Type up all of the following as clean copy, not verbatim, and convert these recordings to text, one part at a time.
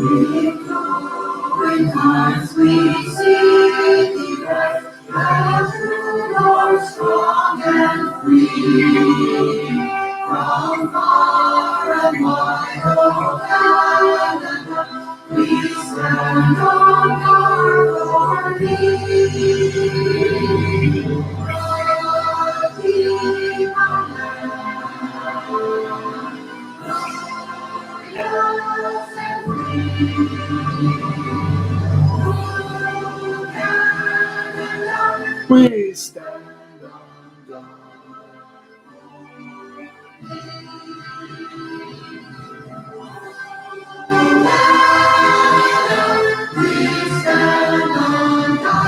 Because we see that you are strong and free. From far and wide, oh Canada, we stand on our authority. We stand on God. We stand on God.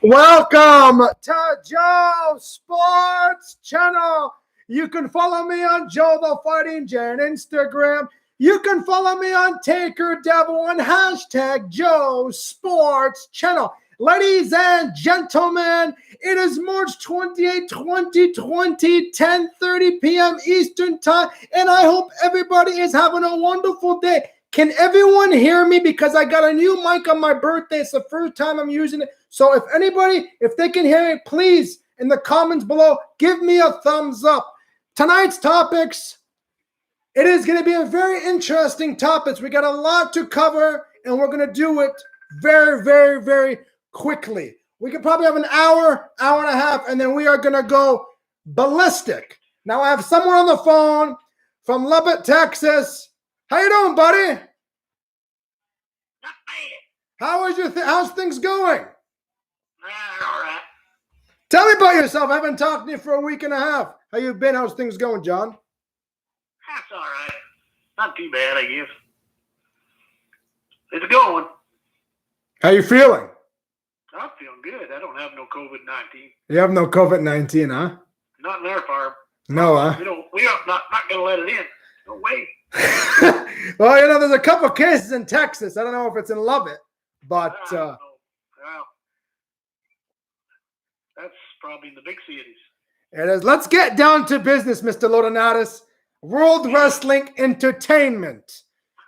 Welcome to Joe Sports Channel. You can follow me on Joe the Fighting Jay on Instagram. You can follow me on Taker Devil and hashtag Joe Sports Channel. Ladies and gentlemen, it is March 28, 2020, 10:30 p.m. Eastern Time, and I hope everybody is having a wonderful day. Can everyone hear me? Because I got a new mic on my birthday. It's the first time I'm using it. So if they can hear me, please, in the comments below, give me a thumbs up. Tonight's topics, it is going to be a very interesting topics. We got a lot to cover, and we're going to do it very, very, very quickly. We could probably have an hour, hour and a half, and then we are going to go ballistic. Now, I have someone on the phone from Lubbock, Texas. How you doing, buddy? Not bad. How's things going? All right. Tell me about yourself. I haven't talked to you for a week and a half. How you been? How's things going, John? That's all right. Not too bad, I guess. It's going. How you feeling? I'm feeling good. I don't have no COVID-19. You have no COVID-19, huh? Not in our farm. No, huh? We are not gonna let it in. No way. Well, there's a couple cases in Texas. I don't know if it's in Lubbock, but Well, that's probably in the big cities. It is. Let's get down to business, Mr. Laurinaitis. World Wrestling Entertainment.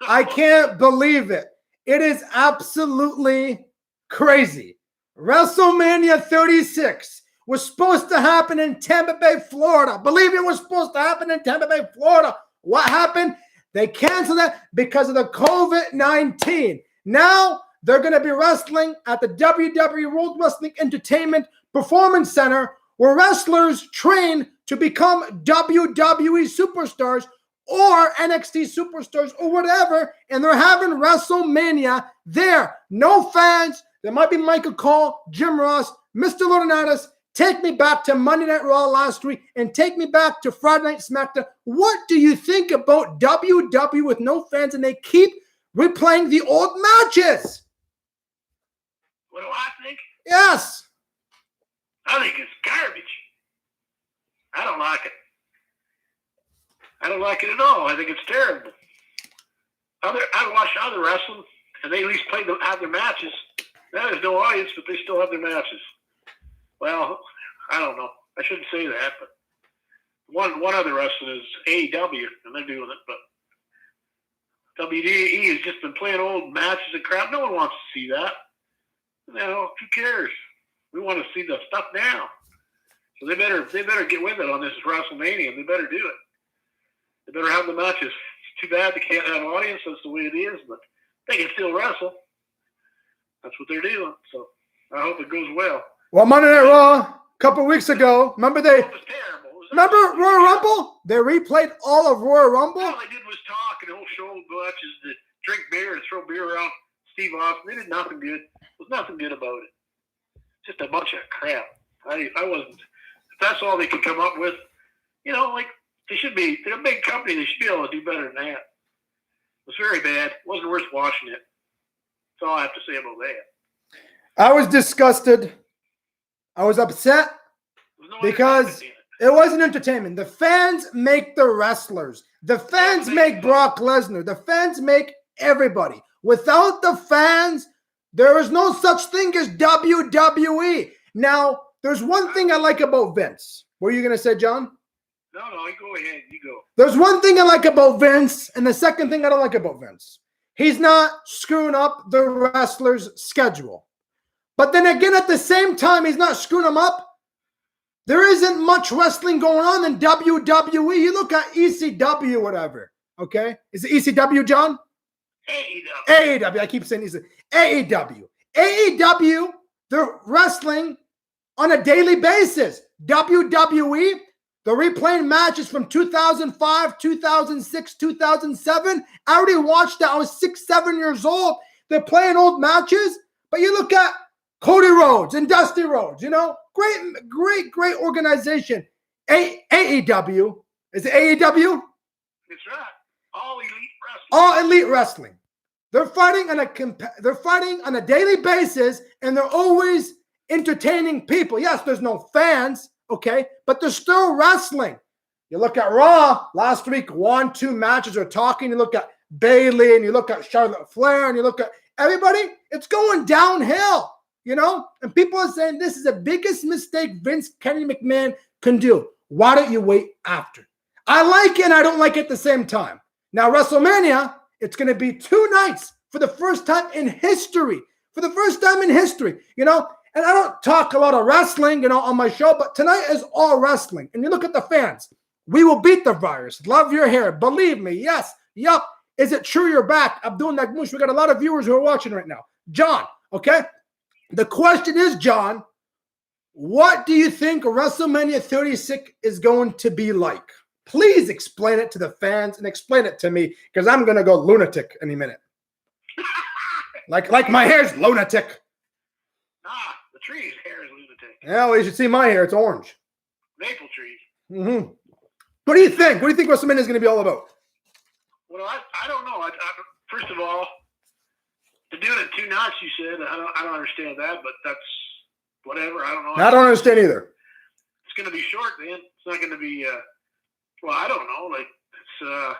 I can't believe it. It is absolutely crazy. WrestleMania 36 was supposed to happen in Tampa Bay, Florida. Believe it was supposed to happen in Tampa Bay, Florida. What happened? They canceled that because of the COVID-19. Now they're going to be wrestling at the WWE World Wrestling Entertainment Performance Center, where wrestlers train to become WWE superstars or NXT superstars or whatever, and they're having WrestleMania there. No fans. There might be Michael Cole, Jim Ross, Mr. Laurinaitis. Take me back to Monday Night Raw last week and take me back to Friday Night SmackDown. What do you think about WWE with no fans and they keep replaying the old matches? What do I think? Yes. I think it's garbage. I don't like it. I don't like it at all. I think it's terrible. I watch other wrestling, and they at least have their matches. Now there's no audience, but they still have their matches. Well, I don't know. I shouldn't say that, but one other wrestling is AEW, and they're doing it. But WWE has just been playing old matches and crap. No one wants to see that. Who cares? We want to see the stuff now. So they better get with it on this WrestleMania. They better do it. They better have the matches. It's too bad they can't have an audience. That's the way it is, but they can still wrestle. That's what they're doing. So I hope it goes well. Well, Monday Night Raw a couple weeks ago, remember It was terrible. remember Royal Rumble? They replayed all of Royal Rumble. All they did was talk, and the whole show was to drink beer and throw beer around Steve Austin. They did nothing good. There was nothing good about it. Just a bunch of crap. I wasn't. If that's all they could come up with, they should be. They're a big company. They should be able to do better than that. It was very bad. It wasn't worth watching it. That's all I have to say about that. I was disgusted. I was upset because it wasn't entertainment. The fans make the wrestlers. The fans make Brock Lesnar. The fans make everybody. Without the fans, there is no such thing as WWE. Now, there's one thing I like about Vince. What are you going to say, John? No, you go ahead. You go. There's one thing I like about Vince, and the second thing I don't like about Vince. He's not screwing up the wrestler's schedule. But then again, at the same time, he's not screwing them up. There isn't much wrestling going on in WWE. You look at ECW, whatever. Okay? Is it ECW, John? AEW. AEW. I keep saying ECW. AEW. AEW, they're wrestling on a daily basis. WWE, they're replaying matches from 2005, 2006, 2007. I already watched that. I was 6, 7 years old. They're playing old matches. But you look at Cody Rhodes and Dusty Rhodes, great organization. AEW. Is it AEW? That's right. All elite wrestling. All elite wrestling. They're fighting on a daily basis, and they're always entertaining people. Yes, there's no fans, okay, but they're still wrestling. You look at Raw last week, 1-2 matches are talking. You look at Bayley, and you look at Charlotte Flair, and you look at everybody. It's going downhill. And people are saying this is the biggest mistake Vince Kennedy McMahon can do. Why don't you wait after? I like it and I don't like it at the same time. Now, WrestleMania, it's going to be 2 nights for the first time in history. And I don't talk a lot of wrestling, on my show, but tonight is all wrestling. And you look at the fans. We will beat the virus. Love your hair. Believe me. Yes. Yup. Is it true you're back? Abdul Nagmush. We got a lot of viewers who are watching right now. John, okay? The question is, John, what do you think WrestleMania 36 is going to be like? Please explain it to the fans and explain it to me, because I'm going to go lunatic any minute. like my hair's lunatic. The tree's hair is lunatic. Yeah, well, you should see my hair. It's orange. Maple tree. Mm-hmm. What do you think? What do you think WrestleMania is going to be all about? Well, I don't know. First of all, to do it in 2 nights, you said, I don't understand that, but that's whatever. I don't know. I don't understand either. It's going to be short, man. It's not going to be, I don't know. It's,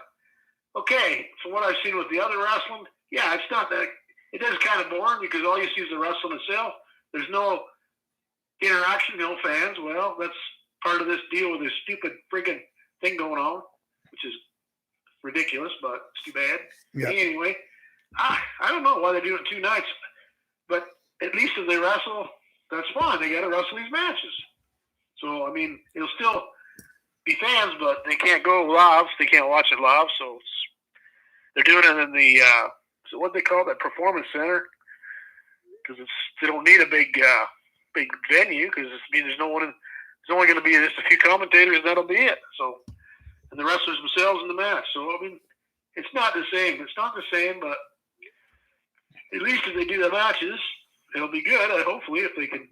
okay. From what I've seen with the other wrestling, yeah, it's not that, it is kind of boring because all you see is the wrestling itself. There's no interaction, no fans. Well, that's part of this deal with this stupid friggin' thing going on, which is ridiculous, but it's too bad. Yeah. Anyway, I don't know why they do it 2 nights, but at least if they wrestle, that's fine. They got to wrestle these matches. So, it'll still be fans, but they can't go live. They can't watch it live. So they're doing it in the, what they call that, Performance Center, because they don't need a big venue, because there's no one. There's only going to be just a few commentators, and that'll be it. So, and the wrestlers themselves in the match. So it's not the same. It's not the same, but at least if they do the matches, it'll be good. Hopefully, if they can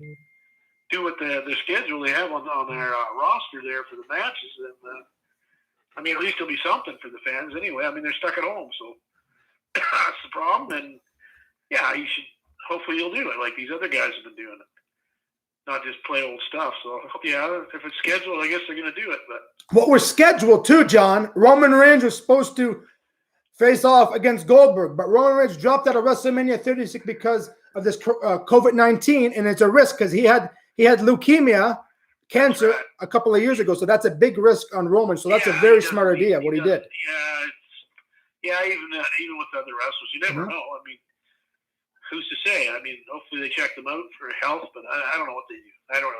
do what the schedule they have on their roster there for the matches, then at least there'll be something for the fans anyway. They're stuck at home, so that's the problem. And yeah, hopefully you'll do it like these other guys have been doing it, not just play old stuff. So yeah, if it's scheduled, I guess they're going to do it. But what was scheduled too, John? Roman Reigns was supposed to face off against Goldberg, but Roman Reigns dropped out of WrestleMania 36 because of this COVID-19, and it's a risk because he had leukemia, cancer, a couple of years ago. So that's a big risk on Roman. So that's a very smart idea what he did. Even with other wrestlers, you never know. Who's to say? Hopefully they check them out for health, but I don't know what they do. I don't know.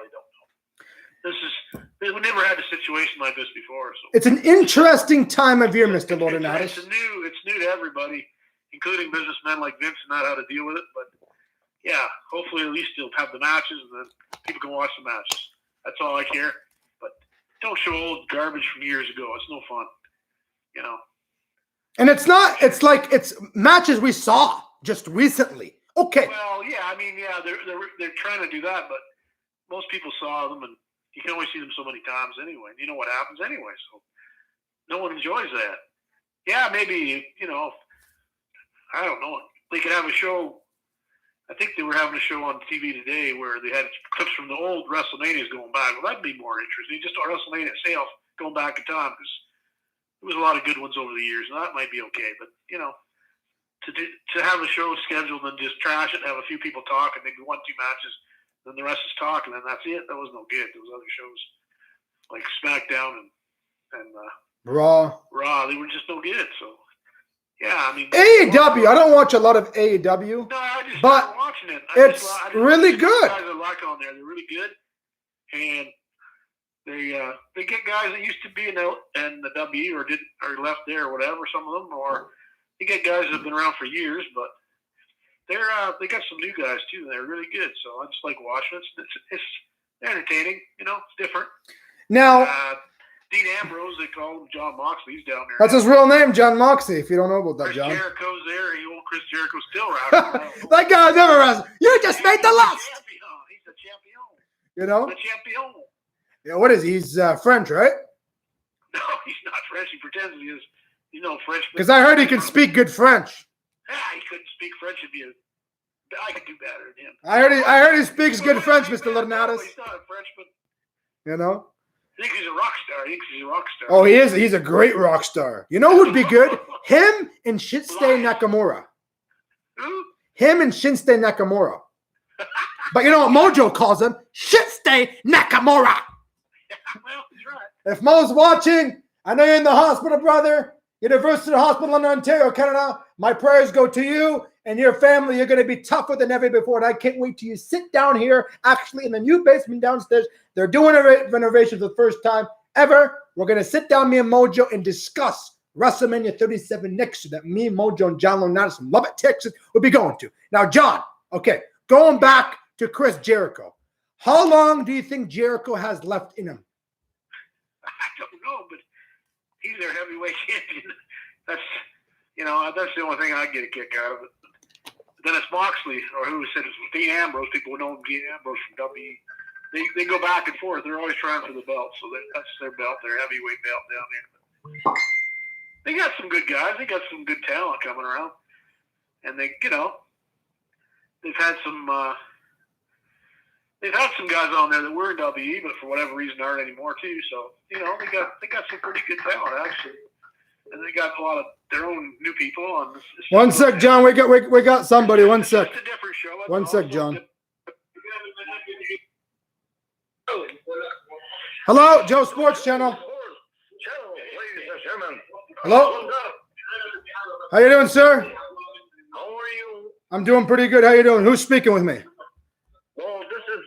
We never had a situation like this before. So it's an interesting time of year, Mr. Laurinaitis. It's new to everybody, including businessmen like Vince, and not how to deal with it. But yeah, hopefully at least they'll have the matches, and then people can watch the matches. That's all I care. But don't show old garbage from years ago. It's no fun, And it's not. It's like it's matches we saw just recently. Okay. Well, yeah, they're trying to do that, but most people saw them, and you can only see them so many times anyway. You know what happens anyway, so no one enjoys that. Yeah, maybe, I don't know. They could have a show. I think they were having a show on TV today where they had clips from the old WrestleManias going back. Well, that'd be more interesting. Just WrestleMania itself going back in time, because there was a lot of good ones over the years, and that might be okay. But, to have a show scheduled and just trash it and have a few people talk and maybe 1-2 matches, then the rest is talking, and that's it. That was no good. Those other shows like SmackDown and Raw. They were just no good. So yeah, I mean AEW. I don't watch a lot of AEW. No, I just but started watching it. It's really good. Guys I like on there. They're really good, and they get guys that used to be in the W or left there or whatever. Some of them, or they get guys that have been around for years, but they got some new guys too. They're really good. So I just like watching it. It's entertaining. You know, it's different. Now, Dean Ambrose, they call him John Moxley. He's down there. That's his real name, John Moxley. If you don't know about that, Chris John. Jericho's there. Chris Jericho's still around. That guy's never wrestled. You just made the list. He's a champion. You know? The champion. Yeah, what is he? He's French, right? No, he's not French. He pretends he is. He's no French. Because I heard he can speak good French. He couldn't speak French. I could do better than him. I heard he speaks good French, Mr. Laurinaitis. He's not a Frenchman. You know? I think he's a rock star. Oh, he is. He's a great rock star. You know who'd be good? Him and Shinsuke Nakamura. Who? Him and Shinsuke Nakamura. But you know what Mojo calls him? Shinsuke Nakamura. Well, he's right. If Mo's watching, I know you're in the hospital, brother. University Hospital in Ontario, Canada. My prayers go to you and your family. You're going to be tougher than ever before. And I can't wait till you sit down here, actually, in the new basement downstairs. They're doing a renovation for the first time ever. We're going to sit down, me and Mojo, and discuss WrestleMania 37 next year that me, Mojo, and John Laurinaitis from Lubbock, Texas will be going to. Now, John, okay, going back to Chris Jericho. How long do you think Jericho has left in him? I don't know, but he's their heavyweight champion. That's the only thing I get a kick out of it. Then it's Moxley, or who said it's Dean Ambrose. People know him, Dean Ambrose from WWE. They go back and forth. They're always trying for the belt, so that's their belt, their heavyweight belt down there. They got some good guys. They got some good talent coming around, and they've had some guys on there that were in WWE, but for whatever reason aren't anymore too. So they got some pretty good talent actually, and they got a lot of their own new people on this. One sec, John. We got somebody. One sec. It's a different show. One sec, John. Hello, Joe Sports Channel. Hello. How you doing, sir? How are you? I'm doing pretty good. How you doing? Who's speaking with me? Well, this is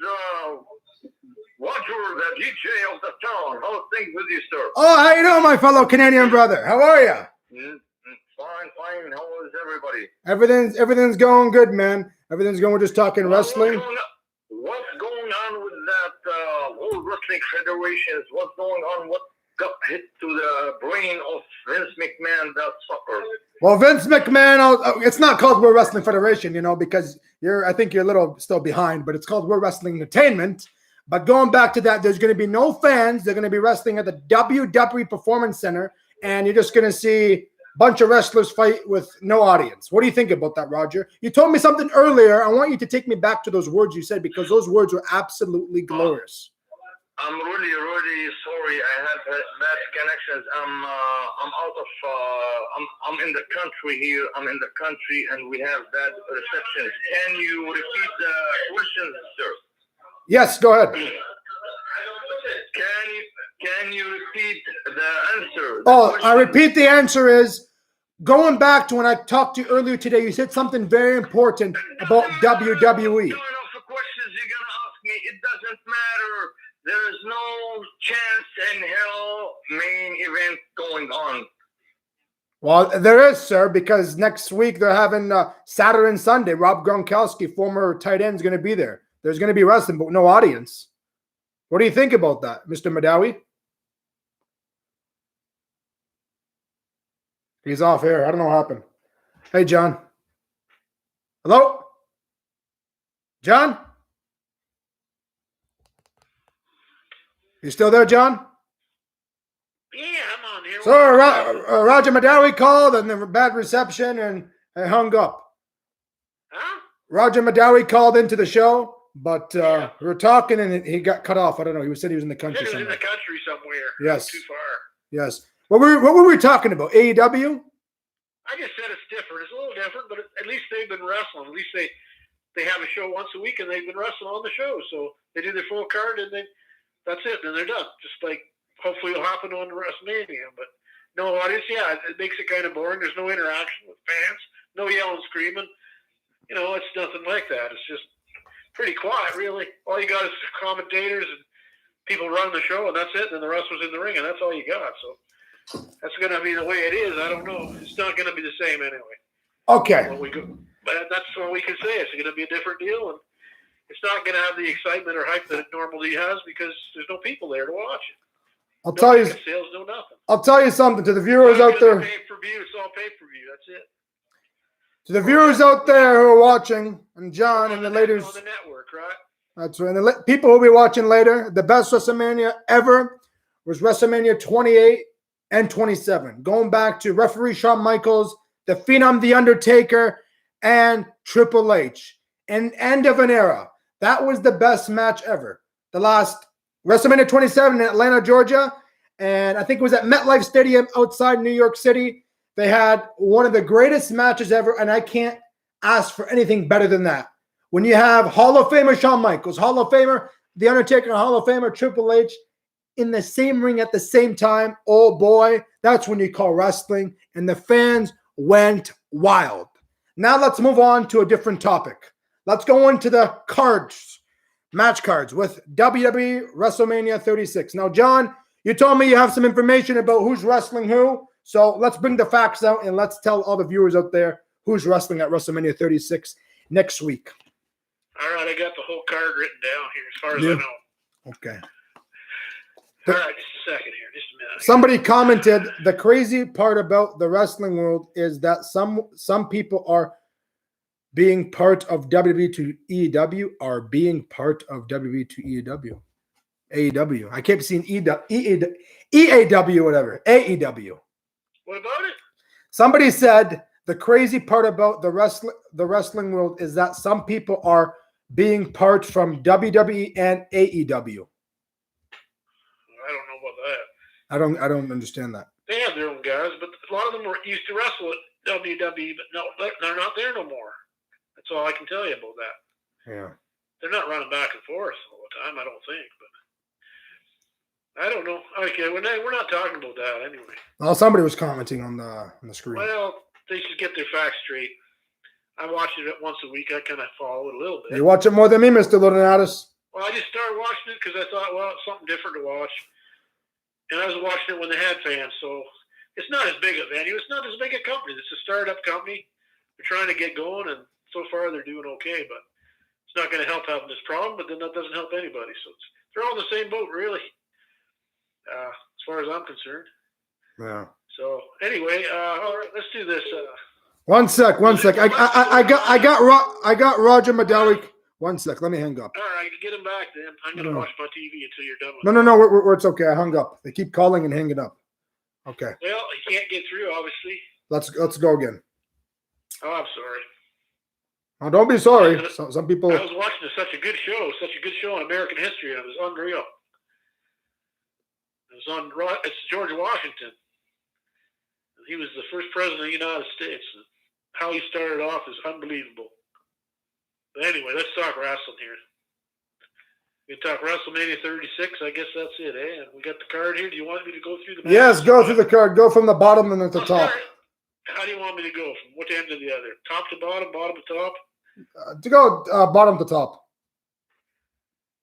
Roger, the DJ of the town. How's things with you, sir? Oh, how you doing, my fellow Canadian brother? How are you? Fine. How is everybody? Everything's going good, man. Everything's going. We're just talking wrestling. What's going on with that World Wrestling Federation? What's going on? What got hit to the brain of Vince McMahon, that sucker? Well, Vince McMahon, it's not called World Wrestling Federation, because I think you're a little still behind, but it's called World Wrestling Entertainment. But going back to that, there's going to be no fans. They're going to be wrestling at the WWE Performance Center, and you're just going to see a bunch of wrestlers fight with no audience. What do you think about that, Roger? You told me something earlier. I want you to take me back to those words you said, because those words were absolutely glorious. I'm really, really sorry. I had bad connections. I'm out of. I'm in the country here. I'm in the country, and we have bad reception. Can you repeat the questions, sir? Yes, go ahead. Can you repeat the answer? I repeat. The answer is going back to when I talked to you earlier today. You said something very important about WWE. Turn off the questions you're gonna ask me. It doesn't matter. There is no chance in hell main event going on. Well, there is, sir, because next week they're having Saturday and Sunday. Rob Gronkowski, former tight end, is going to be there. There's going to be wrestling, but no audience. What do you think about that, Mr. Madawi? He's off here. I don't know what happened. Hey, John. Hello? John? You still there, John? Yeah, I'm on here. So Roger Madawi called, and there was bad reception, and I hung up. Huh? Roger Madawi called into the show, but we were talking, and he got cut off. I don't know. He said he was in the country somewhere. He was in the country somewhere. Yes. Too far. Yes. What were we talking about? AEW? I just said it's different. It's a little different, but at least they've been wrestling. At least they have a show once a week, and they've been wrestling on the show. So they do their full card, and that's it. Then they're done. Just like hopefully it'll happen on the WrestleMania. But no audience, yeah, it makes it kind of boring. There's no interaction with fans, no yelling, screaming. You know, it's nothing like that. It's just pretty quiet, really. All you got is commentators and people running the show, and that's it. And the wrestlers in the ring, and that's all you got. So that's going to be the way it is. I don't know. It's not going to be the same anyway. Okay. But that's what we can say. It's going to be a different deal, and it's not going to have the excitement or hype that it normally has because there's no people there to watch it. I'll tell you. Sales, no nothing. I'll tell you something to the viewers out there. Pay-per-view, it's all pay-per-view. That's it. To the viewers out there who are watching, and John and the ladies. On the network, right? That's right. And the people who will be watching later, the best WrestleMania ever was WrestleMania 28 and 27. Going back to referee Shawn Michaels, the Phenom, The Undertaker, and Triple H. An end of an era. That was the best match ever. The last WrestleMania 27 in Atlanta, Georgia. And I think it was at MetLife Stadium outside New York City. They had one of the greatest matches ever, and I can't ask for anything better than that. When you have Hall of Famer Shawn Michaels, Hall of Famer The Undertaker, Hall of Famer Triple H in the same ring at the same time, oh boy, that's when you call wrestling, and the fans went wild. Now let's move on to a different topic. Let's go into the cards, match cards with WWE WrestleMania 36. Now, John, you told me you have some information about who's wrestling who. So let's bring the facts out and let's tell all the viewers out there who's wrestling at WrestleMania 36 next week. All right, I got the whole card written down here as far as I know. Okay. All right, just a second here, just a minute. Somebody commented, the crazy part about the wrestling world is that some people are being part of WWE to EW, are being part of WWE to EW. AEW. I kept seeing EAW, whatever. AEW. What about it? Somebody said the crazy part about the wrestling world is that some people are being part from WWE and AEW. I don't know about that. I don't understand that. They have their own guys, but a lot of them used to wrestle at WWE, but no, they're not there no more. That's all I can tell you about that. Yeah. They're not running back and forth all the time, I don't think, but I don't know. Okay, we're not talking about that anyway. Well, somebody was commenting on the screen. Well, they should get their facts straight. I watch it once a week. I kind of follow it a little bit. You watch it more than me, Mr. Laurinaitis. Well, I just started watching it because I thought, well, it's something different to watch. And I was watching it when they had fans, so it's not as big a venue. It's not as big a company. It's a startup company. They're trying to get going, and so far they're doing okay, but it's not going to help having this problem, but then that doesn't help anybody. So they're all in the same boat, really. As far as I'm concerned. Yeah. So anyway, all right, let's do this. One sec. I got Roger Madawick. One sec. Let me hang up. All right, get him back then. I'm gonna watch my TV until you're done with it. No. It's okay. I hung up. They keep calling and hanging up. Okay. Well, he can't get through, obviously. Let's go again. Oh, I'm sorry. Oh, don't be sorry. Some people. I was watching such a good show on American history, and it was unreal. It's George Washington. He was the first president of the United States. And how he started off is unbelievable. But anyway, let's talk wrestling here. We can talk WrestleMania 36. I guess that's it, eh? And we got the card here. Do you want me to go through the matches? Yes, go through the card. Go from the bottom and then to the top. How do you want me to go? From what end to the other? Top to bottom, bottom to top? To go bottom to top.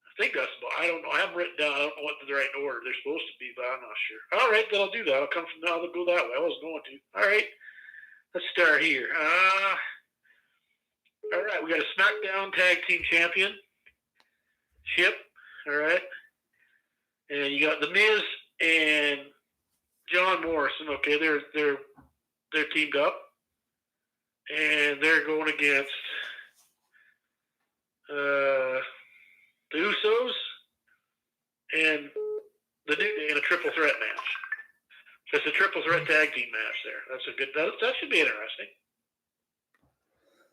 I think that's, I don't know. I haven't written down. I don't know what the right order they're supposed to be, but I'm not sure. All right, then I'll do that. I'll come from now. I'll go that way. I wasn't going to. All right, let's start here. All right, we got a SmackDown Tag Team Championship. All right, and you got The Miz and John Morrison. Okay, they're teamed up, and they're going against the Usos and the New Day in a triple threat match. It's a triple threat tag team match there. That's a good. That should be interesting.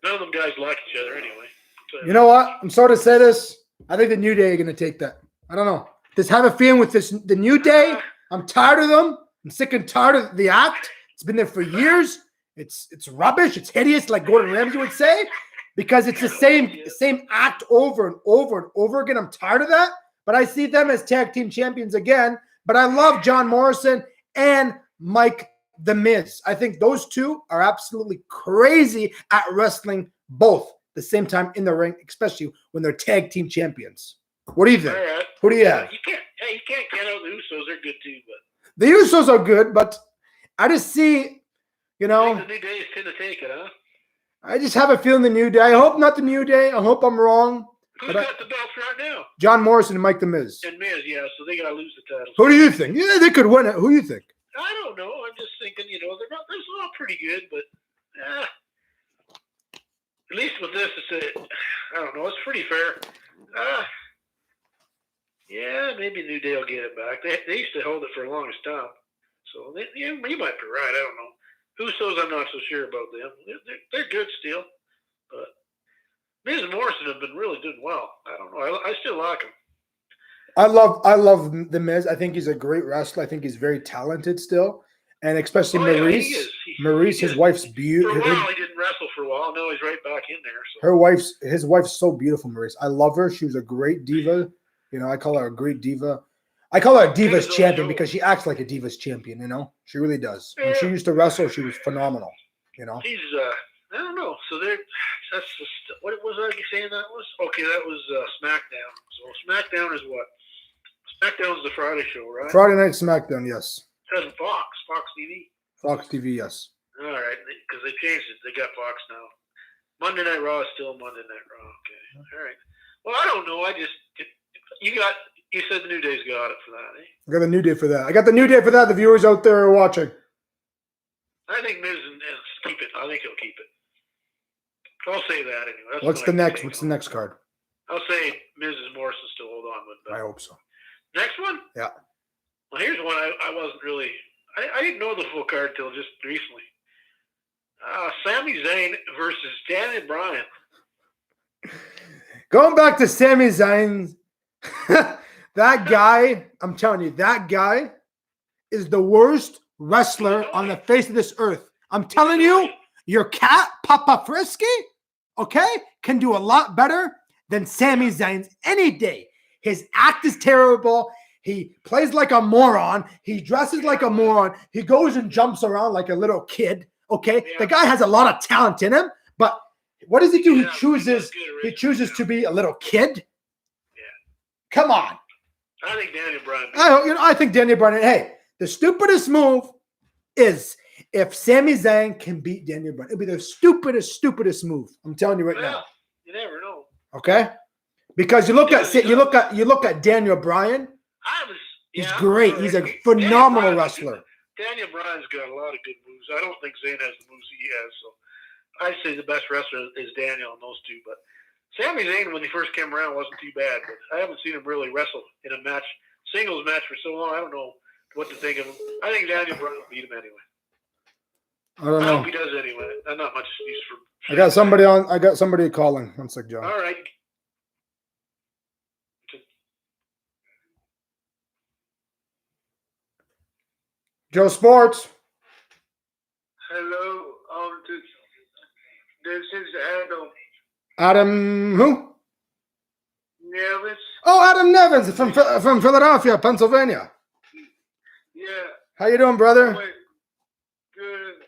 None of them guys like each other anyway. So, you know what? I'm sorry to say this. I think the New Day are going to take that. I don't know. Just have a feeling with the New Day. I'm tired of them. I'm sick and tired of the act. It's been there for years. It's rubbish. It's hideous, like Gordon Ramsay would say, because it's the same act over and over and over again. I'm tired of that. But I see them as tag team champions again But I love John Morrison and Mike The Miz. I think those two are absolutely crazy at wrestling both the same time in the ring, especially when they're tag team champions. What do you think? All right. Who do you have? You can't count out the Usos. They're good too, but The Usos are good, but I just see, I think the New Day tend to take it, huh? I just have a feeling the New Day. I hope not the New Day. I hope I'm wrong. Who's got the belts right now? John Morrison and Mike The Miz. And Miz, yeah, so they got to lose the titles. Who do you think? Yeah, they could win it. Who do you think? I don't know. I'm just thinking, they're all pretty good, but at least with this, I don't know. It's pretty fair. Yeah, maybe New Day will get it back. They used to hold it for the longest time. So you might be right. I don't know. Usos, I'm not so sure about them. They're good still. But Miz and Morrison have been really doing well. I don't know. I still like them. I love The Miz. I think he's a great wrestler. I think he's very talented still. And especially Maurice. Yeah, Maurice, his wife's beautiful. For a while, he didn't wrestle for a while. Now he's right back in there. So. His wife's so beautiful, Maurice. I love her. She was a great diva. I call her a great diva. I call her a Divas champion because she acts like a Divas champion, She really does. When she used to wrestle, she was phenomenal, He's, I don't know. So that's just, what was I saying that was? Okay, that was SmackDown. So SmackDown is what? SmackDown's the Friday show, right? Friday Night SmackDown, yes. It says Fox TV. Fox TV, yes. All right, because they changed it. They got Fox now. Monday Night Raw is still Monday Night Raw. Okay, all right. Well, I don't know. You said the New Day's got it for that, eh? I got the New Day for that. I got the New Day for that. The viewers out there are watching. I think Miz and keep it. I think he'll keep it. I'll say that anyway. What's the next card? I'll say Miz and Morrison still hold on. But I hope so. Next one? Yeah. Well, here's one I wasn't really. I didn't know the full card till just recently. Sami Zayn versus Daniel Bryan. Going back to Sami Zayn, that guy, I'm telling you, that guy is the worst wrestler on the face of this earth. I'm telling you, your cat, Papa Frisky, can do a lot better than Sami Zayn any day. His act is terrible. He plays like a moron. He dresses like a moron. He goes and jumps around like a little kid. Okay, the guy has a lot of talent in him, but what does he do? He chooses to be a little kid. Yeah. Come on. I think Daniel Bryan. I think Daniel Bryan. Hey, the stupidest move is if Sami Zayn can beat Daniel Bryan. It'll be the stupidest move. I'm telling you right now. You never know. Okay, because you look at Daniel Bryan. He's great. He's a phenomenal wrestler. Daniel Bryan's got a lot of good moves. I don't think Zayn has the moves he has. So I'd say the best wrestler is Daniel and those two. But Sami Zayn, when he first came around, wasn't too bad. But I haven't seen him really wrestle in a singles match for so long. I don't know what to think of him. I think Daniel Bryan will beat him anyway. I don't know. I hope he does anyway. Not much excuse for. I got somebody calling. One sec, John. All right. Joe Sports. Hello, this is Adam. Adam who? Nevins. Oh, Adam Nevins from Philadelphia, Pennsylvania. Yeah. How you doing, brother? Good.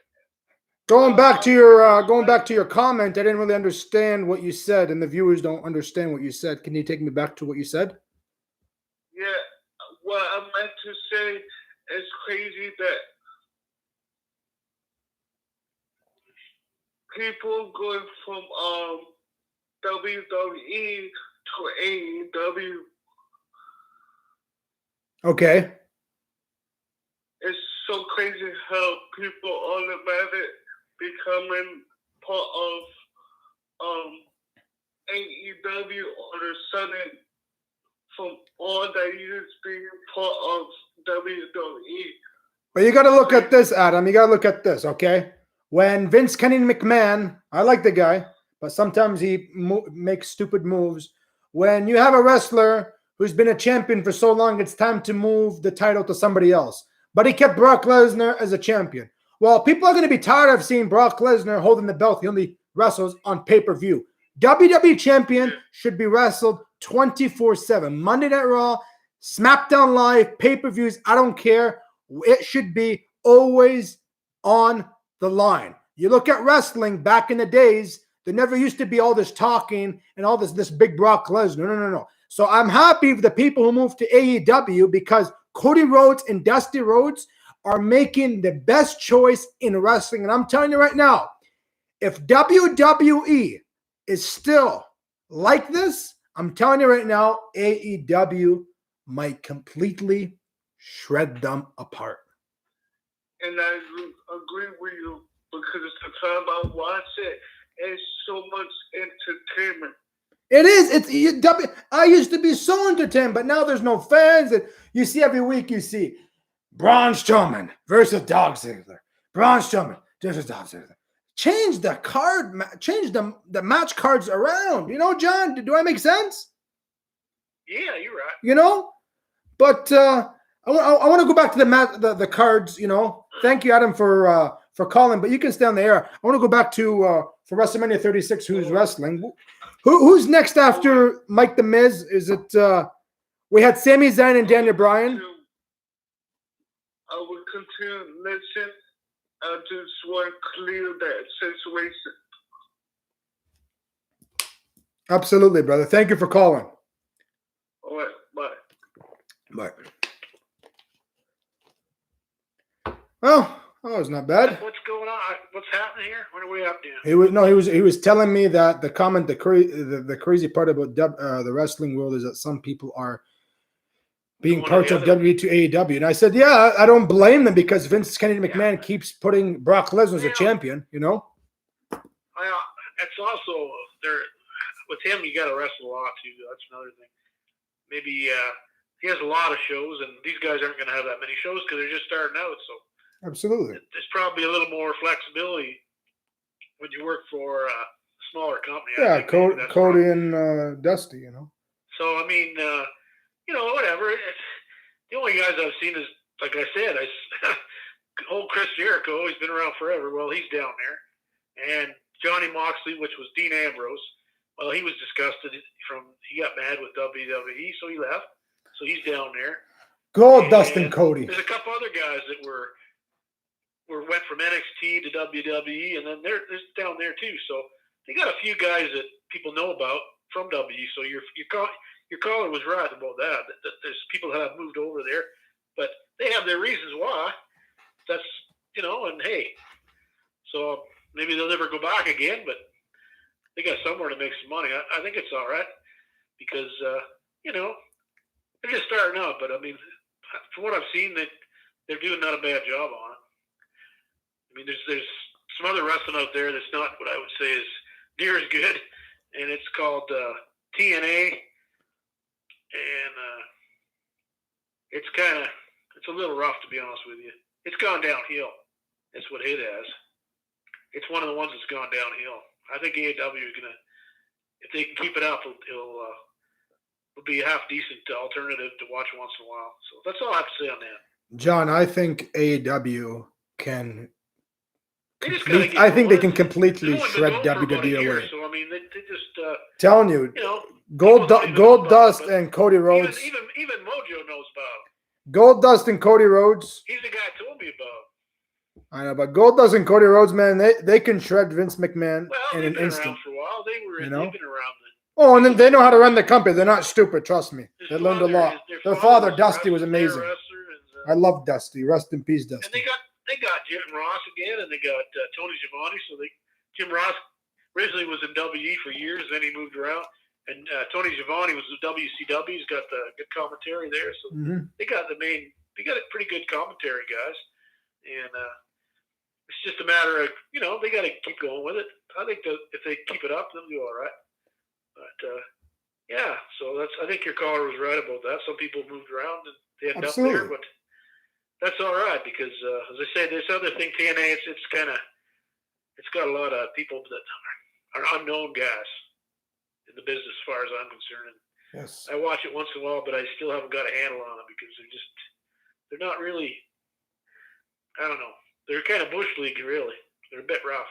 Going back to your comment, I didn't really understand what you said, and the viewers don't understand what you said. Can you take me back to what you said? Yeah. What I meant to say. It's crazy that people going from WWE to AEW. Okay. It's so crazy how people automatically becoming part of AEW all of a sudden from all that used to be part of WWE. But you got to look at this, Adam. You got to look at this, okay? When Vince Kenny McMahon, I like the guy, but sometimes he makes stupid moves. When you have a wrestler who's been a champion for so long, it's time to move the title to somebody else. But he kept Brock Lesnar as a champion. Well, people are going to be tired of seeing Brock Lesnar holding the belt. He only wrestles on pay-per-view. WWE champion should be wrestled 24/7. Monday Night Raw, SmackDown Live, pay-per-views, I don't care. It should be always on the line. You look at wrestling back in the days, there never used to be all this talking and all this big Brock Lesnar. No. So I'm happy for the people who moved to AEW because Cody Rhodes and Dusty Rhodes are making the best choice in wrestling. And I'm telling you right now, if WWE is still like this, I'm telling you right now, AEW might completely shred them apart. And I agree with you because it's the time I watch it. It's so much entertainment. It is. I used to be so entertained, but now there's no fans. And you see every week, you see Braun Strowman versus Dolph Ziggler. Braun Strowman versus Dolph Ziggler. Change the card, change the match cards around. You know, John, do I make sense? Yeah, you're right. You know, but I want to go back to the cards. You know, thank you, Adam, for calling. But you can stay on the air. I want to go back to for WrestleMania 36. Who's wrestling? Who's next after Mike the Miz? Is it we had Sami Zayn and Daniel Bryan? I would continue to listen. I just want to clear that situation. Absolutely, brother. Thank you for calling. All right, bye. Bye. Well, that was not bad. What's going on? What's happening here? What are we up to? He was telling me that the crazy part about the wrestling world is that some people are being purged of WWE to AEW, and I said, yeah, I don't blame them because Vince Kennedy McMahon keeps putting Brock Lesnar as a champion. You know. It's also there with him. You got to wrestle a lot too. That's another thing. Maybe he has a lot of shows, and these guys aren't going to have that many shows because they're just starting out. So absolutely, there's probably a little more flexibility when you work for a smaller company. Yeah, Cody and Dusty, you know. So I mean, you know, whatever. The only guys I've seen is, like I said, old Chris Jericho. He's been around forever. Well, he's down there, and Johnny Moxley, which was Dean Ambrose. Well, he was disgusted he got mad with WWE, so he left. So he's down there. Goldust and Cody. There's a couple other guys that went from NXT to WWE, and then they're down there too. So they got a few guys that people know about from WWE. So your caller was right about that. There's people that have moved over there, but they have their reasons why. That's, you know, and hey, so maybe they'll never go back again, but they got somewhere to make some money. I think it's all right because, you know, they're just starting out. But, I mean, from what I've seen, they're doing not a bad job on it. I mean, there's some other wrestling out there that's not what I would say is near as good, and it's called TNA, and it's a little rough, to be honest with you. It's gone downhill. That's what it has. It's one of the ones that's gone downhill. I think AEW is gonna, if they can keep it up, it'll be a half decent alternative to watch once in a while. So that's all I have to say on that. John, I think AEW can. I think they can completely shred WWE away. So I mean, they just telling you, Goldust and Cody Rhodes. Even Mojo knows about Goldust and Cody Rhodes. He's the guy who told me about. I know, but Goldust and Cody Rhodes, man, they can shred Vince McMahon in an instant. For a while. They've been around. Oh, and then they know how to run the company. They're not stupid, trust me. They learned a lot. Their father, Dusty, was amazing. I love Dusty. Rest in peace, Dusty. And they got Jim Ross again, and they got Tony Schiavone. So Jim Ross originally was in WE for years, then he moved around. And Tony Schiavone was with WCW. He's got the good commentary there. So they got a pretty good commentary, guys. And it's just a matter of, you know, they got to keep going with it. I think that if they keep it up, they'll do all right. But, yeah, so I think your caller was right about that. Some people moved around and they end up there, but that's all right because, as I said, this other thing, TNA, it's got a lot of people that are unknown guys in the business as far as I'm concerned. Yes. I watch it once in a while, but I still haven't got a handle on it because they're not really, I don't know. They're kind of bush league, really. They're a bit rough.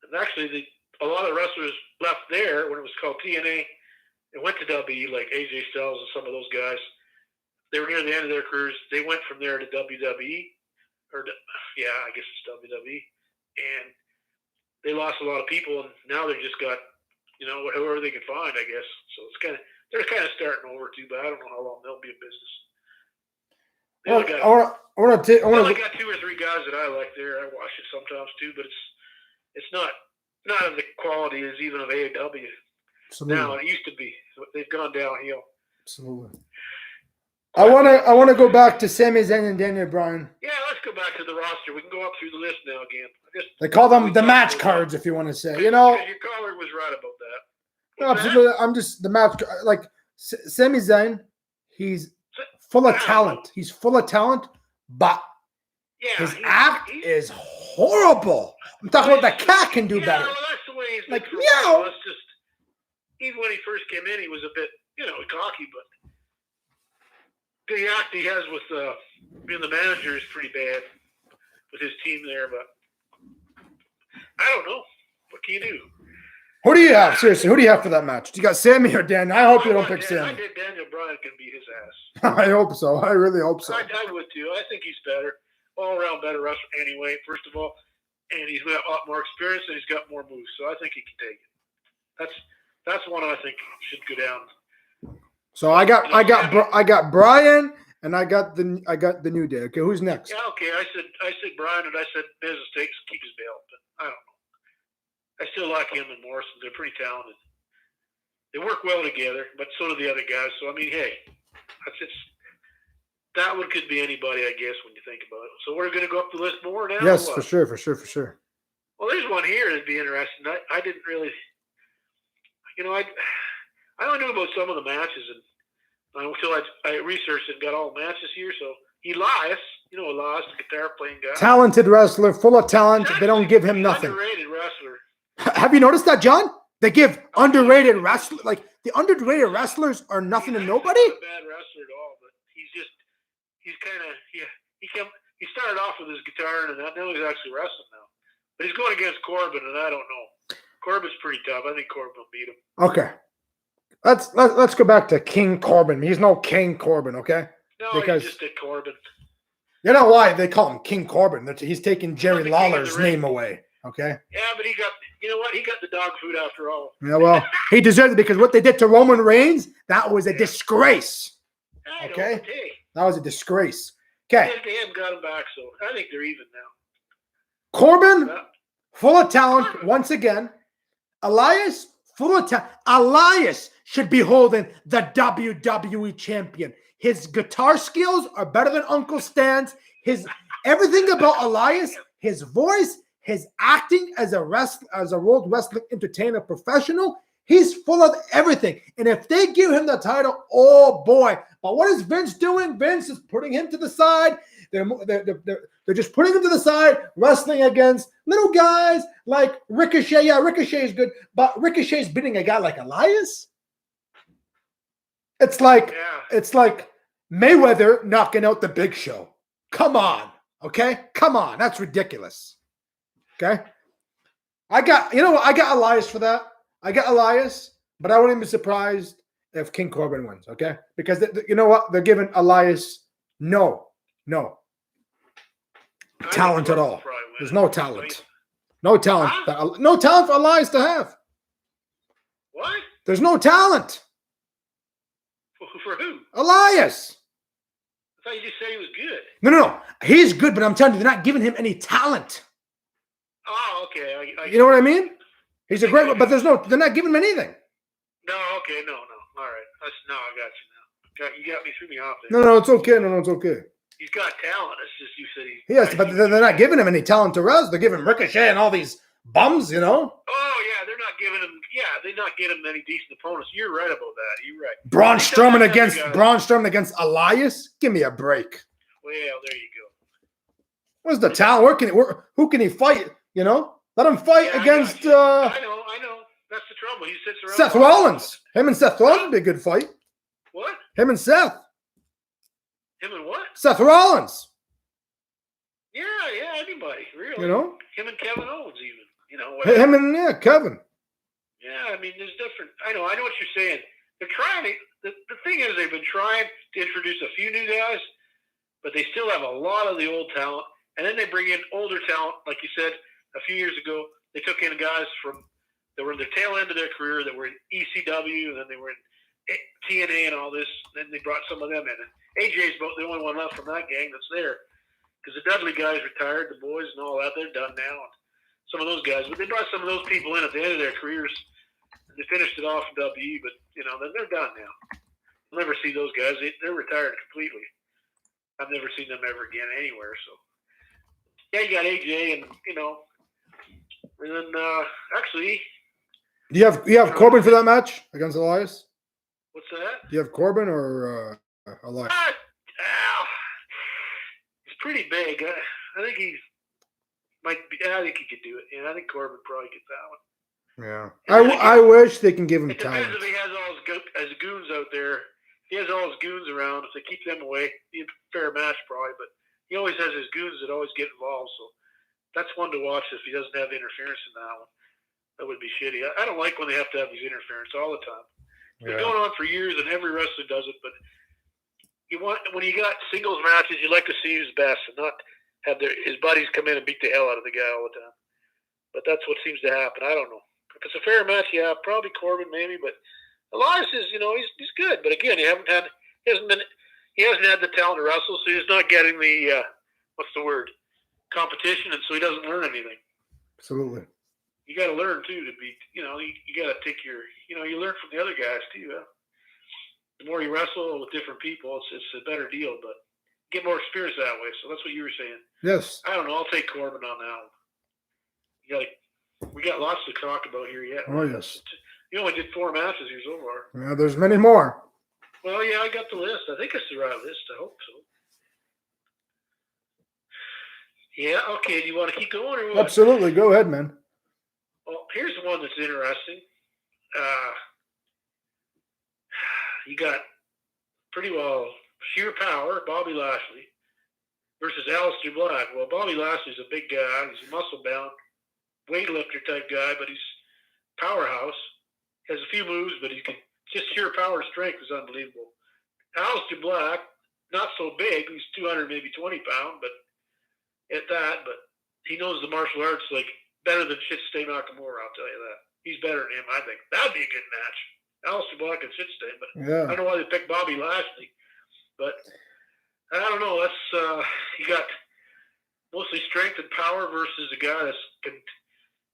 And actually, a lot of wrestlers left there when it was called TNA and went to WWE, like AJ Styles and some of those guys. they were near the end of their careers. They went from there to WWE, I guess it's WWE, and they lost a lot of people, and now they've just got, whoever they can find, I guess. So they're kind of starting over too, but I don't know how long they'll be in business. They only got 2 or 3 guys that I like there. I watch it sometimes too, but it's not of the quality as even of AEW. Absolutely. Now it used to be. They've gone downhill. Absolutely. I want to go back to Sami Zayn and Daniel Bryan. Yeah, let's go back to the roster. We can go up through the list now again. They call them the match cards, if you want to say. Your caller was right about that. No, absolutely. I'm just the match. Like Sami Zayn, he's full of talent. He's full of talent, but his act is horrible. I'm talking about the cat can do better. Well, that's the way he's like, meow. It's just, even when he first came in, he was a bit, cocky, but the act he has with being the manager is pretty bad with his team there, but I don't know. What can you do? Who do you have? Seriously, who do you have for that match? Do you got Sammy or Dan? I hope you don't pick Sammy. I think Daniel Bryan can beat his ass. I hope so. I really hope so. I would too. I think he's better. All-around better wrestler anyway, first of all. And he's got a lot more experience and he's got more moves. So I think he can take it. That's one I think should go down. So I got Bryan and I got the New Day. Okay, who's next? Yeah, okay. I said Bryan and I said business takes keep his belt, but I don't know. I still like him and Morrison. They're pretty talented. They work well together, but so do the other guys. So I mean, hey, that one could be anybody, I guess, when you think about it. So we're going to go up the list more now? Yes, for sure. Well, there's one here that'd be interesting. I didn't really, I only knew about some of the matches until I researched and got all the matches here. So Elias, Elias, the guitar playing guy. Talented wrestler, full of talent. They don't give him nothing. Underrated wrestler. Have you noticed that, John? They give underrated wrestlers, like the underrated wrestlers are nothing to nobody. He's not a bad wrestler at all, but he's kind of he started off with his guitar and now he's actually wrestling now. But he's going against Corbin, and I don't know. Corbin's pretty tough. I think Corbin will beat him. Okay, let's go back to King Corbin. He's no King Corbin, okay? No, because he's just a Corbin. You know why they call him King Corbin? He's taking Jerry Lawler's name away. Okay. Yeah, but he got the dog food after all. Yeah, well, he deserved it because what they did to Roman Reigns, that was a disgrace. Okay, that was a disgrace. Okay, they haven't got him back, so I think they're even now. Corbin, full of talent once again. Elias, full of talent. Elias should be holding the WWE champion. His guitar skills are better than Uncle Stan's. Everything about Elias, his voice, his acting as a World Wrestling Entertainer professional, he's full of everything. And if they give him the title, oh boy. But what is Vince doing? Vince is putting him to the side. They're just putting him to the side, wrestling against little guys like Ricochet. Yeah, Ricochet is good, but Ricochet's beating a guy like Elias. It's like Mayweather knocking out the Big Show. Come on, okay? Come on, that's ridiculous. Okay, I got Elias for that. I got Elias, but I wouldn't be surprised if King Corbin wins. Okay, because you know what? They're giving Elias no talent at all. There's no talent, no talent for Elias to have. What? There's no talent. For who? Elias. I thought you just said he was good. No. He's good, but I'm telling you, they're not giving him any talent. Oh, okay. You know what I mean? He's a great one, but they're not giving him anything. No, okay, no. All right. I got you now. You got me, threw me off there. No, it's okay. No, it's okay. He's got talent. It's just you said he. Yes, but they're not giving him any talent to wrestle. They're giving Ricochet and all these bums, Oh yeah, they're not giving him. Yeah, they're not getting him any decent opponents. You're right about that. You're right. Braun Strowman against Elias. Give me a break. Well, there you go. Where's the talent? Who can he fight? Let him fight against. I know. That's the trouble. He sits around. Seth Rollins. Him and Seth Rollins would be a good fight. What? Him and Seth. Him and what? Seth Rollins. Yeah, anybody, really. Him and Kevin Owens, even. Him and Kevin. Yeah, I mean, there's different. I know what you're saying. they're trying to. The thing is, they've been trying to introduce a few new guys, but they still have a lot of the old talent. And then they bring in older talent, like you said a few years ago. They took in guys that were in the tail end of their career, that were in ECW, and then they were in TNA and all this. Then they brought some of them in. And AJ's about the only one left from that gang that's there, because the Dudley guys retired, the boys and all that, they're done now. And some of those guys, but they brought some of those people in at the end of their careers. And they finished it off in WWE, but they're done now. You'll never see those guys. They're retired completely. I've never seen them ever again anywhere. So yeah, you got AJ, and and then actually, Do you have Corbin for that match against Elias? what's that? Do you have Corbin or Elias? He's pretty big. I think he might be. I think he could do it. I think Corbin probably gets that one. Yeah, I wish they can give him It depends talent. if he has all his goons out there. If he has all his goons around, if they keep them away, it'd be a fair match probably. But he always has his goons that always get involved. So that's one to watch if he doesn't have interference in that one. That would be shitty. I don't like when they have to have these interference all the time. It's been going on for years, and every wrestler does it. But when you got singles matches, you like to see who's best and not have his buddies come in and beat the hell out of the guy all the time. But that's what seems to happen. I don't know. If it's a fair match, yeah, probably Corbin maybe. But Elias is, he's good. But again, he hasn't had the talent to wrestle, so he's not getting the competition, and so he doesn't learn anything. Absolutely. You got to learn too to be. You got to take your. You learn from the other guys too. The more you wrestle with different people, it's a better deal. But get more experience that way. So that's what you were saying. Yes. I don't know. I'll take Corbin on that one. We got lots to talk about here yet. Oh yes. You only did 4 matches here so far. Yeah, there's many more. Well, yeah, I got the list. I think it's the right list. I hope so. Yeah. Okay. Do you want to keep going or what? Absolutely. Go ahead, man. Well, here's the one that's interesting. You got pretty well sheer power, Bobby Lashley, versus Aleister Black. Well, Bobby Lashley's a big guy. He's a muscle-bound, weightlifter type guy, but he's powerhouse. Has a few moves, but just sheer power and strength is unbelievable. Aleister Black, not so big. He's 200, maybe 20 pounds, but but he knows the martial arts better than Shinsuke Nakamura, I'll tell you that. He's better than him, I think. That'd be a good match. Aleister Black and Shinsuke, but I don't know why they picked Bobby Lashley. But I don't know. That's you got mostly strength and power versus a guy that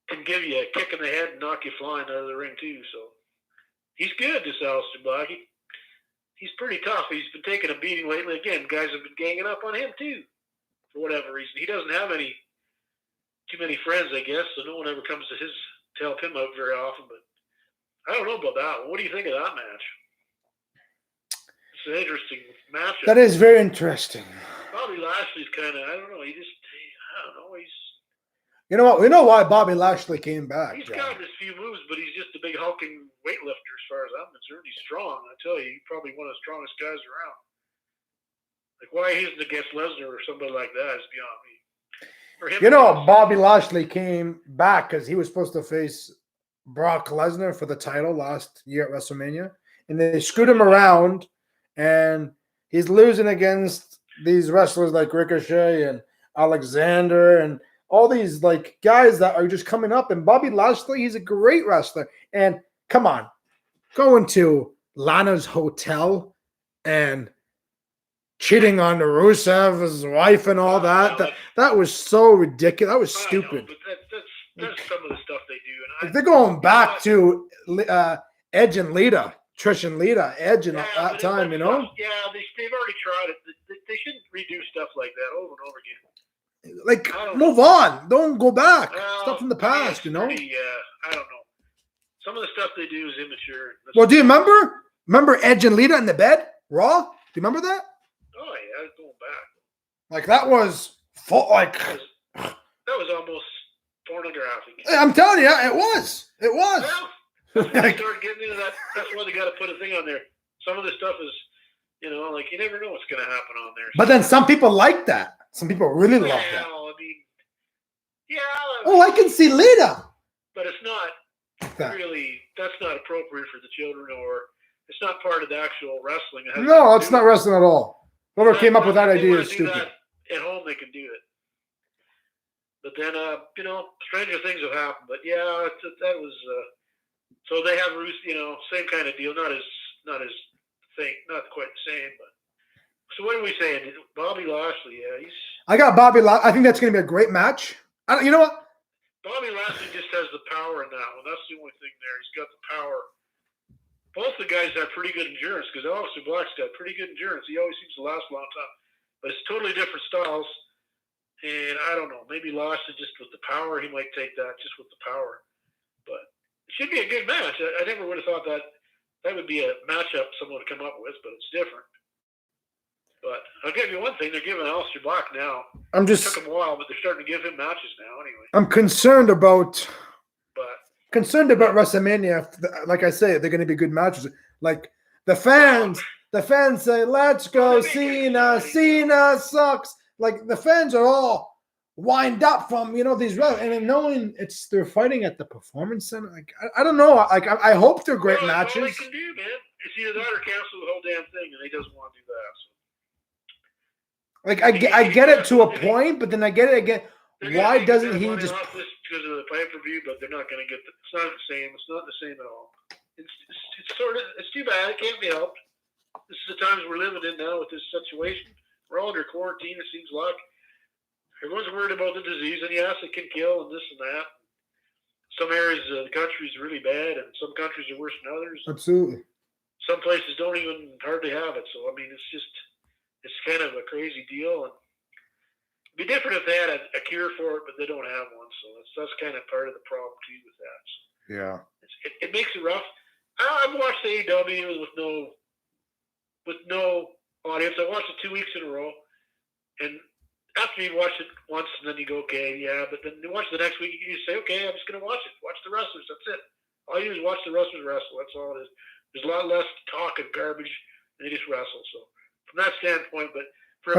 can give you a kick in the head and knock you flying out of the ring too. So he's good, this Aleister Black. He's pretty tough. He's been taking a beating lately. Again, guys have been ganging up on him too, for whatever reason. He doesn't have too many friends, I guess, so no one ever comes to help him out very often. But I don't know about that one. What do you think of that match? It's an interesting match. That is very interesting. Bobby Lashley's kind of, I don't know. I don't know. You know what? We know why Bobby Lashley came back. He's got his few moves, but he's just a big hulking weightlifter as far as I'm concerned. He's strong. I tell you, he's probably one of the strongest guys around. Why he isn't against Lesnar or somebody like that is beyond me. Bobby Lashley came back because he was supposed to face Brock Lesnar for the title last year at WrestleMania, and they screwed him around, and he's losing against these wrestlers like Ricochet and Alexander and all these guys that are just coming up. And Bobby Lashley, he's a great wrestler. And come on, going to Lana's hotel and cheating on the Rusev's wife and all that was so ridiculous. That was stupid. Know, but that's some of the stuff they do. And they're going back to Edge and Lita, Trish and Lita, Edge and that time, Yeah, they've already tried it. They shouldn't redo stuff like that over and over again. Move on. Don't go back. Stuff from the past, I don't know. Some of the stuff they do is immature. Well, do you remember Edge and Lita in the bed? Raw? Do you remember that? Oh, yeah, it's going back. That was full, that was almost pornographic. I'm telling you, it was. It was. Well, they started getting into that. That's why they got to put a thing on there. Some of the stuff is, you never know what's going to happen on there. But then some people like that. Some people really love that. I mean, yeah. Oh, I can see Lita. But it's not really, that's not appropriate for the children or It's not part of the actual wrestling. No, it's not wrestling at all. Whoever came up with that idea is stupid. At home, they can do it. But then, stranger things have happened. But yeah, that was. So they have, same kind of deal. Not quite the same. But so what are we saying? Bobby Lashley, yeah, I got Bobby Lashley. I think that's going to be a great match. You know what? Bobby Lashley just has the power in that one. That's the only thing there. He's got the power. Both the guys have pretty good endurance because Aleister Black's got pretty good endurance. He always seems to last a long time. But it's totally different styles. And I don't know. Maybe Lashley just with the power, he might take that just with the power. But it should be a good match. I never would have thought that would be a matchup someone would come up with, but it's different. But I'll give you one thing. They're giving Aleister Black now. It took him a while, but they're starting to give him matches now anyway. I'm concerned about WrestleMania. Like I say, they're going to be good matches. Like the fans say, let's go Cena. Cena sucks. Like the fans are all wind up from, these, and then knowing they're fighting at the Performance Center. Like, I don't know. Like, I hope they're great matches. All they can do, man. It's either that or cancel the whole damn thing, and he doesn't want to do that. So. Like I get it to a point, but then I get it again. Why doesn't he just? This because of the pay-per-view, but they're not going to get. It's not the same. It's not the same at all. It's sort of. It's too bad. It can't be helped. This is the times we're living in now with this situation. We're all under quarantine. It seems like everyone's worried about the disease, and yes, it can kill and this and that. Some areas of the country is really bad, and some countries are worse than others. Absolutely. Some places don't even hardly have it. So I mean, it's kind of a crazy deal, and it'd be different if they had a cure for it, but they don't have one. So that's kind of part of the problem too with that. So yeah, it makes it rough. I've watched AEW with no audience. I watched it 2 weeks in a row, and after you watch it once, and then you go, okay, yeah, but then you watch the next week, you say, okay, I'm just going to watch it. Watch the wrestlers. That's it. All you do is watch the wrestlers wrestle. That's all it is. There's a lot less talk and garbage, and they just wrestle. So from that standpoint, but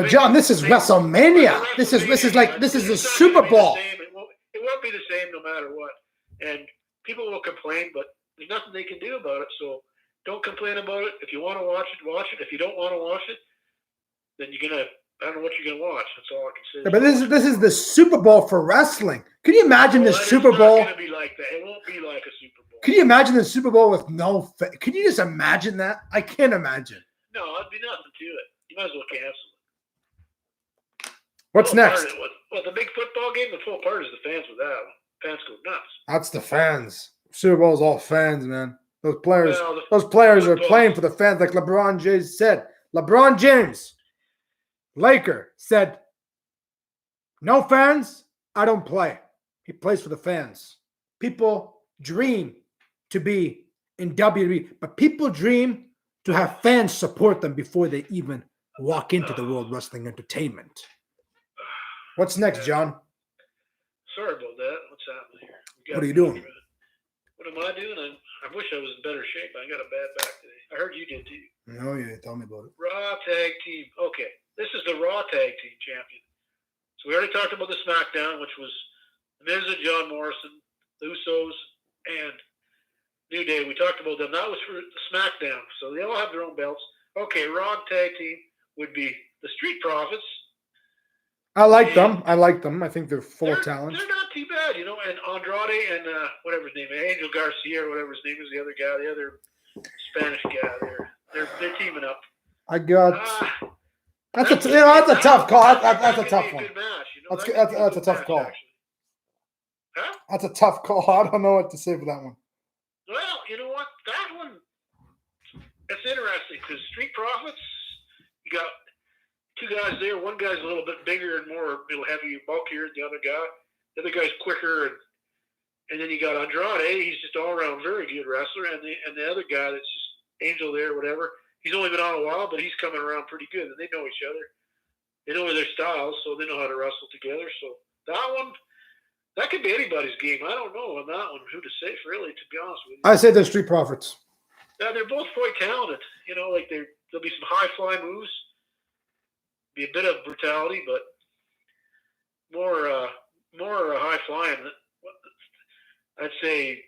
John, this is WrestleMania. This is the Super Bowl. It won't be the same no matter what. And people will complain, but there's nothing they can do about it. So don't complain about it. If you want to watch it, watch it. If you don't want to watch it, then I don't know what you're gonna watch. That's all I can say. Yeah, but this is the Super Bowl for wrestling. Can you imagine the Super Bowl? It's not gonna be like that. It won't be like a Super Bowl. Can you imagine the Super Bowl with no? Can you just imagine that? I can't imagine. No, it'd be nothing to it. You might as well cancel it. What's next? Well, the big football game, the full part is the fans with that one. Fans go nuts. That's the fans. Super Bowl is all fans, man. Those players are playing for the fans, like LeBron James said. LeBron James, Laker, said, no fans, I don't play. He plays for the fans. People dream to be in WWE, but people dream to have fans support them before they even walk into the World Wrestling Entertainment. What's next, John? Sorry about that. What's happening here? What are you doing? What am I doing? I wish I was in better shape. I got a bad back today. I heard you did too. No, yeah, tell me about it. Raw Tag Team. Okay, this is the Raw Tag Team Champion. So we already talked about the SmackDown, which was The Miz and John Morrison, the Usos, and New Day. We talked about them. That was for the SmackDown. So they all have their own belts. Okay, Raw Tag Team would be the Street Profits. I like them. I think they're full of talent. They're not too bad, and Andrade and whatever his name is, Angel Garcia or whatever his name is, the other guy, the other Spanish guy. They're teaming up. I got. That's a tough call. That's a tough one. That's a tough call. Huh? That's a tough call. I don't know what to say for that one. Well, you know what? That one, it's interesting because Street Profits, you got two guys there. One guy's a little bit bigger and more, heavier, bulkier than the other guy. The other guy's quicker, and then you got Andrade. He's just all around very good wrestler, and the other guy that's just Angel there, whatever. He's only been on a while, but he's coming around pretty good, and they know each other. They know their styles, so they know how to wrestle together. So that one, that could be anybody's game. I don't know on that one who to say, really, to be honest with you. I say the Street Profits. Yeah, they're both quite talented. Like there'll be some high fly moves, be a bit of brutality, but more high flying. I'd say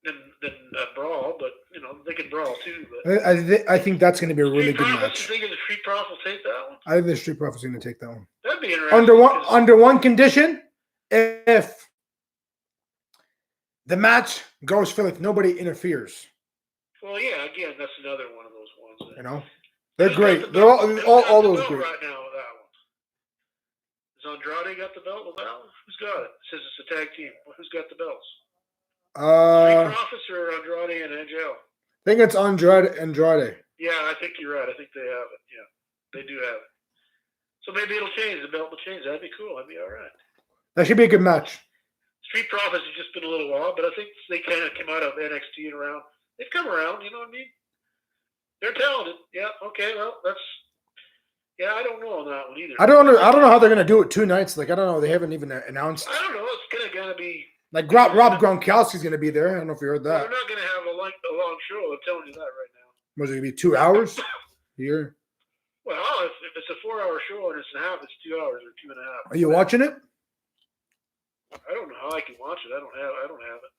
than a brawl, but they can brawl too. But I think that's going to be a really good match. You think the Street Profits will take that one? I think the Street Profits are going to take that one. That'd be interesting. Under one condition, if the match goes for like nobody interferes. Well, yeah. Again, that's another one of those ones. They're great. They're all those great. Right now with that one. Is Andrade got the belt with that one? Who's got it? It says it's a tag team. Who's got the belts? Street Profits or Andrade and Angel? I think it's Andrade. Yeah, I think you're right. I think they have it. Yeah, they do have it. So maybe it'll change. The belt will change. That'd be cool. That'd be all right. That should be a good match. Street Profits have just been a little while, but I think they kind of came out of NXT and around. They've come around. You know what I mean? They're talented. Yeah. Okay. Well, that's. Yeah, I don't know on that one either. I don't know how they're gonna do it 2 nights. Like I don't know. They haven't even announced. I don't know. It's gonna be. Like Rob Gronkowski's gonna be there. I don't know if you heard that. They're not gonna have a long show. I'm telling you that right now. Was it gonna be 2 hours here? Well, if it's a 4-hour show and it's a half, it's 2 hours or 2.5. Are you watching it? I don't know how I can watch it. I don't have it.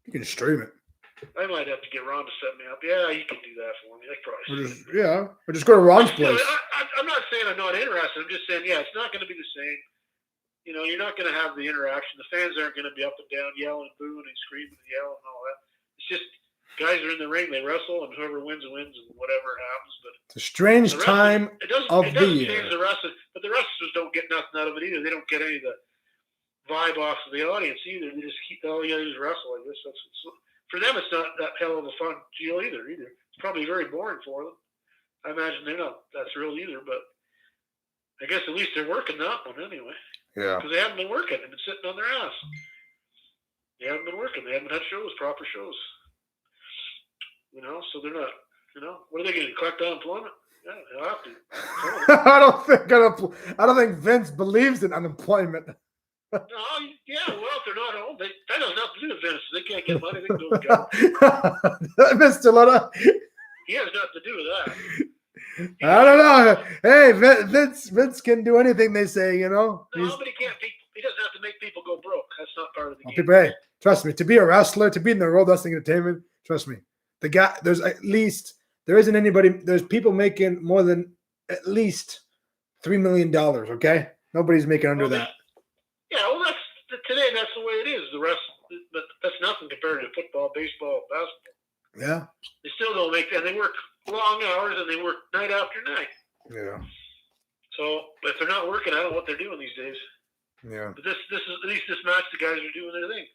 You can stream it. I might have to get Ron to set me up. Yeah, you can do that for me. I probably or just go to Ron's place. I'm not saying I'm not interested. I'm just saying, it's not going to be the same. You're not going to have the interaction. The fans aren't going to be up and down, yelling, booing, and screaming and yelling and all that. It's just guys are in the ring, they wrestle, and whoever wins, wins, and whatever happens. But it's a strange time of the year. Change the wrestlers, but the wrestlers don't get nothing out of it either. They don't get any of the vibe off of the audience either. They just keep all you got to do is wrestle like this. For them, it's not that hell of a fun deal either. It's probably very boring for them. I imagine they're not that thrilled either, but I guess at least they're working that one anyway. Yeah. Because they haven't been working. They've been sitting on their ass. They haven't been working. They haven't had proper shows. So they're not, what are they going to collect unemployment? Yeah, they'll have to. I don't think Vince believes in unemployment. No, yeah, well, if they're not home, that has nothing to do with Vince. They can't get money. They can do it. Mr. Lutta. He has nothing to do with that. I don't know. Hey, Vince can do anything they say, No, but he can't. He doesn't have to make people go broke. That's not part of the game. People, hey, trust me. To be a wrestler, to be in the World Wrestling Entertainment, trust me. There's people making more than at least $3 million. Okay, nobody's making under that. Yeah, well, today. That's the way it is. The rest, but that's nothing compared to football, baseball, basketball. Yeah, they still don't make that. They work long hours and they work night after night. Yeah. So if they're not working, I don't know what they're doing these days. Yeah. But this is at least this match, the guys are doing their thing.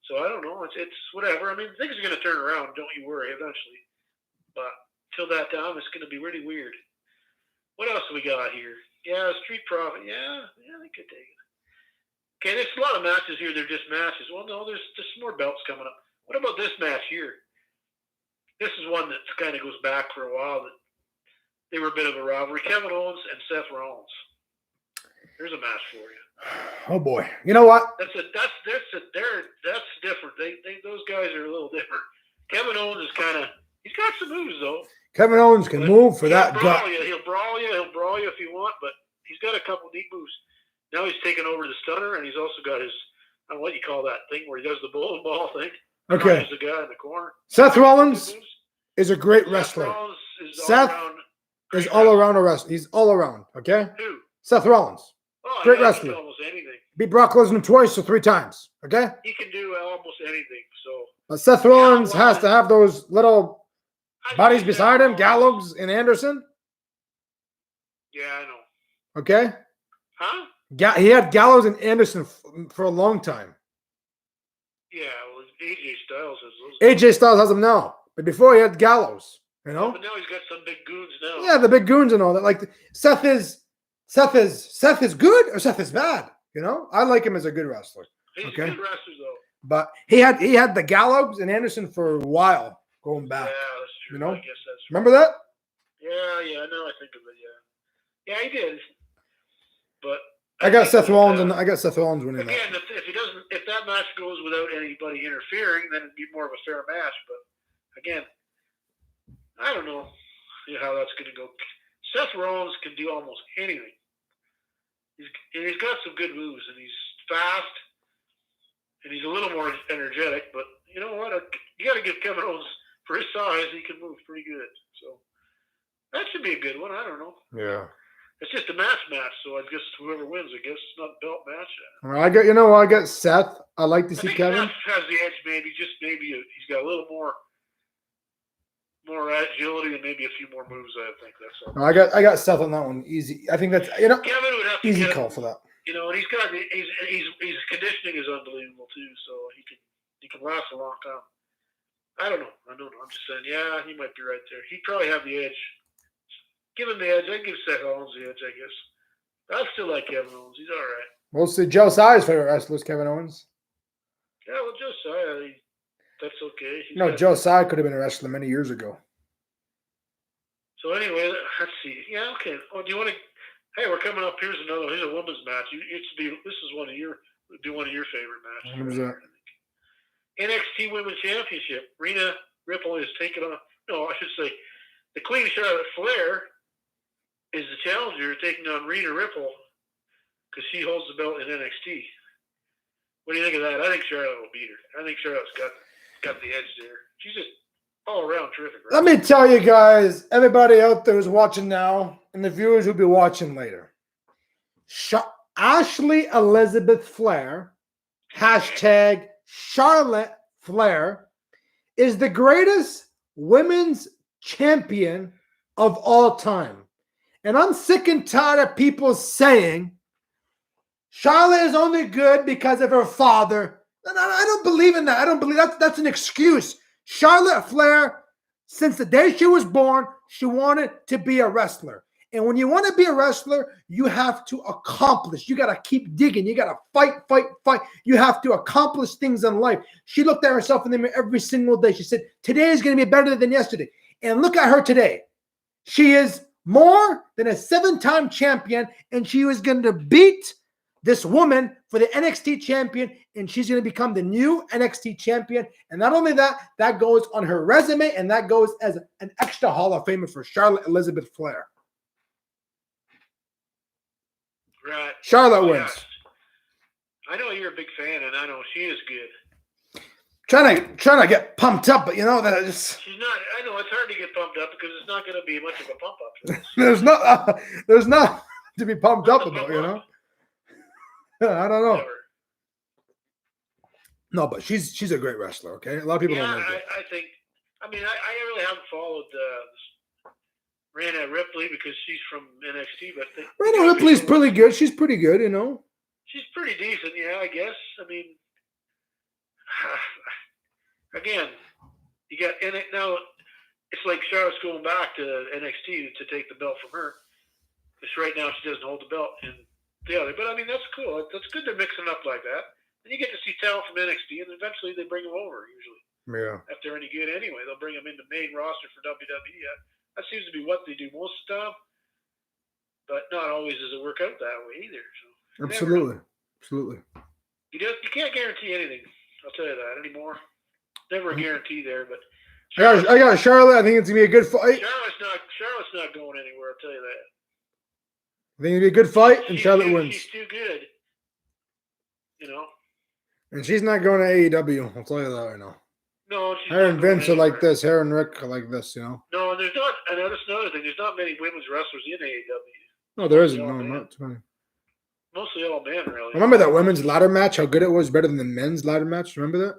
So I don't know. It's whatever. I mean, things are going to turn around. Don't you worry. Eventually, but till that time, it's going to be really weird. What else do we got here? Yeah, Street Profit. Yeah, they could take it. Okay, there's a lot of matches here. They're just matches. Well, no, there's some more belts coming up. What about this match here? This is one that kind of goes back for a while. That they were a bit of a rivalry. Kevin Owens and Seth Rollins. Here's a match for you. Oh boy! You know what? That's different. Those guys are a little different. Kevin Owens is he's got some moves though. Kevin Owens can move for that guy. He'll brawl you if you want, but he's got a couple neat moves. Now he's taken over the stunner, and he's also got his, I don't know what you call that thing where he does the bowling ball thing. Okay. He's the guy in the corner. Seth Rollins is a great wrestler. Seth is all around a wrestler. He's all around. Okay. Who? Seth Rollins. Oh, great wrestler. Almost anything. Beat Brock Lesnar twice or 3 times. Okay. He can do almost anything. So. But Seth Rollins has to have those little bodies beside him, Gallows and Anderson. Yeah, I know. Okay. Huh? He had Gallows and Anderson for a long time. Yeah, well, AJ Styles has AJ those. Styles has them now, but before he had Gallows. But now he's got some big goons now. Yeah, the big goons and all that. Like Seth is good or Seth is bad. I like him as a good wrestler. He's a good wrestler though. But he had the Gallows and Anderson for a while going back. Yeah, that's true. I guess that's true. Remember that? Yeah. Now I think of it. Yeah, he did. But I got Seth Rollins and I got Seth Rollins winning again. that. If that match goes without anybody interfering, then it'd be more of a fair match. But again, I don't know how that's going to go. Seth Rollins can do almost anything. He's got some good moves, and he's fast, and he's a little more energetic. But you know what? You got to give Kevin Owens, for his size, he can move pretty good. So that should be a good one. I don't know. Yeah. It's just a match, so I guess whoever wins, I guess it's not a belt match. Well, I got Seth. I like to see Kevin. Seth has the edge, maybe he's got a little more agility and maybe a few more moves. I think that's all. I got Seth on that one. Easy. I think that's Kevin would have to easy call for that. You know, and his conditioning is unbelievable too, so he can last a long time. I don't know. I'm just saying, yeah, he might be right there. He'd probably have the edge. Give him the edge. I'd give Seth Rollins the edge, I guess. I still like Kevin Owens. He's all right. We'll see. Josiah's favorite wrestler is Kevin Owens. Yeah, well, Josiah, that's okay. Josiah could have been a wrestler many years ago. So anyway, let's see. Yeah, okay. Oh, do you want to? Hey, we're coming up. Here's a women's match. This is one of your favorite matches. What was that? NXT Women's Championship. Rhea Ripley is taking on. No, I should say, the Queen Charlotte Flair is the challenger taking on Rhea Ripley because she holds the belt in NXT. What do you think of that? I think Charlotte will beat her. I think Charlotte's got the edge there. She's just all around terrific. Right? Let me tell you guys, everybody out there who's watching now, and the viewers who'll be watching later. Ashley Elizabeth Flair, hashtag Charlotte Flair, is the greatest women's champion of all time. And I'm sick and tired of people saying Charlotte is only good because of her father. I don't believe in that. I don't believe that's an excuse. Charlotte Flair, since the day she was born, she wanted to be a wrestler. And when you want to be a wrestler, you have to accomplish. You got to keep digging. You got to fight. You have to accomplish things in life. She looked at herself in the mirror every single day. She said, today is going to be better than yesterday. And look at her today. She is more than a 7-time champion, and she was going to beat this woman for the NXT champion, and she's going to become the new NXT champion. And not only that, that goes on her resume, and that goes as an extra Hall of Famer for Charlotte Elizabeth Flair. Right. Charlotte wins. I know you're a big fan, and I know she is good. Trying to get pumped up, but you know that just she's not. I know it's hard to get pumped up because it's not going to be much of a pump up. there's not to be pumped up about, you know. I don't know. Never. No, but she's a great wrestler. Okay, a lot of people don't know that. I think. I mean, I really haven't followed Rhea Ripley because she's from NXT, but Rhea Ripley's pretty good. She's pretty good, you know. She's pretty decent, yeah, I guess. I mean, again, you got in it now. It's like Charlotte's going back to NXT to take the belt from her. Because right now she doesn't hold the belt in the other. But I mean, that's cool. That's good to mix them up like that. And you get to see talent from NXT, and eventually they bring them over. Usually, yeah. If they're any good anyway, they'll bring them into main roster for WWE. That seems to be what they do most of the time. But not always does it work out that way either. So absolutely. You can't guarantee anything. I'll tell you that anymore. Never a guarantee there, but I got Charlotte. I think it's gonna be a good fight. Charlotte's not going anywhere. I'll tell you that. I think it'll be a good fight, and Charlotte wins. She's too good, you know. And she's not going to AEW. I'll tell you that right now. No, her and Vince are like this. Her and Rick are like this, you know. No, and there's not. And that's another thing. There's not many women's wrestlers in AEW. No, there isn't. No, not too many. Mostly all men, really. Remember that women's ladder match? How good it was? Better than the men's ladder match. Remember that?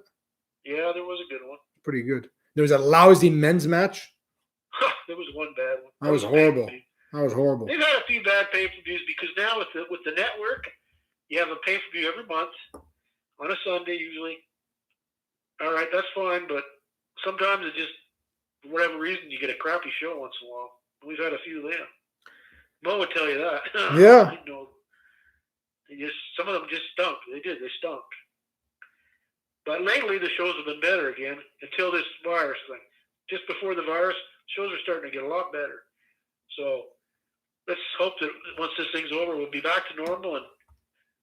Yeah, there was a good one. Pretty good. There was a lousy men's match. There was one bad one. That was horrible. That was horrible. They've had a few bad pay-per-views because now with the network, you have a pay-per-view every month on a Sunday usually. All right, that's fine, but sometimes it just, for whatever reason, you get a crappy show once in a while. We've had a few of them. Mo would tell you that. Yeah. You know, some of them just stunk. They stunk. But lately, the shows have been better again until this virus thing. Just before the virus, shows are starting to get a lot better. So let's hope that once this thing's over, we'll be back to normal and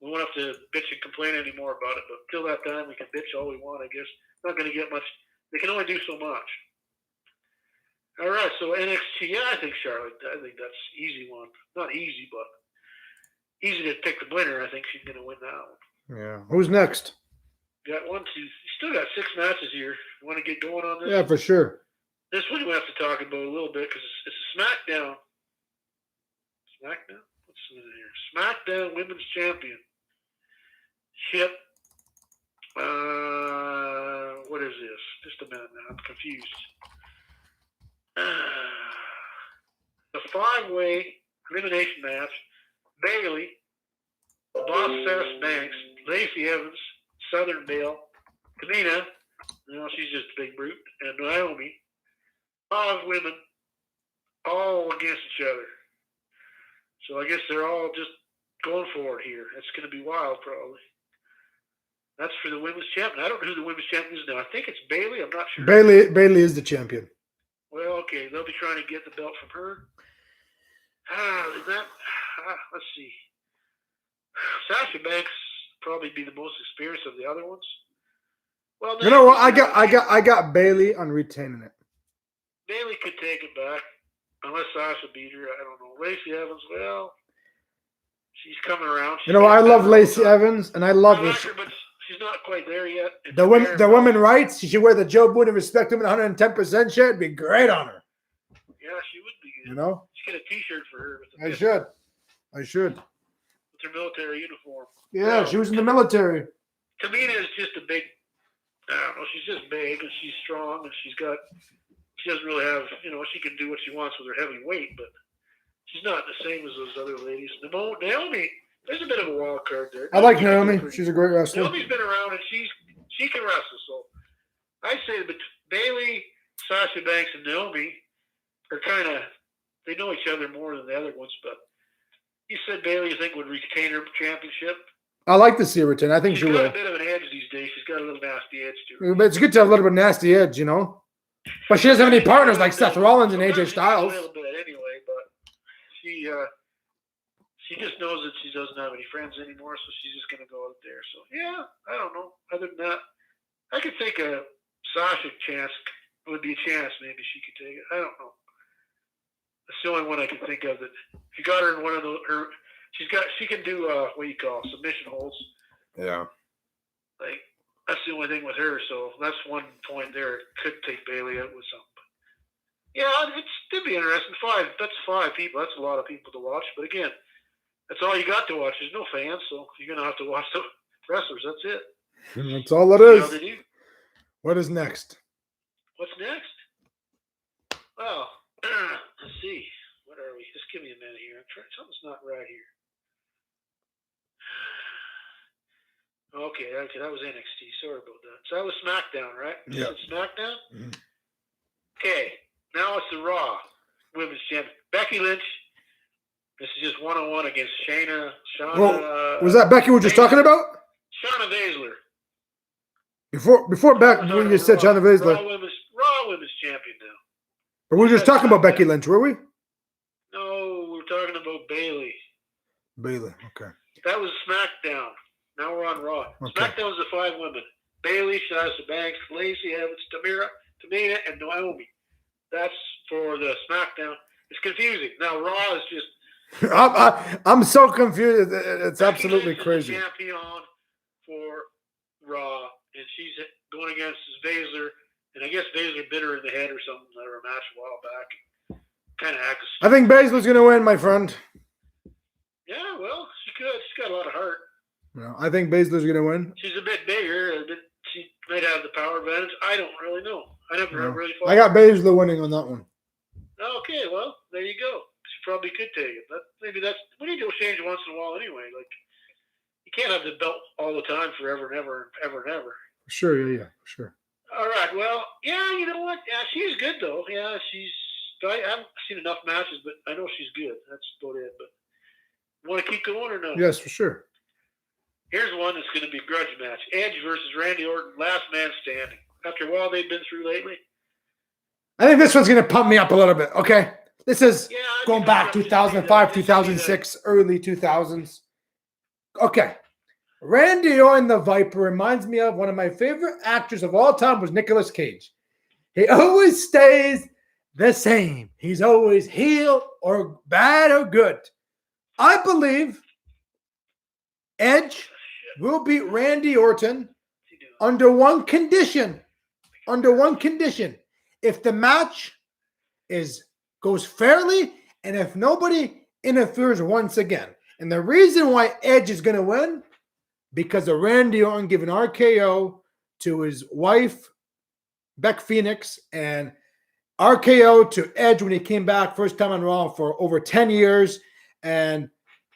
we won't have to bitch and complain anymore about it. But until that time, we can bitch all we want, I guess. Not going to get much. They can only do so much. All right, so NXT, yeah, I think Charlotte. I think that's easy one. Not easy, but easy to pick the winner. I think she's going to win that one. Yeah. Who's next? got 1, 2. You still got 6 matches here. You want to get going on this? Yeah, for sure. This one we have to talk about a little bit because it's a SmackDown. SmackDown? What's in here? SmackDown Women's Championship. What is this? Just a minute now. I'm confused. The 5-way elimination match. Bayley, Boss Sarah Banks, Lacey Evans, Southern Belle, Tamina, she's just a big brute, and Naomi. 5 women, all against each other. So I guess they're all just going for it here. It's going to be wild, probably. That's for the women's champion. I don't know who the women's champion is now. I think it's Bayley. I'm not sure. Bayley is the champion. Well, okay. They'll be trying to get the belt from her. Let's see. Sasha Banks probably be the most experienced of the other ones. Well, you know what? I got Bayley on retaining it. Bayley could take it back unless Sasha beat her. I don't know. Lacey Evans, well, she's coming around. I love Lacey Evans, and I love her. But she's not quite there yet. The women rights. She should wear the Joe Boone and respect him 110% shirt. It'd be great on her. Yeah, she would be good. She get a T-shirt for her. I should. With her military uniform. Yeah, she was in the military. Tamina is just a big. I don't know. She's just big and she's strong and she doesn't really have. She can do what she wants with her heavy weight, but she's not the same as those other ladies. Naomi, there's a bit of a wild card there. I like Naomi. She's a great wrestler. Naomi's been around and she can wrestle. So I say that Bayley, Sasha Banks, and Naomi are they know each other more than the other ones. But you said Bayley, you think, would retain her championship? I like to see her retain. I think she will. She's got a bit of an edge these days. She's got a little nasty edge to her. But it's good to have a little bit of nasty edge, But she doesn't have any partners like Seth Rollins and AJ Styles. A little bit anyway, but she just knows that she doesn't have any friends anymore, so she's just going to go out there. So, yeah, I don't know. Other than that, I could think a Sasha chance would be a chance. Maybe she could take it. I don't know. That's the only one I can think of that if you got her in one of she can do what do you call submission holds. Yeah. Like that's the only thing with her. So that's one point there. It could take Bayley out with something. Yeah, it'd be interesting. That's 5 people. That's a lot of people to watch. But again, that's all you got to watch. There's no fans, so you're gonna have to watch the wrestlers. That's it. That's all it is. What is next? What's next? Well, let's see. What are we? Just give me a minute here. Something's not right here. Okay, that was NXT. Sorry about that. So that was SmackDown, right? Yeah. SmackDown? Mm-hmm. Okay, now it's the Raw Women's Champion. Becky Lynch. This is just 1-on-1 against Shauna. Was that Becky we were just talking about? Shayna Baszler. Before Becky, we just said Shayna Baszler. Raw Women's Champion now. But we were just talking about Becky Lynch, were we? No, we were talking about Bayley. Bayley, okay. That was SmackDown. Now we're on Raw. Okay. SmackDown was the 5 women. Bayley, Sasha Banks, Lacey Evans, Tamina, and Naomi. That's for the SmackDown. It's confusing. Now Raw is just... I'm so confused. It's absolutely crazy. She's the champion for Raw, and she's going against Baszler. And I guess Baszler bit her in the head or something at her match a while back. Kind of acts. I think Baszler's going to win, my friend. Yeah, well, she could. She's got a lot of heart. No, I think Baszler's going to win. She's a bit bigger. She might have the power advantage. I don't really know. I never really followed. I got Baszler winning on that one. Okay, well, there you go. She probably could take it. Maybe we need to change once in a while anyway. Like, you can't have the belt all the time forever and ever and ever. Sure, yeah, sure. All right, well, yeah, you know what? Yeah, she's good, though. Yeah, I haven't seen enough matches, but I know she's good. That's about it. But want to keep going or no? Yes, for sure. Here's one that's going to be a grudge match. Edge versus Randy Orton, last man standing. After what they've been through lately. I think this one's going to pump me up a little bit, okay? This is going back 2005, 2006, early 2000s. Okay. Randy Orton the Viper reminds me of one of my favorite actors of all time was Nicolas Cage. He always stays the same. He's always heel or bad or good. I believe Edge will beat Randy Orton Under one condition. If the match goes fairly and if nobody interferes once again. And the reason why Edge is going to win, because of Randy Orton giving RKO to his wife, Beck Phoenix, and RKO to Edge when he came back first time on Raw for over 10 years. And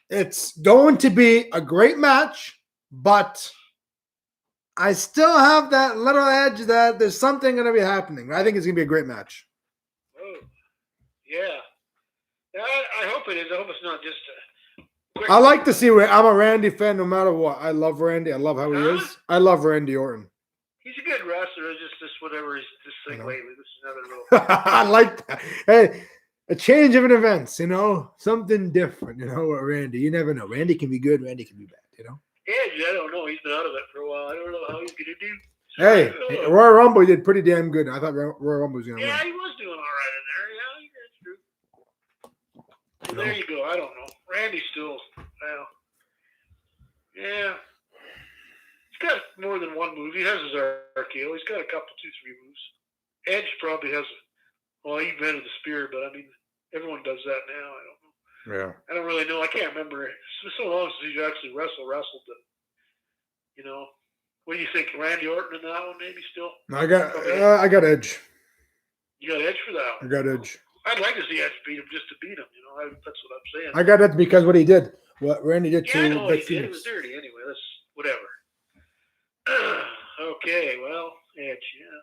it's going to be a great match, but I still have that little edge that there's something going to be happening. I think it's going to be a great match. Oh, yeah. I hope it is. I hope it's not just a quick... I like to see I'm a Randy fan no matter what. I love Randy. I love how he is. I love Randy Orton. He's a good wrestler. It's just whatever he's just saying lately. This is another little... I like that. Hey, a change of an events, something different, with Randy. You never know. Randy can be good. Randy can be bad, Edge, I don't know. He's been out of it for a while. I don't know how he's going to do. Hey, Royal Rumble did pretty damn good. I thought Royal Rumble was going to win. Yeah, he was doing all right in there. Yeah, that's true. Well, there you go. I don't know. Randy's still, well, yeah. He's got more than one move. He has his RKO. He's got a couple, 2-3 moves. Edge probably has, he invented the spear, but I mean, everyone does that now. I don't know. Yeah. I don't really know. I can't remember. It's been so long since he's actually wrestled that, What do you think? Randy Orton in that one, maybe still? I got Edge. You got Edge for that one? I got Edge. I'd like to see Edge beat him just to beat him. That's what I'm saying. I got Edge because what he did. What Randy did to I know what Beck he did. It Phoenix. was dirty anyway. That's whatever. Okay, well, Edge, yeah.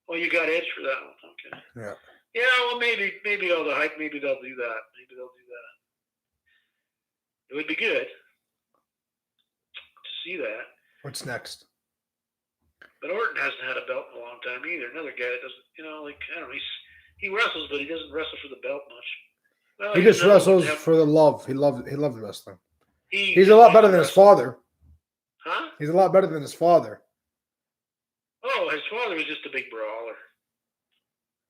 Well, you got Edge for that one. Okay. Yeah. Yeah, well, maybe all the hype, maybe they'll do that. It would be good to see that. What's next? But Orton hasn't had a belt in a long time either. Another guy that doesn't, I don't know, he wrestles, but he doesn't wrestle for the belt much. Well, He just wrestles for the love. He loved wrestling. He's a a lot better than his father. Huh? He's a lot better than his father. Oh, his father was just a big brawler.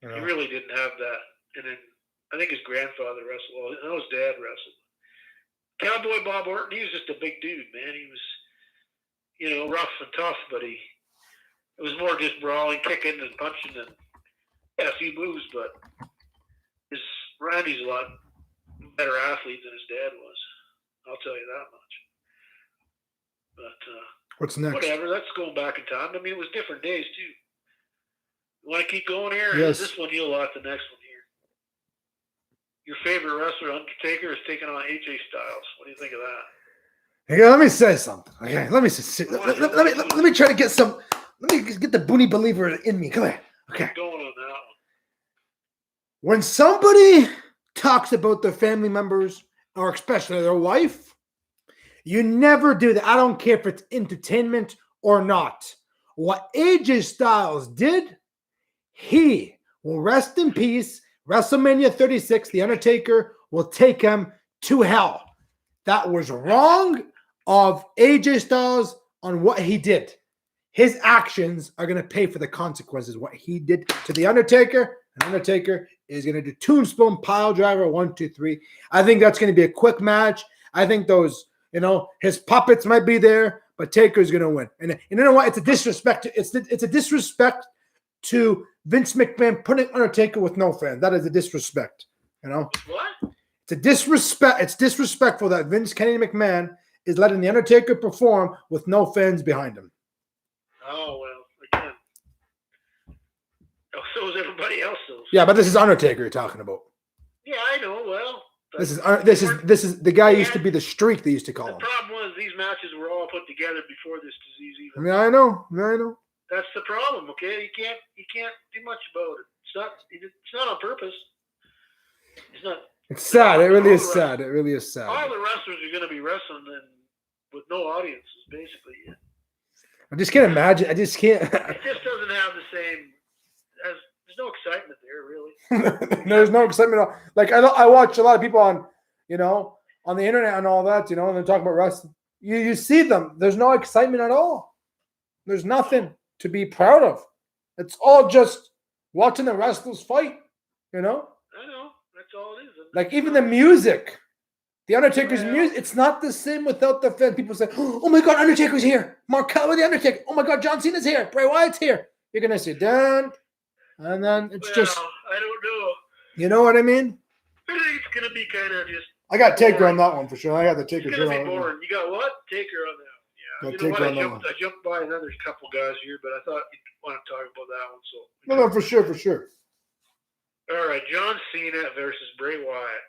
He really didn't have that. And then I think his grandfather wrestled. I know his dad wrestled. Cowboy Bob Orton, he was just a big dude, man. He was, rough and tough, but it was more just brawling, kicking, and punching, and a few moves. But Randy's a lot better athlete than his dad was. I'll tell you that much. But what's next? Whatever. That's going back in time. I mean, it was different days too. You want to keep going here? Yes. This one you'll like the next one here. Your favorite wrestler, Undertaker, is taking on AJ Styles. What do you think of that? Hey, let me say something. Okay, let me try to get some. Let me get the Booney believer in me. Come here. Okay. Going on that one. When somebody talks about their family members, or especially their wife, you never do that. I don't care if it's entertainment or not. What AJ Styles did, he will rest in peace. WrestleMania 36, The Undertaker will take him to hell. That was wrong of AJ Styles on what he did. His actions are going to pay for the consequences. What he did to The Undertaker, and Undertaker is going to do tombstone pile driver 1, 2, 3. I think that's going to be a quick match. I think those, his puppets might be there, but Taker's going to win. And you know what? It's a disrespect. It's a disrespect to Vince McMahon putting Undertaker with no fans. That is a disrespect. What? It's a disrespect. It's disrespectful that Vince Kennedy McMahon is letting The Undertaker perform with no fans behind him. Oh, well, again. So is everybody else, though. Yeah, but this is Undertaker you're talking about. Yeah, I know. Well, this is the guy used to be the Streak, they used to call him. The problem was these matches were all put together before this disease even. I know. That's the problem, okay? You can't do much about it. It's not on purpose. It's sad. It really is sad. It really is sad. All the wrestlers are going to be wrestling with no audiences, basically. Yeah. I just can't imagine. I just can't. It just doesn't have the same. There's no excitement there, really. There's no excitement at all. Like I watch a lot of people on the internet and all that, and they're talking about wrestling. You see them. There's no excitement at all. There's nothing to be proud of. It's all just watching the wrestlers fight. I know. That's all it is. Like even the music. The Undertaker's music, it's not the same without the fans. People say, oh my God, Undertaker's here. Mark with the Undertaker. Oh my God, John Cena's here. Bray Wyatt's here. You're going to see done. And then it's just. I don't know. You know what I mean? I think it's going to be kind of just. I got Taker on that one for sure. I got the Taker. It's going to be boring. You got what? Taker on that. Yeah. You know what? I jumped by another couple guys here, but I thought you'd want to talk about that one. So. No, for sure. All right, John Cena versus Bray Wyatt.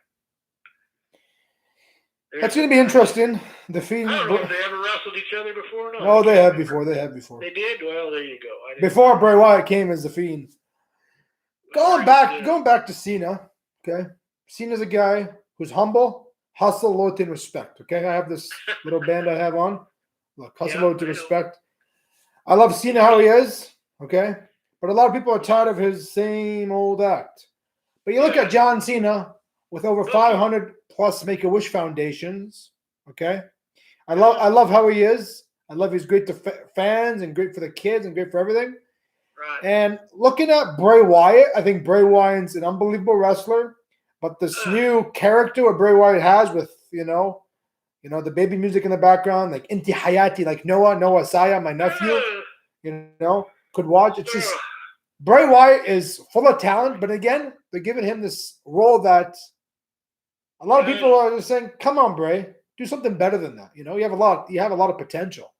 That's going to be interesting. The Fiend. I don't know if they ever wrestled each other before. No, they have before. They did? Well, there you go. Before Bray Wyatt came as the Fiend. Going back to Cena, okay? Cena's a guy who's humble, hustle, loyalty, and respect, okay? I have this little band I have on. Look, hustle, loyalty, respect. I love Cena how he is, okay? But a lot of people are tired of his same old act. But you look at John Cena with over 500 plus Make-A-Wish foundations, okay? I love how he is. I love he's great to fans and great for the kids and great for everything. Right. And looking at Bray Wyatt, I think Bray Wyatt's an unbelievable wrestler. But this new character what Bray Wyatt has with, you know, the baby music in the background, like Inti Hayati, like Noah Saya, my nephew, you know, could watch. It's just Bray Wyatt is full of talent, but again, they're giving him this role that a lot of people are just saying, "Come on, Bray, do something better than that." You know, you have a lot of potential.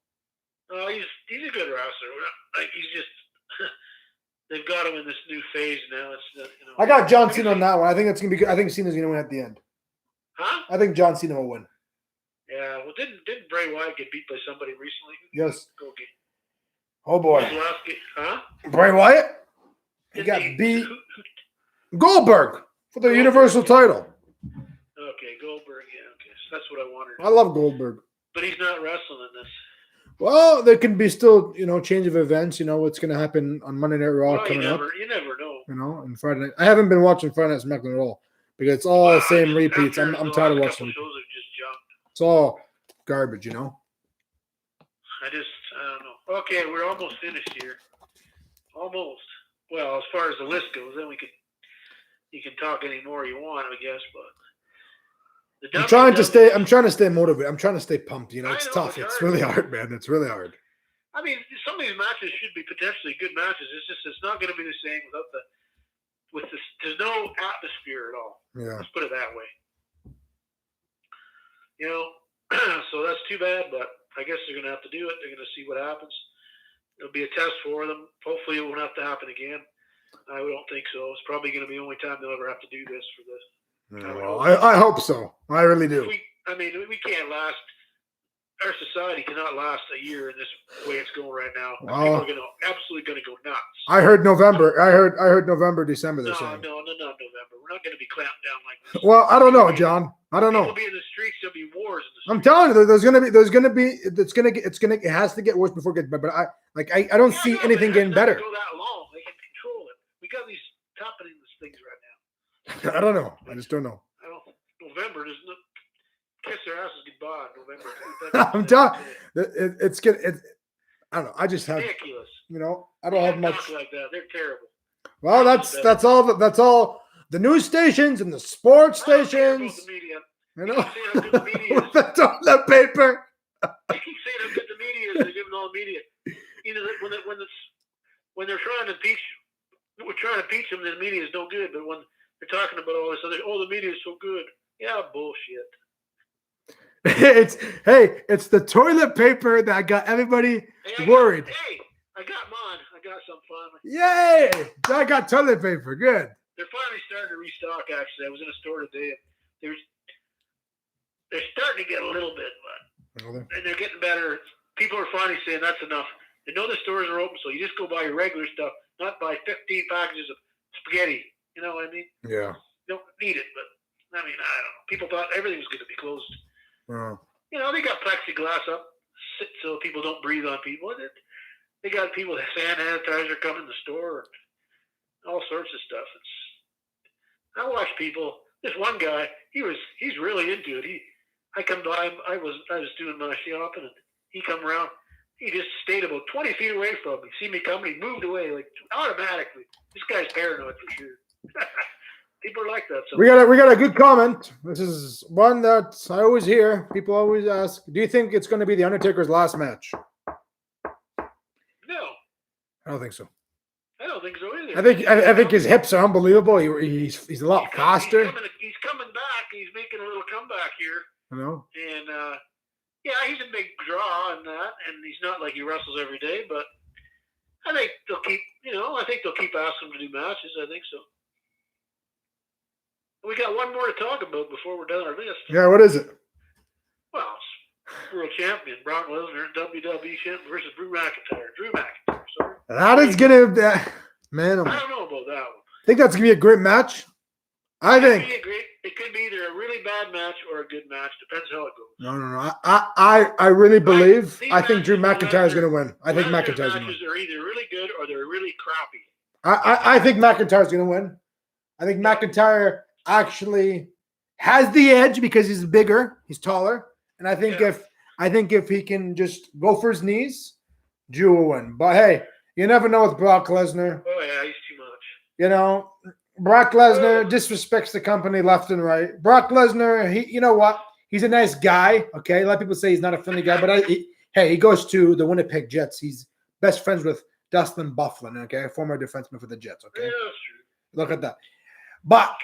Oh, he's a good wrestler. Like he's just they've got him in this new phase now. It's I got John Cena on that one. I think it's gonna be good. I think Cena's gonna win at the end. Huh? I think John Cena will win. Yeah. Well, didn't Bray Wyatt get beat by somebody recently? Yes. Okay. Oh boy. Huh? Bray Wyatt? He got beat. Goldberg for the Universal title. Okay, Goldberg. Yeah. Okay, so that's what I wanted. I love Goldberg. But he's not wrestling in this. Well, there can be still, change of events. You know what's going to happen on Monday Night Raw coming up. You never know. And Friday night. I haven't been watching Friday Night SmackDown at all because it's all the same repeats. I'm tired of watching. Shows are just junk. It's all garbage, I don't know. Okay, we're almost finished here. Almost. Well, as far as the list goes, then you can talk any more you want, I guess. But I'm trying to stay motivated. I'm trying to stay pumped. It's tough. It's really hard, man. It's really hard. I mean, some of these matches should be potentially good matches. It's not going to be the same without there's no atmosphere at all. Yeah. Let's put it that way. So that's too bad, but I guess they're going to have to do it. They're going to see what happens. It'll be a test for them. Hopefully it won't have to happen again. I don't think so. It's probably going to be the only time they'll ever have to do this for this. I hope so. I really do. We can't last. Our society cannot last a year in this way it's going right now. People are absolutely going to go nuts. I heard November. I heard November, December. They're saying. No, November. We're not going to be clamped down like this. Well, I don't know, John. I don't know. People be in the streets. There'll be wars in the streets. I'm telling you, it has to get worse before it gets better. But I don't see anything getting better. Go that long. They can control it. We got these happening things right now. I don't know. I just don't know. November does not kiss their asses goodbye. November. I'm telling you, it's good. I don't know. I just have ridiculous. I don't have much like that. They're terrible. Well, that's all the news stations and the sports stations. The media. The toilet paper. I keep saying how good the media is. They're giving all the media. When they're trying to impeach, we're trying to impeach them. The media is no good. But when they're talking about all this other, the media is so good. Yeah, bullshit. It's the toilet paper that got everybody worried. I got mine. I got some finally. Yay! I got toilet paper. Good. They're finally starting to restock. Actually, I was in a store today. They're starting to get a little bit, and they're getting better. People are finally saying that's enough. They know the stores are open, so you just go buy your regular stuff, not buy 15 packages of spaghetti. You know what I mean? Yeah. You don't need it, but I don't know. People thought everything was going to be closed. They got plexiglass up so people don't breathe on people. They got people with hand sanitizer coming in the store and all sorts of stuff. I watch people. This one guy, he's really into it. I come by him. I was doing my shopping, and he come around. He just stayed about 20 feet away from me. See me coming, he moved away like automatically. This guy's paranoid for sure. People are like that. So. We got a good comment. This is one that I always hear. People always ask, do you think it's going to be The Undertaker's last match? No. I don't think so. I don't think so either. I think his hips are unbelievable. He's a lot faster. He's coming back. He's making a little comeback here. You know? And, he's a big draw and that. And he's not like he wrestles every day, but I think they'll keep asking him to do matches. I think so. We got one more to talk about before we're done our list. Yeah, what is it? Well, it's world champion Brock Lesnar, WWE champion versus Drew McIntyre. Sorry. That is gonna, man. I don't know about that one. I think that's gonna be a great match. It could be either a really bad match or a good match. Depends how it goes. No. I really believe. I think Drew McIntyre is gonna win. I think McIntyre's gonna win. Matches are either really good or they're really crappy. I think McIntyre's gonna win. I think McIntyre actually has the edge because he's bigger, he's taller, and I think if he can just go for his knees, Drew will win. But hey, you never know with Brock Lesnar. Oh yeah, he's too much. You know, Brock Lesnar disrespects the company left and right. Brock Lesnar, you know what? He's a nice guy. Okay, a lot of people say he's not a friendly guy, but he goes to the Winnipeg Jets. He's best friends with Dustin Byfuglien. Okay, former defenseman for the Jets. Okay, yeah, that's true. Look at that. But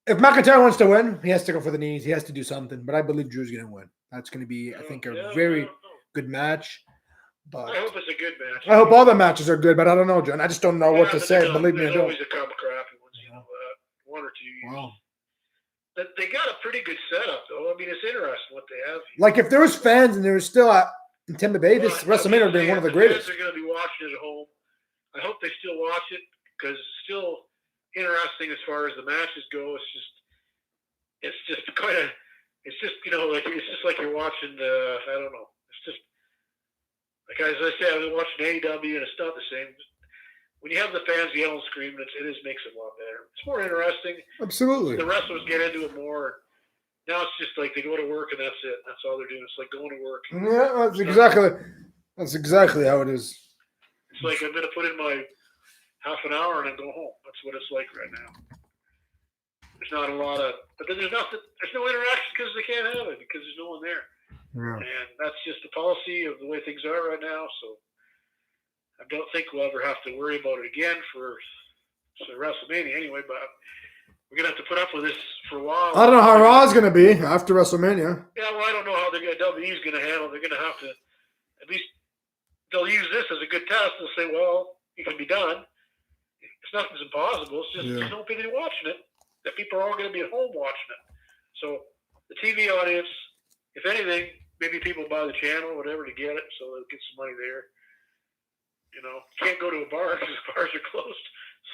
if McIntyre wants to win, he has to go for the knees. He has to do something. But I believe Drew's going to win. That's going to be, I think, a very good match. But I hope it's a good match. I hope all the matches are good, but I don't know, John. I just don't know what to say. Believe me, I there's don't. always a couple crappy ones, one or two years. Wow. But they got a pretty good setup, though. I mean, it's interesting what they have here. Like, if there was fans and there was still in Tampa Bay, this WrestleMania would be one of the greatest. Fans are going to be watching it at home. I hope they still watch it because it's still interesting as far as the matches go. It's just like you're watching I don't know. It's just like as I said, I've been watching AEW and it's not the same. When you have the fans yelling, screaming, it makes it a lot better. It's more interesting. Absolutely. The wrestlers get into it more. Now it's just like they go to work and that's it. That's all they're doing. It's like going to work. Yeah, that's exactly how it is. It's like I'm going to put in my half an hour and then go home. That's what it's like right now. There's not a lot of, but then there's no interaction because they can't have it because there's no one there. Yeah. And that's just the policy of the way things are right now. So I don't think we'll ever have to worry about it again for WrestleMania anyway, but we're going to have to put up with this for a while. I don't know how Raw's going to be after WrestleMania. Yeah, well, I don't know how WWE's going to handle it. They're going to have to, at least they'll use this as a good test. They'll say, well, it can be done. Nothing's impossible. It's just there's no people watching it. That people are all going to be at home watching it. So the TV audience, if anything, maybe people buy the channel, whatever, to get it, so they'll get some money there. You know, can't go to a bar because bars are closed,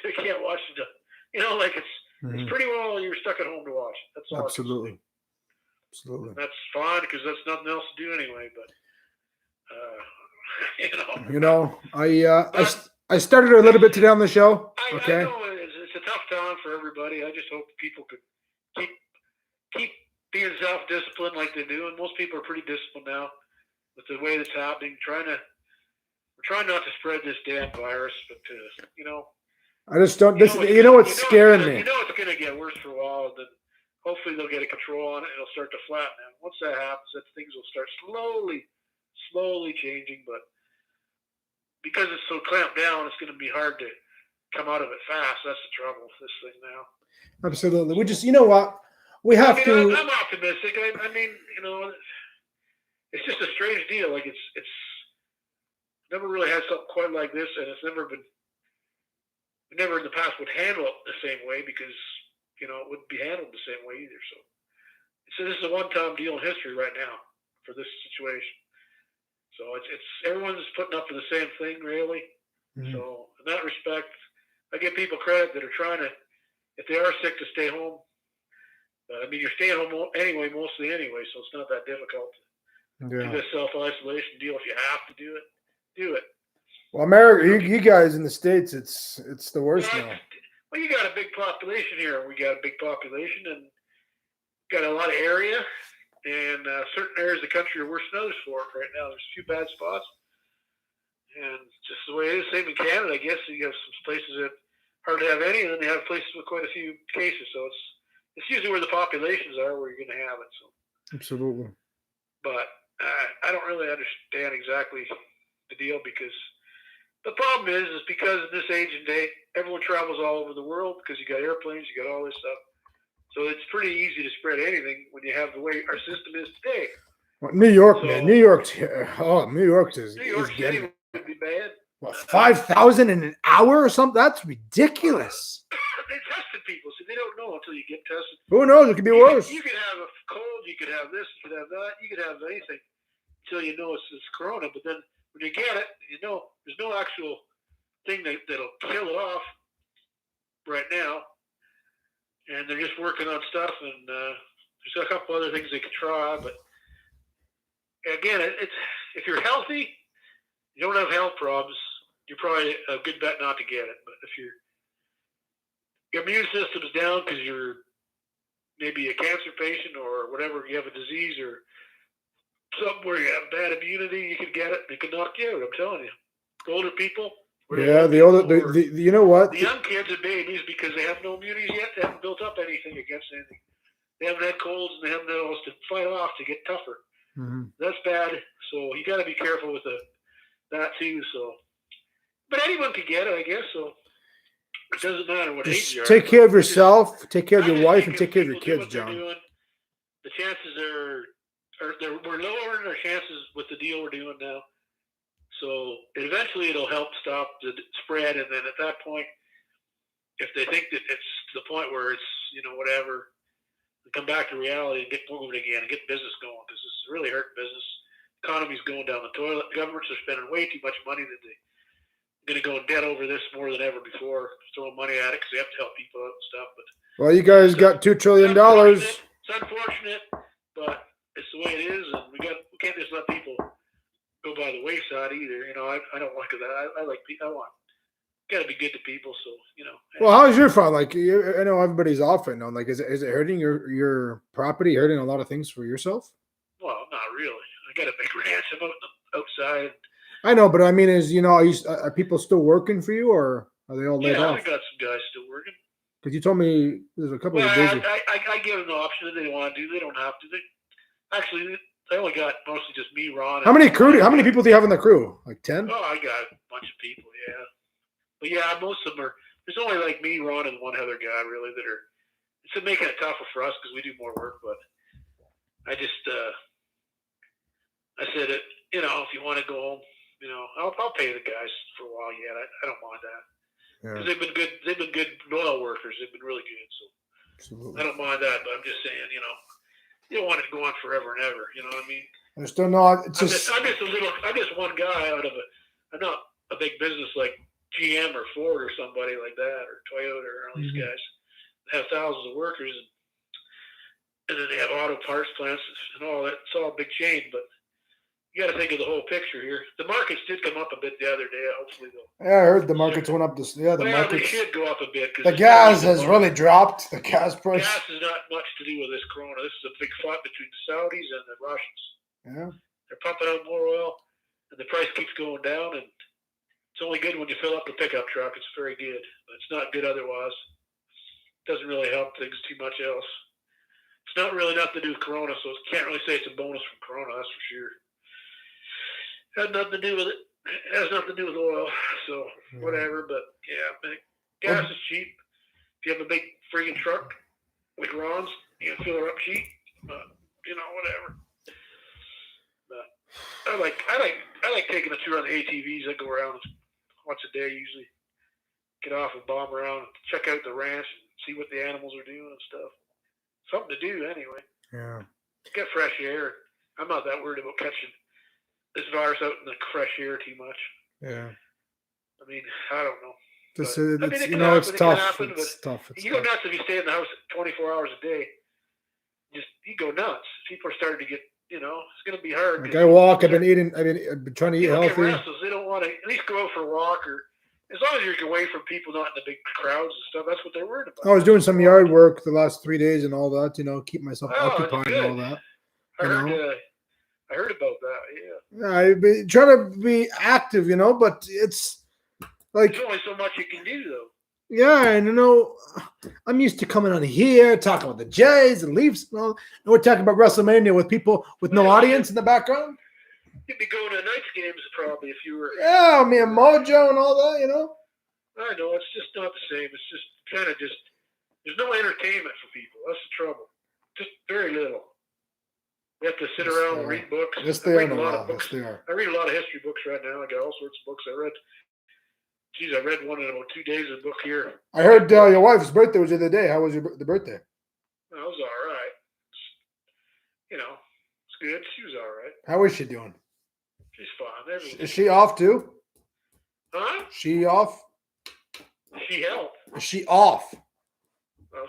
so you can't watch it. It's pretty well you're stuck at home to watch it. That's all. Absolutely. And that's fine because that's nothing else to do anyway. But I started a little bit today on the show. Okay. I know it's a tough time for everybody. I just hope people could keep being self-disciplined like they do, and most people are pretty disciplined now with the way that's happening. We're trying not to spread this damn virus, but I just don't. What's scaring me? You know it's going to get worse for a while. Then hopefully they'll get a control on it, and it'll start to flatten out. Once that happens, things will start slowly changing, but. Because it's so clamped down, it's going to be hard to come out of it fast. That's the trouble with this thing now. Absolutely. We just, you know what? We have to. I'm optimistic. I mean, it's just a strange deal. Like it's never really had something quite like this, and it's never in the past would handle it the same way because it wouldn't be handled the same way either. So this is a one-time deal in history right now for this situation. So it's everyone's putting up for the same thing, really. Mm-hmm. So in that respect, I give people credit that are trying to, if they are sick, to stay home. But I mean, you're staying home mostly anyway, so it's not that difficult to do this self-isolation deal. If you have to do it. Well, America, you guys in the States, it's the worst now. Well, you got a big population here. We got a big population and got a lot of area. And certain areas of the country are worse than others for it right now. There's a few bad spots. And just the way it is, same in Canada, I guess. You have some places that hardly have any, and then they have places with quite a few cases. So it's usually where the populations are where you're going to have it. So Absolutely. but I don't really understand exactly the deal because the problem is because in this age and day, everyone travels all over the world because you got airplanes, you got all this stuff. So it's pretty easy to spread anything when you have the way our system is today. Well, New York, So- man. New York is New York getting City would be bad. what, 5,000 in an hour or something? That's ridiculous. They tested people, so they don't know until you get tested. Who knows? It could be worse. You could have a cold, you could have this, you could have that, you could have anything until you know it's corona. But then when you get it, you know there's no actual thing that'll kill it off right now. And they're just working on stuff, and there's a couple other things they could try. But again, it's if you're healthy, you don't have health problems, you're probably a good bet not to get it. But if your immune system's down because you're maybe a cancer patient or whatever, you have a disease or something where you have bad immunity, you could get it. It could knock you out. I'm telling you. Older people. Yeah, you know what? The young kids and babies, because they have no immunities yet, they haven't built up anything against anything. They haven't had colds and they haven't had else to fight off to get tougher. Mm-hmm. That's bad. So you got to be careful with that too. So, but anyone can get it, I guess. So it doesn't matter what age you are. Take care of yourself, take care of your wife, and take care of your kids, John. The chances we're lowering our chances with the deal we're doing now. So eventually it'll help stop the spread, and then at that point, if they think that it's to the point where it's whatever, they come back to reality and get moving again and get business going, because this is really hurting business. Economy's going down the toilet. Governments are spending way too much money that they're going to go in debt over this more than ever before, throwing money at it because they have to help people out and stuff. But well, you guys got $2 trillion. It's unfortunate, but it's the way it is, and we can't just let people go by the wayside either. I don't like that. I like people. Got to be good to people. So Well, how's your fun? Like, I know everybody's off and on. Like, is it hurting your property? Hurting a lot of things for yourself? Well, not really. I got a big ranch. I'm outside. I know, but I mean, are people still working for you, or are they all laid off? I got some guys still working. Because you told me there's a couple of busy. I give them the option that they want to do. They don't have to. I only got mostly just me, Ron. How many people do you have in the crew? Like 10? Oh, I got a bunch of people, yeah. But yeah, most of them are. There's only like me, Ron, and one other guy really that are. It's making it tougher for us because we do more work. But I just, I said it. If you want to go home, I'll pay the guys for a while yet. I don't mind that because they've been good. They've been good loyal workers. They've been really good. So absolutely. I don't mind that. But I'm just saying, you don't want it to go on forever and ever. You know what I mean? There's still not. I'm just one guy out of I'm not a big business like GM or Ford or somebody like that, or Toyota or all these guys that have thousands of workers, and then they have auto parts plants and all that. It's all a big chain, but you got to think of the whole picture here. The markets did come up a bit the other day. Hopefully, they'll. Yeah, I heard the markets went up. They should go up a bit. The gas has really dropped. The gas price. Gas has not much to do with this corona. This is a big fight between the Saudis and the Russians. Yeah. They're pumping out more oil, and the price keeps going down. And it's only good when you fill up the pickup truck. It's very good, but it's not good otherwise. It doesn't really help things too much else. It's not really nothing to do with corona, so you can't really say it's a bonus from corona. That's for sure. Had nothing to do with it. It has nothing to do with oil, so whatever. But yeah, gas is cheap. If you have a big friggin' truck like Ron's, you can fill her up cheap. But whatever. But I like taking a tour on the ATVs. I go around once a day usually. Get off and bomb around, check out the ranch, and see what the animals are doing and stuff. Something to do anyway. Yeah. Get fresh air. I'm not that worried about catching this virus out in the fresh air too much. Yeah. I mean, I don't know. It's tough. It's tough. You go nuts if you stay in the house 24 hours a day. You go nuts. People are starting to get, it's going to be hard. Like I walk. I've been trying to eat healthy. They don't want to at least go out for a walk, or as long as you're away from people, not in the big crowds and stuff. That's what they're worried about. I was doing some yard work the last 3 days and all that. Keep myself occupied and all that. I heard about that. Yeah. I've been trying to be active, but it's like there's only so much you can do, though. Yeah, and I'm used to coming on here talking about the Jays and Leafs and all, and we're talking about WrestleMania with people with no audience in the background. You'd be going to Knights games probably if you were. Yeah, me and Mojo and all that, I know, it's just not the same. It's just kind of there's no entertainment for people. That's the trouble. Just very little. We have to sit around and read books. Yes, they are. A lot of books. Yes, they are. I read a lot of history books right now. I got all sorts of books I read. Geez, I read one in about 2 days of a book here. I heard your wife's birthday was the other day. How was the birthday? It was all right. It's good. She was all right. How is she doing? She's fine. Is she off too? Huh? She off? She helped. Is she off? Well,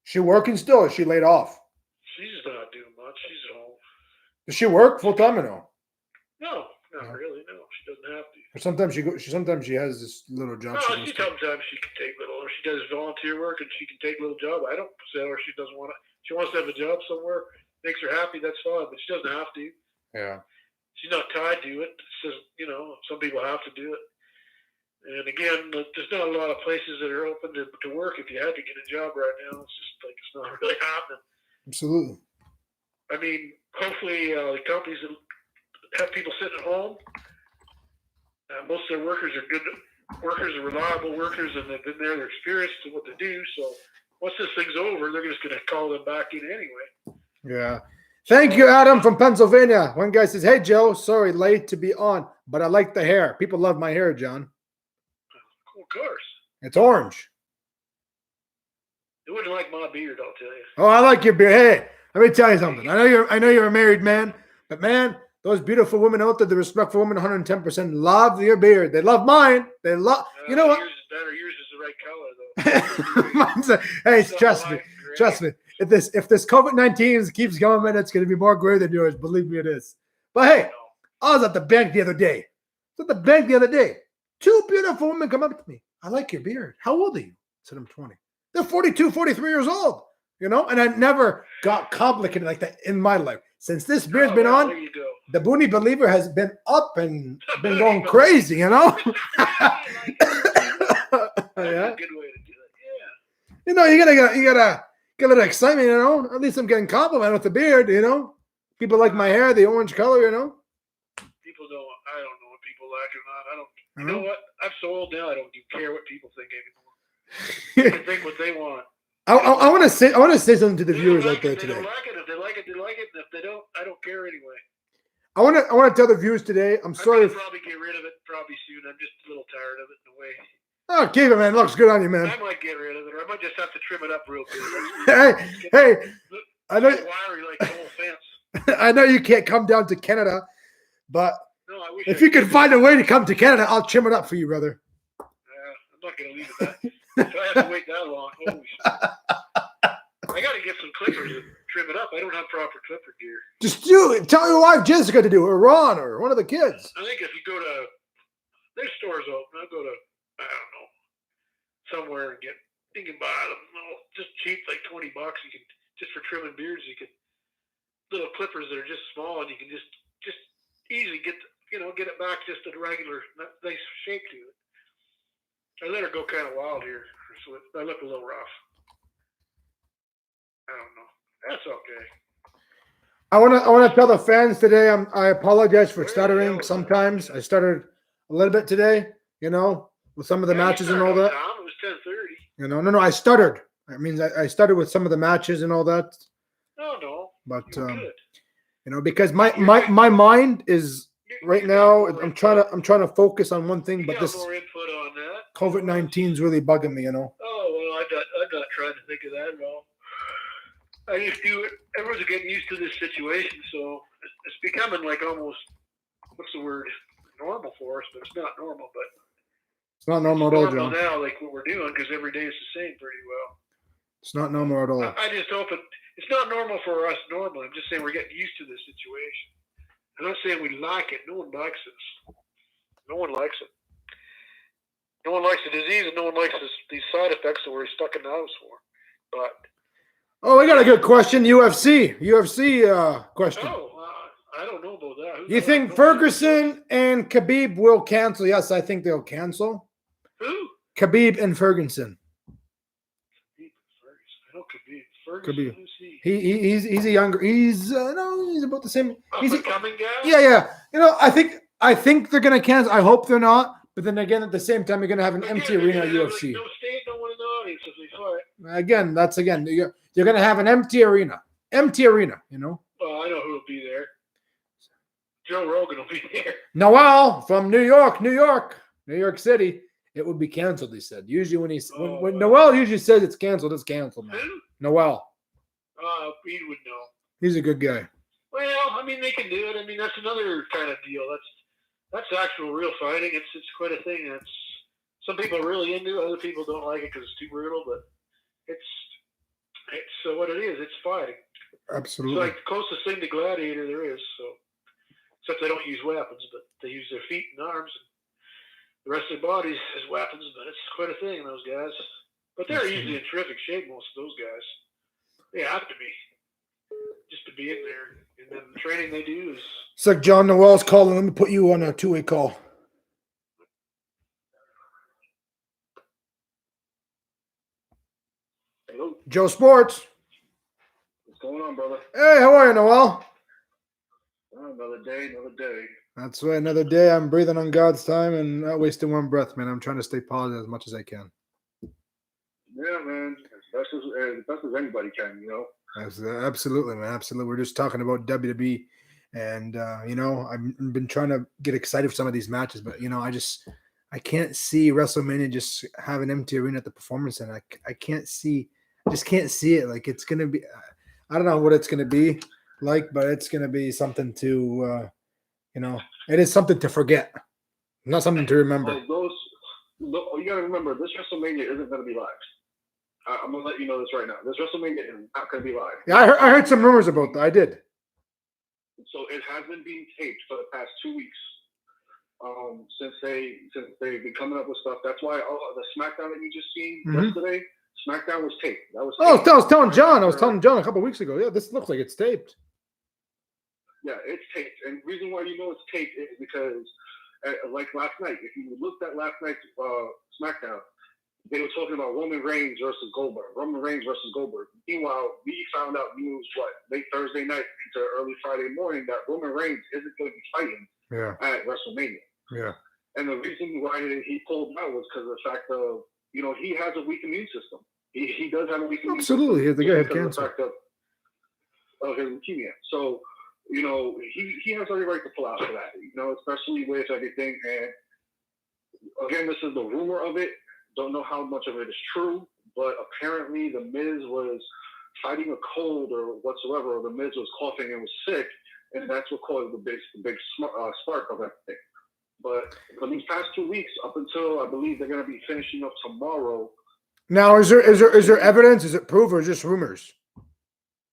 She working still? Or is she laid off? she's not doing much. She's at home. Does she work full time or no? No, not really. No, she doesn't have to. Or sometimes she has this little job. No, sometimes she can take little, or she does volunteer work and she can take a little job. I don't say her she doesn't want to. She wants to have a job somewhere, makes her happy. That's fine, but she doesn't have to. Yeah. She's not tied to it. It's just, some people have to do it. And again, there's not a lot of places that are open to work if you had to get a job right now. It's just like it's not really happening. Absolutely. I mean, hopefully the companies that have people sitting at home, most of their workers are good workers, are reliable workers, and they've been there, they're experienced in what they do. So once this thing's over, they're just going to call them back in anyway. Yeah. Thank you, Adam from Pennsylvania. One guy says, "Hey, Joe, sorry, late to be on, but I like the hair. People love my hair, John. Of course. It's orange. You wouldn't like my beard, I'll tell you. Oh, I like your beard. Hey, let me tell you something. I know you're a married man, but man, those beautiful women out there, the respectful women, 110% love your beard. They love mine. They love. You know what? Yours is better. Yours is the right color, though. Hey, trust me. If this COVID-19 keeps going, man, it's going to be more gray than yours. Believe me, it is. But hey, I was at the bank the other day. Two beautiful women come up to me. I like your beard. How old are you? I said, I'm 20. They're 42, 43 years old, and I never got complicated like that in my life. Since this beard's been on, the Booney Believer has been up and been going crazy, Yeah. That's a good way to do it, yeah. You gotta get a little excitement, At least I'm getting complimented with the beard, People like my hair, the orange color, People don't, I don't know what people like or not. I don't, you know what? I'm so old now, I don't even care what people think anymore. They can think what they want. I want to say something to the viewers out there today. They don't like it. If they like it, they like it. And if they don't, I don't care anyway. I want to tell the viewers today. I'm sorry. I'm gonna probably get rid of it probably soon. I'm just a little tired of it in a way. Oh, keep it, man. It looks good on you, man. I might get rid of it, or I might just have to trim it up real good. hey, I know. Wiry like the whole fence. I know you can't come down to Canada, but no, I wish if you could find a way to come to Canada, I'll trim it up for you, brother. I'm not gonna leave it that. If I have to wait that long, holy shit. I got to get some clippers and trim it up. I don't have proper clipper gear. Just do it. Tell your wife Jessica to do it, or Ron, or one of the kids. I think if you go to, there's stores open. I'll go to, I don't know, somewhere and you can buy them. Just cheap, like $20. You can, just for trimming beards, you can, little clippers that are just small, and you can just easily get it back just a regular, nice shape to it. I let her go kind of wild here, so I look a little rough. I don't know. That's okay. I want to tell the fans today. I apologize for stuttering. Sometimes I stuttered a little bit today. With some of the matches and all that. It was 10:30. No. I stuttered. That means I stuttered with some of the matches and all that. No. But good. because my mind is right now. I'm trying to focus on one thing, but this more input on that. COVID-19 is really bugging me. Oh well, I'm not trying to think of that at all. I just do it. Everyone's getting used to this situation, so it's becoming like almost, what's the word, normal for us, but it's not normal. But it's not normal at all, John. Now, like what we're doing, because every day is the same pretty well. It's not normal at all. I just hope it's not normal for us normally. I'm just saying we're getting used to this situation. I'm not saying we like it. No one likes this. No one likes it. No one likes the disease, and no one likes these side effects that we're stuck in the house for. But we got a good question. UFC question. I don't know about that. You think Ferguson and Khabib will cancel? Yes, I think they'll cancel. Who? Khabib and Ferguson. I know Ferguson. Khabib. Who's he? He's a younger. He's he's about the same. He's a coming guy. Yeah. I think they're gonna cancel. I hope they're not. But then again, at the same time, you're gonna have an empty arena at UFC. No state, no one in the audience if they fight. Again, you're gonna have an empty arena. Empty arena. Well, I know who will be there. Joe Rogan will be there. Noel from New York City. It would be canceled, he said. Usually when Noel usually says it's canceled, man. Who? Noel. He would know. He's a good guy. Well, I mean, they can do it. I mean, that's another kind of deal. That's actual real fighting. It's quite a thing. Some people are really into it. Other people don't like it because it's too brutal. But it's what it is. It's fighting. Absolutely. It's like the closest thing to gladiator there is. So, except they don't use weapons, but they use their feet and arms and the rest of their bodies as weapons. But it's quite a thing, those guys. But they're usually in terrific shape, most of those guys. They have to be, just to be in there. And then the training they do is... It's like John Noel's calling. Let me put you on a two-way call. Hello. Joe Sports. What's going on, brother? Hey, how are you, Noel? Another day. That's right. Another day. I'm breathing on God's time and not wasting one breath, man. I'm trying to stay positive as much as I can. Yeah, man. As best as anybody can, Absolutely, man. Absolutely. We're just talking about WWE. And, I've been trying to get excited for some of these matches, but, I can't see WrestleMania just have an empty arena at the Performance Center. I can't see it. Like, it's going to be, I don't know what it's going to be like, but it's going to be something to, it is something to forget, not something to remember. You got to remember, this WrestleMania isn't going to be live. I'm going to let you know this right now. This WrestleMania is not going to be live. Yeah, I heard some rumors about that. I did. So it has been being taped for the past 2 weeks. Since they've been coming up with stuff. That's why the SmackDown that you just seen yesterday, SmackDown was taped. That was taped. I was telling John a couple of weeks ago. Yeah, this looks like it's taped. Yeah, it's taped. And the reason why you know it's taped is because, like last night, if you looked at last night's SmackDown, they were talking about Roman Reigns versus Goldberg. Meanwhile, we found out news, late Thursday night into early Friday morning that Roman Reigns isn't going to be fighting at WrestleMania. Yeah. And the reason why he pulled out was because of the fact of, he has a weak immune system. He does have a weak immune system. Absolutely. The guy had cancer. Of his leukemia. So, he has every right to pull out for that, especially with everything. And again, this is the rumor of it. Don't know how much of it is true, but apparently the Miz was fighting a cold or whatsoever, or the Miz was coughing and was sick, and that's what caused the big spark of everything. But for these past 2 weeks, up until I believe they're going to be finishing up tomorrow. Now, is there evidence? Is it proof or just rumors?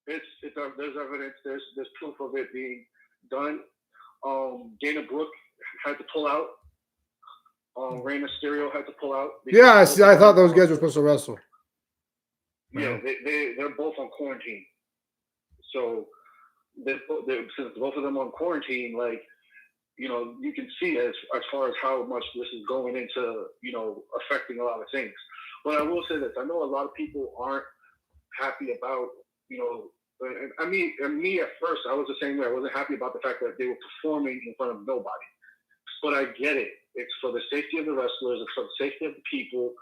There's evidence. There's proof of it being done. Dana Brooke had to pull out. Rey Mysterio had to pull out. Yeah, I thought those guys were supposed to wrestle. Yeah, they're both on quarantine. So since both of them on quarantine, you can see as far as how much this is going into, affecting a lot of things. But I will say this: I know a lot of people aren't happy about, and me at first, I was the same way. I wasn't happy about the fact that they were performing in front of nobody. But I get it. It's for the safety of the wrestlers. It's for the safety of the people.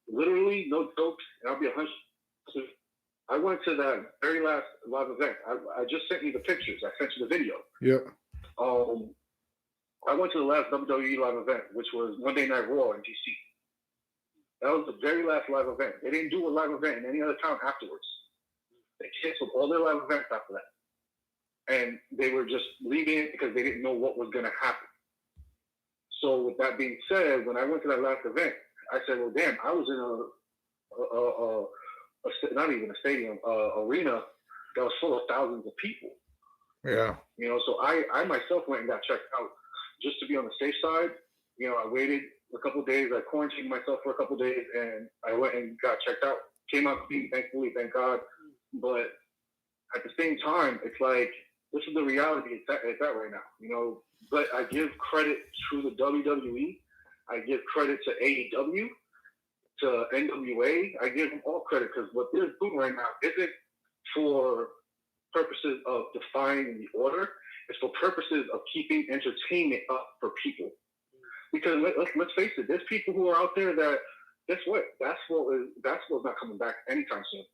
Literally, no jokes. And I'll be 100%. I went to that very last live event. I just sent you the pictures. I sent you the video. Yeah. I went to the last WWE live event, which was Monday Night Raw in DC. That was the very last live event. They didn't do a live event in any other town afterwards. They canceled all their live events after that. And they were just leaving it because they didn't know what was going to happen. So with that being said, when I went to that last event, I said, well, damn, I was in not even a stadium, arena that was full of thousands of people. Yeah. So I myself went and got checked out just to be on the safe side. I waited a couple of days. I quarantined myself for a couple of days, and I went and got checked out. Came out clean, thankfully, thank God. But at the same time, it's like, this is the reality it's at right now, But I give credit to the WWE. I give credit to AEW, to NWA. I give them all credit because what they're doing right now isn't for purposes of defying the order. It's for purposes of keeping entertainment up for people. Because let's face it, there's people who are out there that, guess what? Basketball's not coming back anytime soon.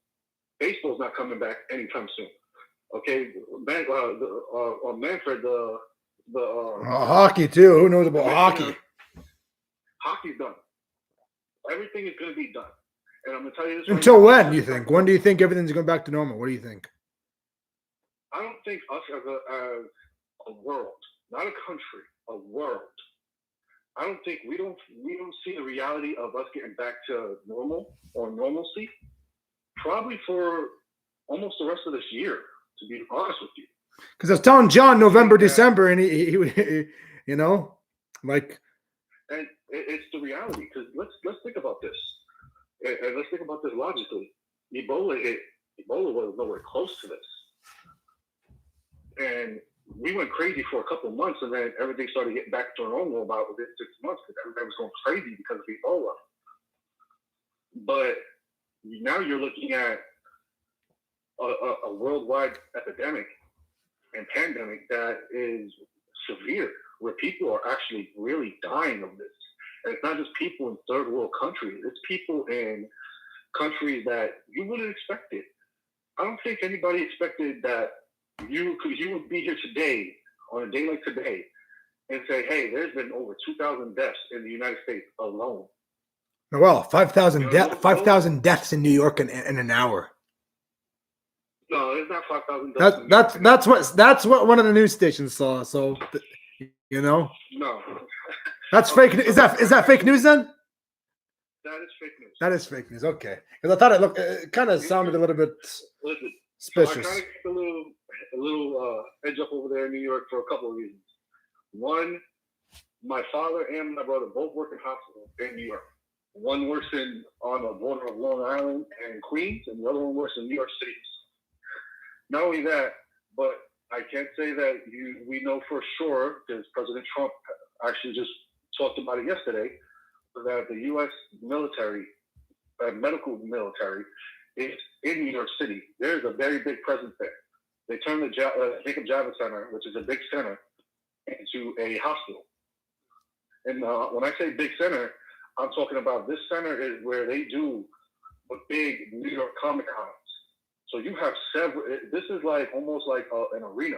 Baseball's not coming back anytime soon. Okay, Manfred, hockey too. Who knows about hockey? Hockey's done. Everything is going to be done. And I'm going to tell you this. Until when, do you think? When do you think everything's going back to normal? What do you think? I don't think us as a world, not a country, a world. I don't think we don't see the reality of us getting back to normal or normalcy probably for almost the rest of this year, to be honest with you. Because I was telling John November, December, and he you know, like. And it's the reality, because let's think about this. And let's think about this logically. Ebola was nowhere close to this. And we went crazy for a couple of months, and then everything started getting back to normal about within 6 months because everybody was going crazy because of Ebola. But now you're looking at a worldwide epidemic and pandemic that is severe, where people are actually really dying of this. And it's not just people in third world countries. It's people in countries that you wouldn't expect it. I don't think anybody expected that you would be here today, on a day like today, and say, hey, there's been over 2,000 deaths in the United States alone. Well, 5,000 deaths in New York in an hour. No, it's not 5,000 deaths. That's what one of the news stations saw. So, you know. No. That's fake news. Is that fake news then? That is fake news. That is fake news. Okay, because I thought it kind of sounded a little bit suspicious. So I kind of get a little edge up over there in New York for a couple of reasons. One, my father and my brother both work in hospitals in New York. One works on the border of Long Island and Queens, and the other one works in New York City. Not only that, but I can't say that we know for sure, because President Trump actually just talked about it yesterday, that the U.S. military, medical military, is in New York City. There's a very big presence there. They turned the Jacob Javits Center, which is a big center, into a hospital. And when I say big center, I'm talking about this center is where they do the big New York Comic Cons. So you have several. This is like almost like an arena.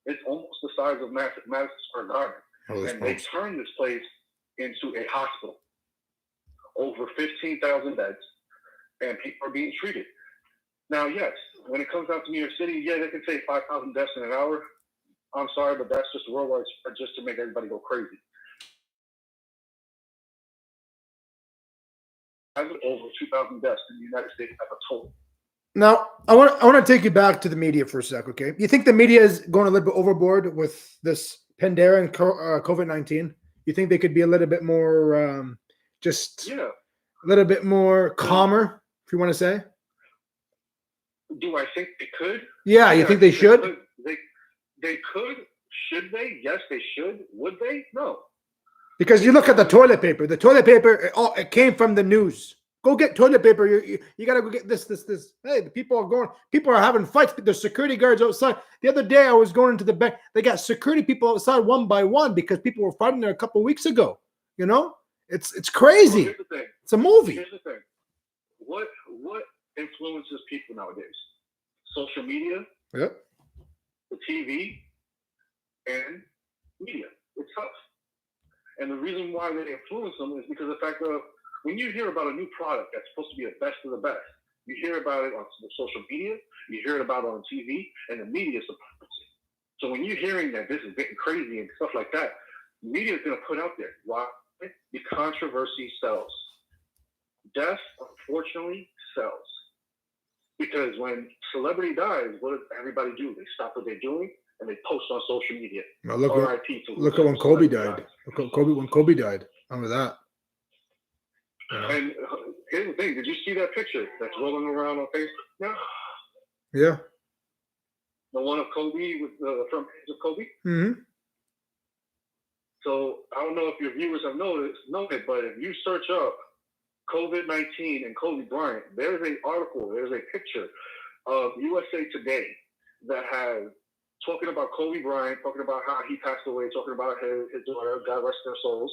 It's almost the size of Madison Square Garden. And they turned this place into a hospital. Over 15,000 beds, and people are being treated. Now, yes, when it comes down to New York City, yeah, they can say 5,000 deaths in an hour. I'm sorry, but that's just worldwide spread just to make everybody go crazy. I have over 2,000 deaths in the United States as a total. Now, I want to take you back to the media for a sec, okay? You think the media is going a little bit overboard with this pandemic and COVID-19? You think they could be a little bit more, a little bit more calmer, if you want to say? Do I think they could? Yeah, you think they should? They could. Should they? Yes, they should. Would they? No. Because you look at the toilet paper. The toilet paper, it came from the news. Go get toilet paper. You got to go get this. Hey, the people are having fights. There's security guards outside. The other day I was going into the bank. They got security people outside one by one because people were fighting there a couple of weeks ago. You know? It's crazy. Well, here's the thing. It's a movie. Here's the thing. What influences people nowadays? Social media, yep, the TV, and media. It's tough. And the reason why they influence them is because of the fact that when you hear about a new product that's supposed to be the best of the best, you hear about it on social media, you hear about it on TV, and the media supports it. So when you're hearing that this is getting crazy and stuff like that, the media is going to put out there, why? The controversy sells. Death, unfortunately, sells. Because when celebrity dies, what does everybody do? They stop what they're doing and they post on social media. Now look at when Kobe died. When Kobe died. Remember that. And here's the thing. Did you see that picture that's rolling around on Facebook now? Yeah. The one of Kobe with the front page of Kobe? Mm-hmm. So I don't know if your viewers have known it, but if you search up COVID-19 and Kobe Bryant, there's an article, there's a picture of USA Today that has talking about Kobe Bryant, talking about how he passed away, talking about his daughter, God rest their souls.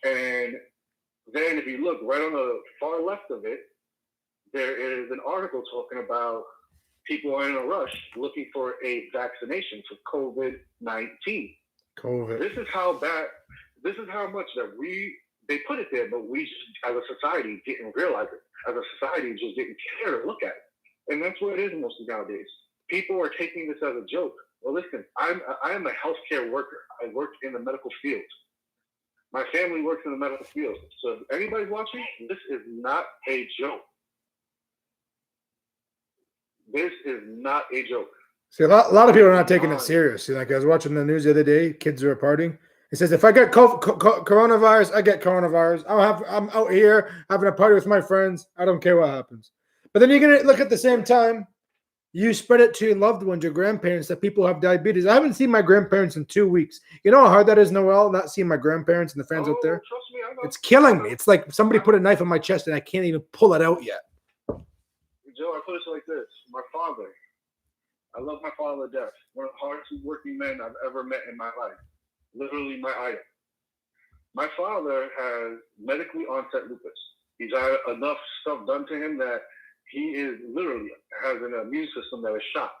And then if you look right on the far left of it, there is an article talking about people are in a rush looking for a vaccination for COVID-19. COVID. This is how much that they put it there, but we just, as a society, didn't realize it. As a society, just didn't care to look at it. And that's what it is mostly nowadays. People are taking this as a joke. Well, listen, I am a healthcare worker. I work in the medical field. My family works in the medical field. So if anybody's watching, this is not a joke. This is not a joke. See, a lot of people are not taking it serious. See, like I was watching the news the other day, kids are partying. It says, if I get coronavirus, I get coronavirus. I'm out here having a party with my friends. I don't care what happens. But then you're going to look at the same time, you spread it to your loved ones, your grandparents, that people have diabetes. I haven't seen my grandparents in 2 weeks. You know how hard that is, Noel, not seeing my grandparents and the fans out there? Trust me, I know. It's killing me. It's like somebody put a knife in my chest and I can't even pull it out yet. Joe, I put it like this. My father, I love my father to death. One of the hardest working men I've ever met in my life. Literally my idol. My father has medically onset lupus. He's had enough stuff done to him that he is literally has an immune system that is shot.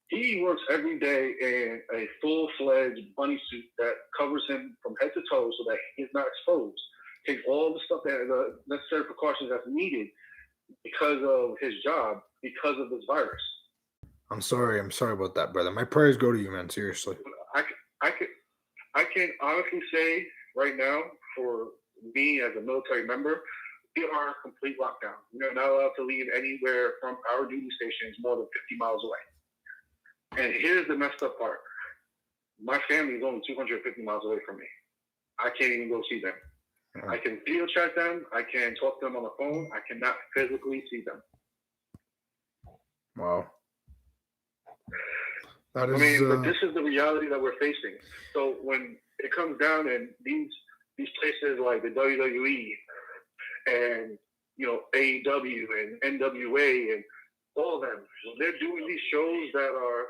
He works every day in a full-fledged bunny suit that covers him from head to toe so that he is not exposed. Takes all the stuff the necessary precautions that's needed because of his job, because of this virus. I'm sorry about that, brother. My prayers go to you, man. Seriously. I can honestly say right now, for me as a military member, we are in complete lockdown. We are not allowed to leave anywhere from our duty stations more than 50 miles away. And here's the messed up part. My family is only 250 miles away from me. I can't even go see them. Yeah. I can video chat them. I can talk to them on the phone. I cannot physically see them. Wow. But this is the reality that we're facing. So when it comes down and these places like the WWE and AEW and NWA and all of them, when they're doing these shows that are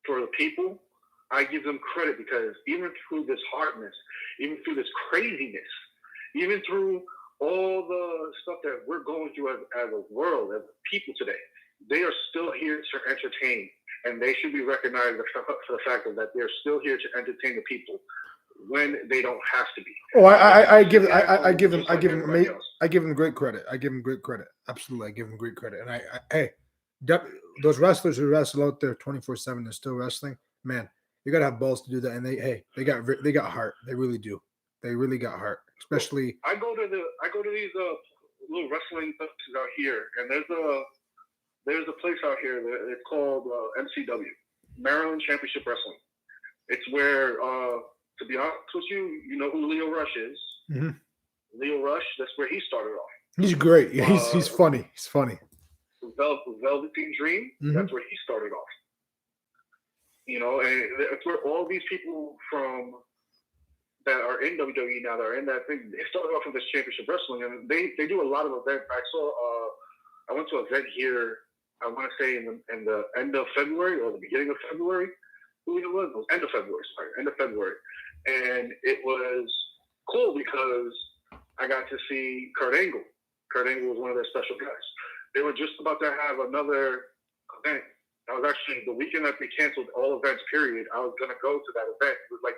for the people, I give them credit because even through this hardness, even through this craziness, even through all the stuff that we're going through as a world, as people today, they are still here to entertain, and they should be recognized for the fact that they're still here to entertain the people when they don't have to be. Oh, I give them great credit. I give them great credit. Absolutely, I give them great credit. And those wrestlers who wrestle out there 24/7, they're still wrestling. Man, you gotta have balls to do that. And they got heart. They really do. They really got heart. Especially, I go to these little wrestling places out here, and there's a place out here that it's called MCW, Maryland Championship Wrestling. It's where, to be honest with you, you know who Leo Rush is. Mm-hmm. Leo Rush, that's where he started off. He's great. Yeah, he's funny. He's funny. Velveteen Dream, mm-hmm. That's where he started off. And it's where all these people from that are in WWE now, that are in that thing, they started off with this championship wrestling, and they do a lot of events. I went to an event here, I want to say in the end of February or the beginning of February. Who it was? It was end of February. And it was cool because I got to see Kurt Angle. Kurt Angle was one of their special guys. They were just about to have another event. That was actually the weekend that they canceled all events, period. I was going to go to that event. It was like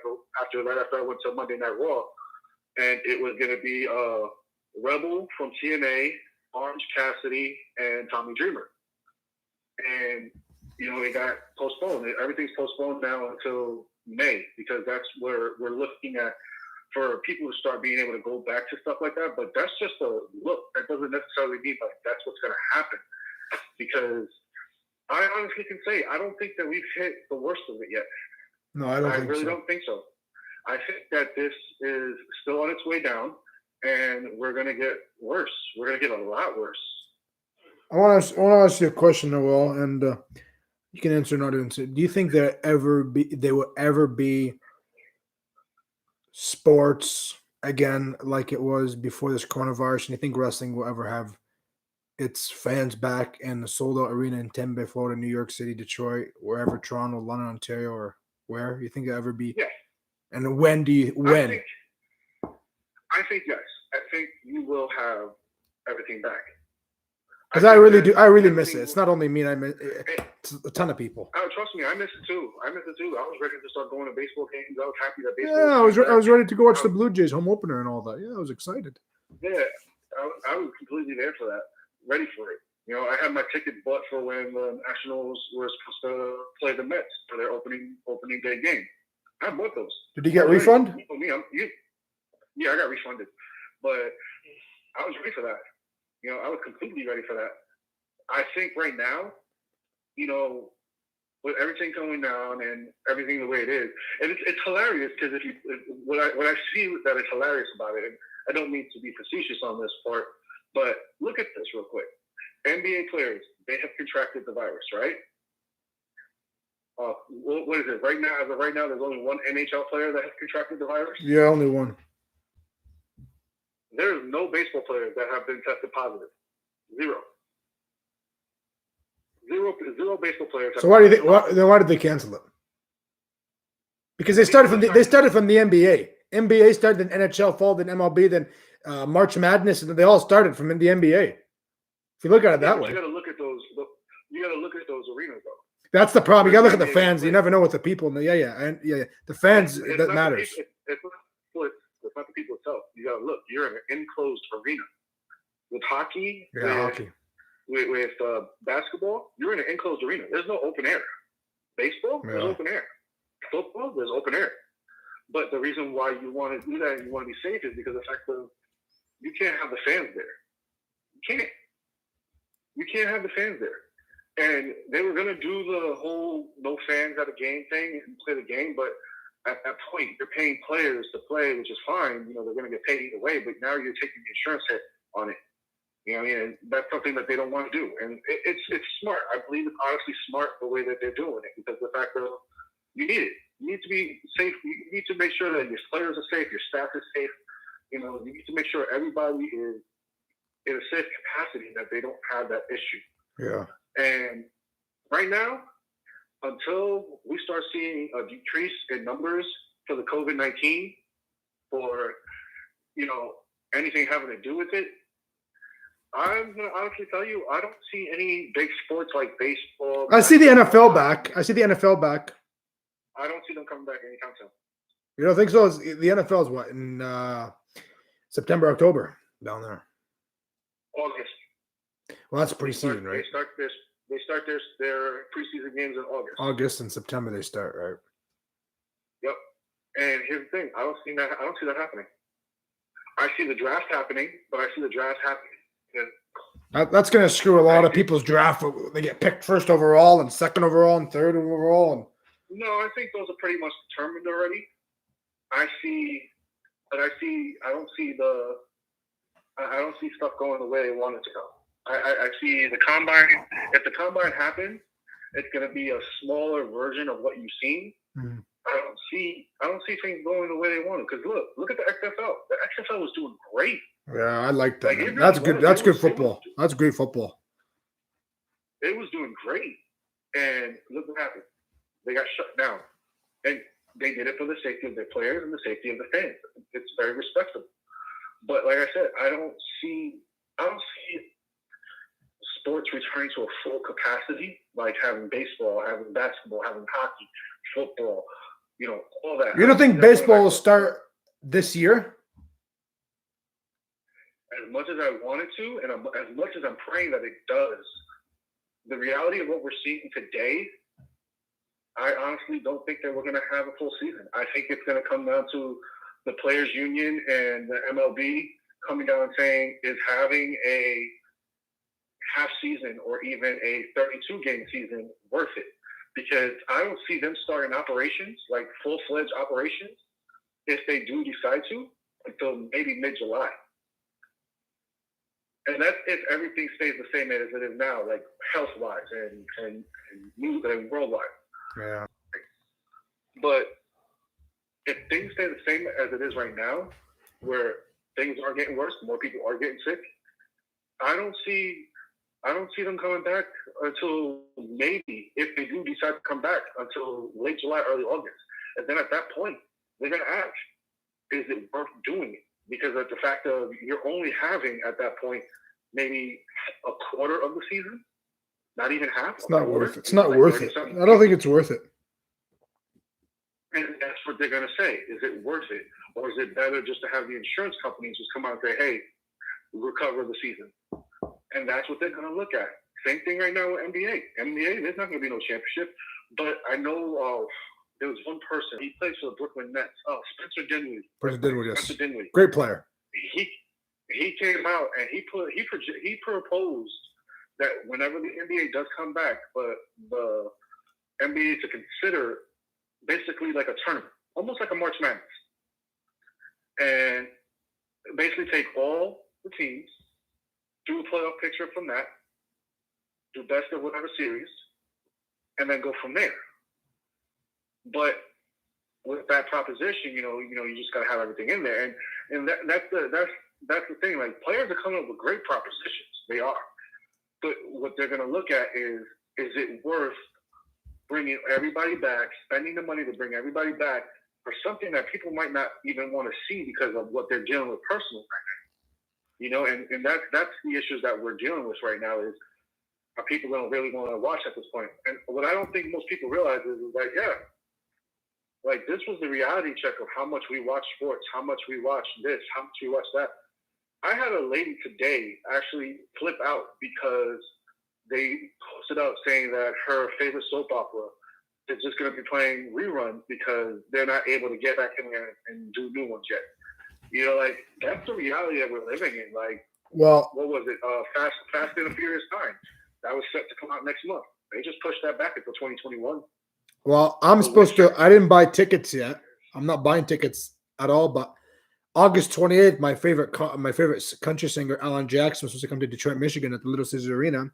right after I went to Monday Night Raw. And it was going to be Rebel from TNA, Orange Cassidy, and Tommy Dreamer. And, it got postponed. Everything's postponed now until May because that's where we're looking at for people to start being able to go back to stuff like that. But that's just a look. That doesn't necessarily mean like that's what's going to happen because I honestly can say I don't think that we've hit the worst of it yet. No, I don't think so. I really don't think so. I think that this is still on its way down, and we're going to get worse. We're going to get a lot worse. I want to ask you a question, Noel, and You can answer, not answer. Do you think there will ever be sports again like it was before this coronavirus? And you think wrestling will ever have its fans back in the sold out arena in Tampa, Florida, New York City, Detroit, wherever, Toronto, London, Ontario, or where? You think it'll ever be? Yes. And when do you when? I think yes. I think you will have everything back. Because I really do. I really miss it. It's not only me. I miss it's a ton of people. Oh, trust me, I miss it too. I was ready to start going to baseball games. I was happy that baseball. Yeah, I was ready to go watch the Blue Jays home opener and all that. Yeah, I was excited. Yeah, I was completely there for that, ready for it. You know, I had my ticket bought for when the Nationals were supposed to play the Mets for their opening day game. I bought those. Did you get refund? Yeah, I got refunded, but I was ready for that. You know, I was completely ready for that. I think right now, you know, with everything going down and everything the way it is, and it's hilarious because what I see that is hilarious about it, and I don't mean to be facetious on this part, but look at this real quick. NBA players, they have contracted the virus, right? What is it? Right now, as of right now, there's only one NHL player that has contracted the virus? Yeah, only one. There's no baseball players that have been tested positive. Zero baseball players. So why do you think? Why did they cancel it? Because they started from the NBA. NBA started, then NHL followed, then MLB, then March Madness, and they all started from the NBA. If you look at it that way, you got to look at those. You got to look at those arenas, though. That's the problem. You got to look at the fans. You never know what the people. Yeah. The fans that matters. It's not the people itself. You got to look. You're in an enclosed arena. With hockey, with basketball, you're in an enclosed arena. There's no open air. Baseball, there's open air. Football, there's open air. But the reason why you want to do that and you want to be safe is because of the fact that you can't have the fans there. You can't have the fans there. And they were going to do the whole no fans at a game thing and play the game, but at that point, you're paying players to play, which is fine. You know, they're going to get paid either way, but now you're taking the insurance hit on it. You know what I mean? And that's something that they don't want to do. And it's smart. I believe it's honestly smart the way that they're doing it, because the fact that you need it. You need to be safe. You need to make sure that your players are safe, your staff is safe. You know, you need to make sure everybody is in a safe capacity, that they don't have that issue. Yeah. And right now, until we start seeing a decrease in numbers for the COVID-19 or, you know, anything having to do with it, I'm going to honestly tell you, I don't see any big sports like baseball. I see the NFL back. I don't see them coming back anytime soon. You don't think so? The NFL is what, in September, October down there? August. Well, that's preseason, right? They start their preseason games in August. August and September they start, right? Yep. And here's the thing: I don't see that happening. I see the draft happening, but I see the draft happening. That's going to screw a lot of people's draft. They get picked first overall and second overall and third overall. No, I think those are pretty much determined already. I don't see stuff going the way they want it to go. I see the combine. If the combine happens, it's going to be a smaller version of what you've seen. Mm-hmm. I don't see things going the way they want it. Because look at the XFL. The XFL was doing great. Yeah, I like that. Like, that's good. That's good football. That's great football. It was doing great, and look what happened. They got shut down, and they did it for the safety of their players and the safety of the fans. It's very respectable. But like I said, I don't see sports returning to a full capacity, like having baseball, having basketball, having hockey, football, you know, all that. You don't think baseball will start this year? As much as I want it to, and as much as I'm praying that it does, the reality of what we're seeing today, I honestly don't think that we're going to have a full season. I think it's going to come down to the Players Union and the MLB coming down and saying, is having a half season or even a 32-game season worth it? Because I don't see them starting operations, like full-fledged operations, if they do decide to, until maybe mid-July. And that's if everything stays the same as it is now, like health-wise and worldwide. Yeah. But if things stay the same as it is right now, where things are getting worse, more people are getting sick, I don't see them coming back until maybe, if they do decide to come back, until late July, early August. And then at that point, they're going to ask, is it worth doing it? Because of the fact of you're only having, at that point, maybe a quarter of the season, not even half. It's not worth it. It's not worth it. I don't think it's worth it. And that's what they're going to say. Is it worth it? Or is it better just to have the insurance companies just come out and say, hey, we'll cover the season? And that's what they're going to look at. Same thing right now with NBA. NBA, there's not going to be no championship. But I know there was one person. He plays for the Brooklyn Nets. Oh, Spencer Dinwiddie. Spencer Dinwiddie. Great player. He came out and he proposed that whenever the NBA does come back, but the NBA to consider basically like a tournament, almost like a March Madness, and basically take all the teams, do a playoff picture from that, do best of whatever series, and then go from there. But with that proposition, you just gotta have everything in there, and that's the thing. Like, players are coming up with great propositions, they are, but what they're gonna look at is it worth bringing everybody back, spending the money to bring everybody back for something that people might not even want to see because of what they're dealing with personally right now. And that's the issues that we're dealing with right now is are people don't really want to watch at this point. And what I don't think most people realize is that, like, this was the reality check of how much we watch sports, how much we watch this, how much we watch that. I had a lady today actually flip out because they posted out saying that her favorite soap opera is just going to be playing reruns because they're not able to get back in there and do new ones yet. Like, that's the reality that we're living in. Like, well, what was it? Fast and the Furious 9. That was set to come out next month. They just pushed that back until 2021. Well, I didn't buy tickets yet. I'm not buying tickets at all, but August 28th, my favorite country singer, Alan Jackson, was supposed to come to Detroit, Michigan at the Little Caesars Arena.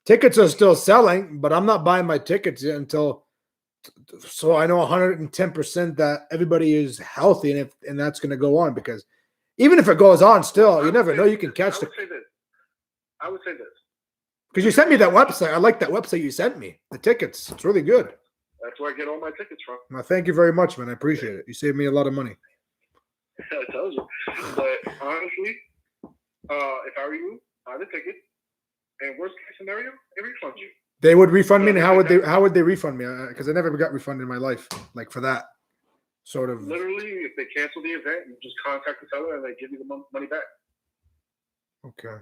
Tickets are still selling, but I'm not buying my tickets yet so I know 110% that everybody is healthy and that's going to go on, because even if it goes on still, you never know, you can catch I would say this. Because you sent me that website. I like that website you sent me. The tickets. It's really good. That's where I get all my tickets from. Well, thank you very much, man. I appreciate it. You saved me a lot of money. I told you. But honestly, if I were you, buy the ticket. And worst case scenario, they refund you. They would refund me, and how would they refund me? Because I never got refunded in my life, like for that sort of. Literally, if they cancel the event, you just contact the seller and they give you the money back. Okay.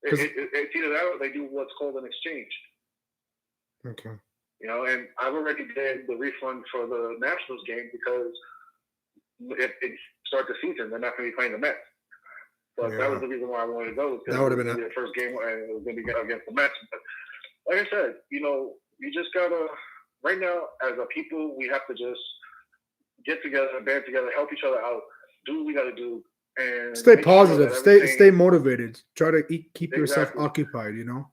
It's either that or they do what's called an exchange. Okay. And I've already did the refund for the Nationals game because if it starts the season, they're not going to be playing the Mets. But that was the reason why I wanted to go. That would have been the first game, and it was going to be against the Mets. But like I said, you just gotta. Right now, as a people, we have to just get together, band together, help each other out, do what we got to do, and stay positive, stay motivated. Try to keep yourself occupied. And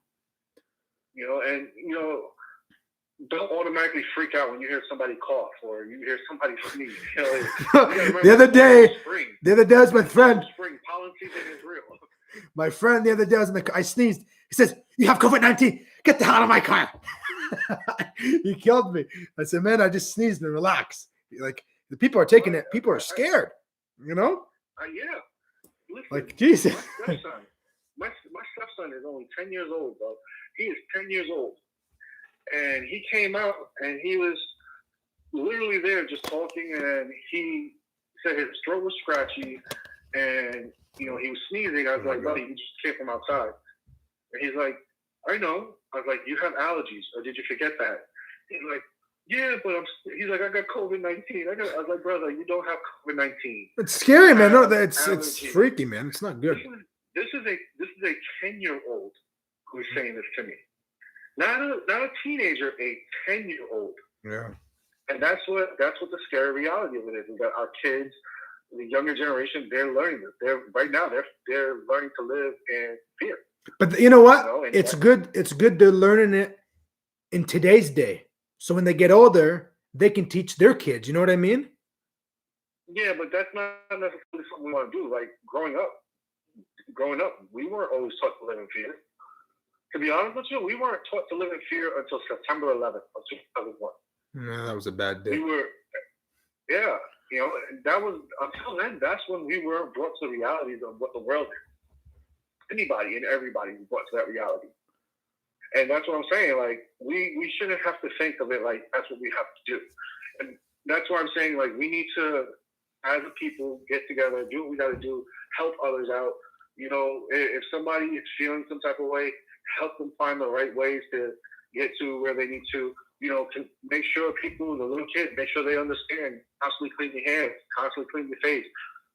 don't automatically freak out when you hear somebody cough or you hear somebody sneeze. The other day I was my friend. Spring pollen season is real. My friend the other day I sneezed. He says, "You have COVID-19. Get the hell out of my car." He killed me. I said, "Man, I just sneezed and relax." Like, the people are taking it. People are scared. Yeah. Listen, like, Jesus. My stepson is only 10 years old, bro. He is 10 years old. And he came out and he was literally there just talking, and he said his throat was scratchy and he was sneezing. I was like, buddy, you just came from outside. And he's like, I know. I was like, you have allergies, or did you forget that? He's like, yeah, but he's like, I got COVID-19. I was like, brother, you don't have COVID-19. It's scary, man. No, it's freaky, man. It's not good. This is a 10-year-old who's saying this to me. Not a teenager, a 10-year-old. Yeah. And that's what the scary reality of it is that our kids, the younger generation, they're learning this. They're learning to live in fear. But you know what? You know, and It's good. It's good they're learning it in today's day. So when they get older, they can teach their kids. You know what I mean? Yeah, but that's not necessarily something we want to do. Like growing up, we weren't always taught to live in fear. To be honest with you, we weren't taught to live in fear until September 11th of 2001. Yeah, that was a bad day. Yeah, you know, that was until then. That's when we were brought to the realities of what the world is. Anybody and everybody was brought to that reality, and that's what I'm saying. Like we shouldn't have to think of it like that's what we have to do, and that's why I'm saying like we need to, as a people, get together, do what we got to do, help others out. You know, if somebody is feeling some type of way, help them find the right ways to get to where they need to. You know, to make sure people, the little kids, make sure they understand. Constantly clean your hands, constantly clean your face.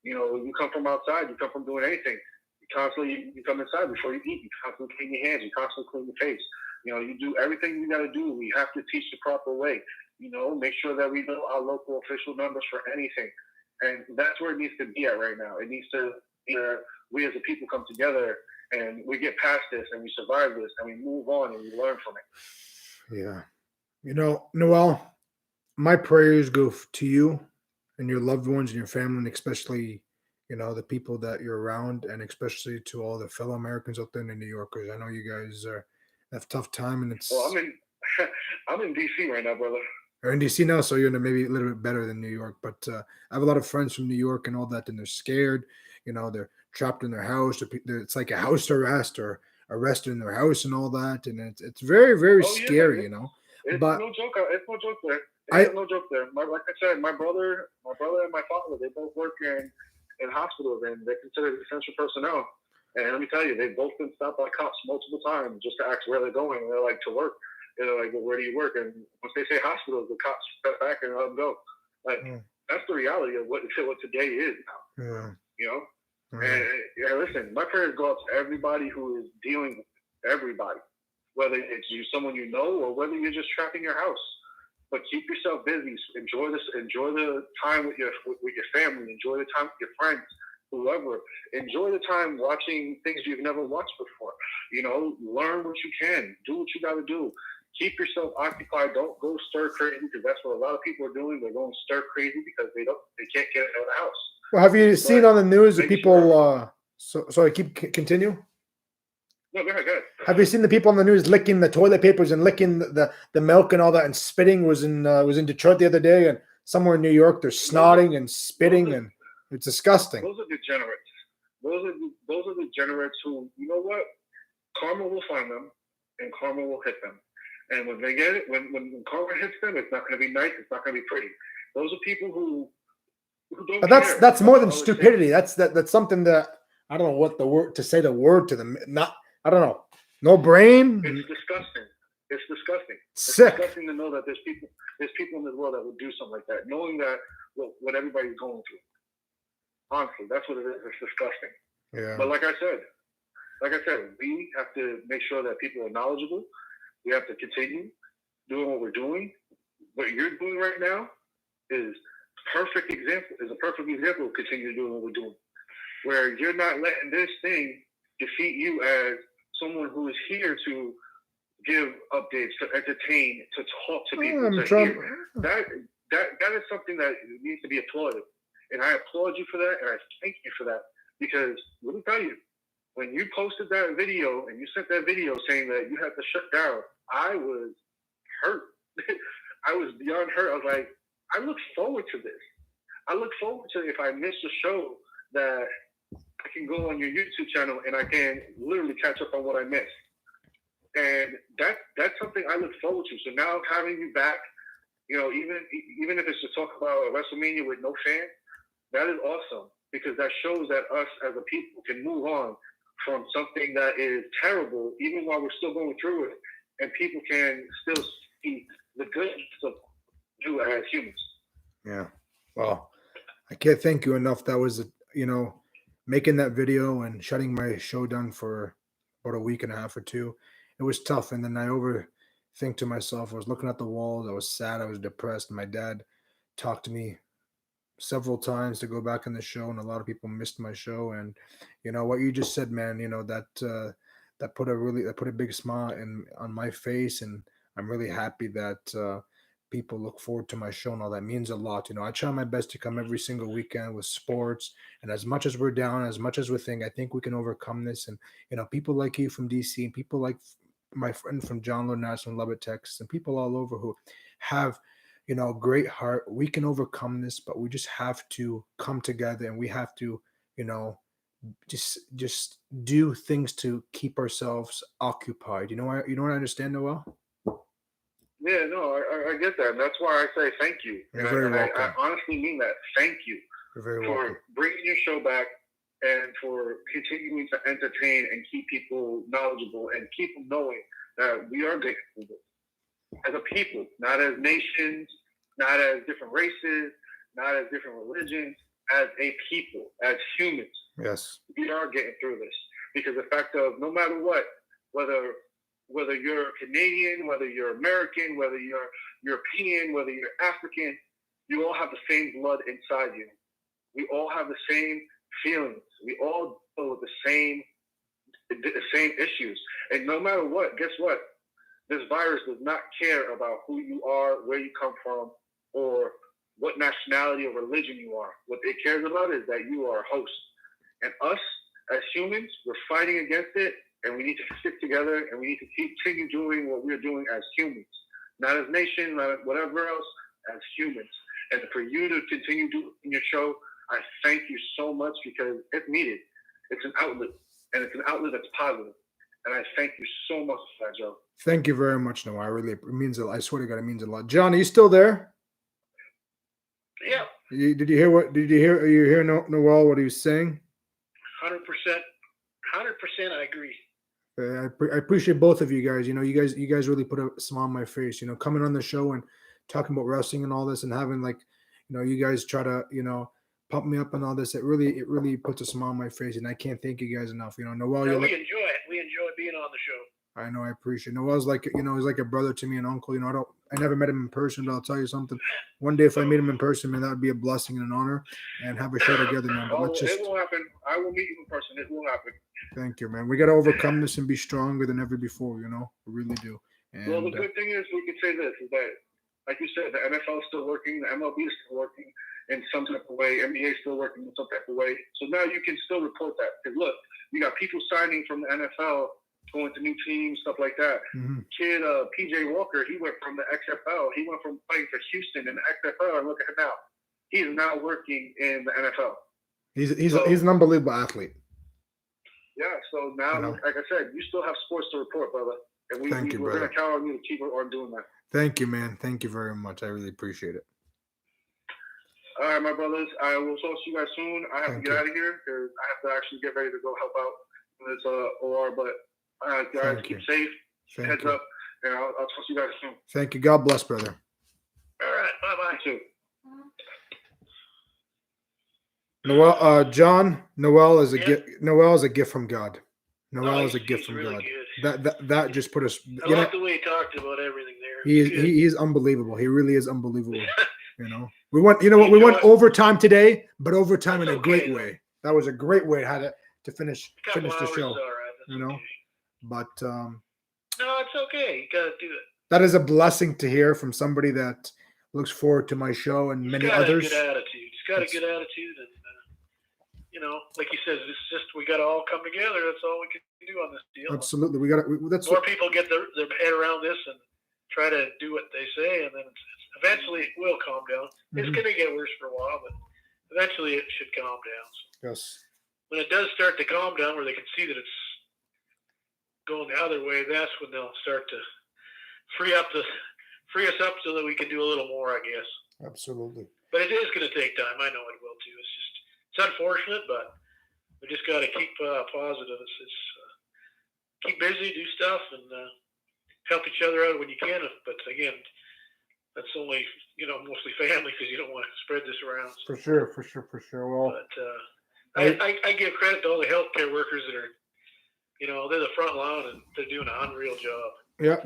You know, you come from outside, you come from doing anything. You come inside before you eat. You constantly clean your hands. You constantly clean your face. You know, you do everything you got to do. We have to teach the proper way. You know, make sure that we know our local official numbers for anything. And that's where it needs to be at right now. It needs to, we as a people come together and we get past this and we survive this and we move on and we learn from it. Yeah. You know, Noel, my prayers go to you and your loved ones and your family, and especially, you know, the people that you're around, and especially to all the fellow Americans out there in the New Yorkers. I know you guys have a tough time, and it's. Well, I'm in DC right now, brother. Or in DC now, so you're maybe a little bit better than New York. But I have a lot of friends from New York and all that, and they're scared. You know, they're trapped in their house. It's like a house arrest or arrested in their house and all that, and it's very, very scary. You know. It's but no joke. It's no joke there. It's no joke there. Like I said, my brother and my father, they both work in hospitals and they're considered essential personnel. And let me tell you, they've both been stopped by cops multiple times just to ask where they're going. And they're like, to work. They're like, well, where do you work? And once they say hospitals, the cops step back and let them go. Like that's the reality of what today is now. Yeah. You know. And listen, my prayers go out to everybody who is dealing with everybody. Whether it's someone you know or whether you're just trapped in your house, but keep yourself busy. Enjoy the time with your family. Enjoy the time with your friends, whoever. Enjoy the time watching things you've never watched before. You know, learn what you can. Do what you got to do. Keep yourself occupied. Don't go stir crazy, because that's what a lot of people are doing. They're going stir crazy because they can't get out of the house. Well, have you seen on the news that people? Sorry, continue. No, go ahead. Have you seen the people on the news licking the toilet papers and licking the milk and all that, and spitting? Was in Detroit the other day, and somewhere in New York they're snotting and spitting, and it's disgusting. Those are degenerates. Those are degenerates who, you know what? Karma will find them, and karma will hit them. And when they get it, when karma hits them, it's not going to be nice. It's not going to be pretty. Those are people who don't. But care. that's more than stupidity. That's something that I don't know what the word to them. I don't know. No brain. It's disgusting. It's disgusting. Sick. It's disgusting to know that there's people in this world that would do something like that, knowing that what everybody's going through. Honestly, that's what it is. It's disgusting. Yeah. But like I said, we have to make sure that people are knowledgeable. We have to continue doing what we're doing. What you're doing right now is a perfect example of continue doing what we're doing. Where you're not letting this thing defeat you as someone who is here to give updates, to entertain, to talk to people. That is something that needs to be applauded. And I applaud you for that, and I thank you for that. Because let me tell you, when you posted that video and you sent that video saying that you had to shut down, I was hurt. I was beyond hurt. I was like, I look forward to this. I look forward to if I miss a show that I can go on your YouTube channel and I can literally catch up on what I missed. And that's something I look forward to. So now having you back, you know, even if it's to talk about WrestleMania with no fans, that is awesome, because that shows that us as a people can move on from something that is terrible, even while we're still going through it, and people can still see the goodness of you as humans. Yeah. Well, I can't thank you enough. That was, making that video and shutting my show down for about a week and a half or two. It was tough. And then I overthink to myself. I was looking at the walls. I was sad. I was depressed. My dad talked to me several times to go back on the show, and a lot of people missed my show. And what you just said, man. That put a big smile on my face, and I'm really happy that people look forward to my show and all that means a lot. I try my best to come every single weekend with sports, and as much as we're down, as much as we think, I think we can overcome this. And people like you from DC, and people like my friend from John Laurinaitis from Lubbock, Texas, and people all over who have great heart. We can overcome this, but we just have to come together, and we have to just do things to keep ourselves occupied. You know what I understand, Noel? Yeah, no, I get that. And that's why I say thank you. You're very welcome. I honestly mean that. Thank you You're very for welcome. bringing your show back and for continuing to entertain and keep people knowledgeable and keep them knowing that we are getting through this as a people, not as nations, not as different races, not as different religions, as a people, as humans. Yes. We are getting through this because the fact of no matter what, whether you're Canadian, whether you're American, whether you're European, whether you're African, you all have the same blood inside you. We all have the same feelings. We all deal with the same issues. And no matter what, guess what? This virus does not care about who you are, where you come from, or what nationality or religion you are. What it cares about is that you are a host. And us, as humans, we're fighting against it, and we need to stick together, and we need to continue doing what we're doing as humans. Not as nation, not whatever else, as humans. And for you to continue doing your show, I thank you so much because it's needed. It's an outlet, and it's an outlet that's positive. And I thank you so much for that, Joe. Thank you very much, Noel. It means a lot. I swear to God, it means a lot. John, are you still there? Yeah. Did you hear Noel, what he was saying? 100%. 100%, I agree. I appreciate both of you guys. You guys really put a smile on my face. Coming on the show and talking about wrestling and all this, and having you guys try to pump me up and all this. It really puts a smile on my face, and I can't thank you guys enough. Noel, we enjoy it. We enjoy being on the show. I know, I appreciate it. Noel's he's like a brother to me, an uncle. I never met him in person, but I'll tell you something. One day, if I meet him in person, man, that would be a blessing and an honor, and have a show together, man. But it will happen. I will meet you in person. It will happen. Thank you, man. We got to overcome this and be stronger than ever before. We really do. And, well, the good thing is we can say this is that, like you said, the NFL is still working, the MLB is still working in some type of way, NBA is still working in some type of way. So now you can still report that. Because look, you got people signing from the NFL, going to new teams, stuff like that. Mm-hmm. Kid, PJ Walker, he went from the XFL. He went from playing for Houston in the XFL, and look at him now. He's now working in the NFL. He's an unbelievable athlete. Yeah, so now, like I said, you still have sports to report, brother. And we're going to count on you to keep on doing that. Thank you, man. Thank you very much. I really appreciate it. All right, my brothers. I will talk to you guys soon. I have to get out of here because I have to actually get ready to go help out in this OR. But guys, keep safe. Heads up. And I'll talk to you guys soon. Thank you. God bless, brother. All right. Bye-bye. You too. Noel is a gift. Noel is a gift from God. Noel is a gift from really God. Good. That just put us. I like the way he talked about everything there. He is unbelievable. He really is unbelievable. We went. We went overtime today, but overtime in a great way. That was a great way to finish the show. Okay. But no, it's okay. You gotta do it. That is a blessing to hear from somebody that looks forward to my show and many others. He's got a good attitude. He's got a good attitude, and like he says, it's just we got to all come together. That's all we can do on this deal. Absolutely, more people get their head around this and try to do what they say, and then eventually it will calm down. Mm-hmm. It's going to get worse for a while, but eventually it should calm down. So yes. When it does start to calm down, where they can see that it's going the other way, that's when they'll start to free us up so that we can do a little more, I guess. Absolutely. But it is going to take time. I know it will too. It's unfortunate, but we just got to keep positive. It's keep busy, do stuff, and help each other out when you can. But again, that's only mostly family because you don't want to spread this around. So. For sure. Well, but I give credit to all the healthcare workers that are, they're the front line and they're doing an unreal job. Yeah.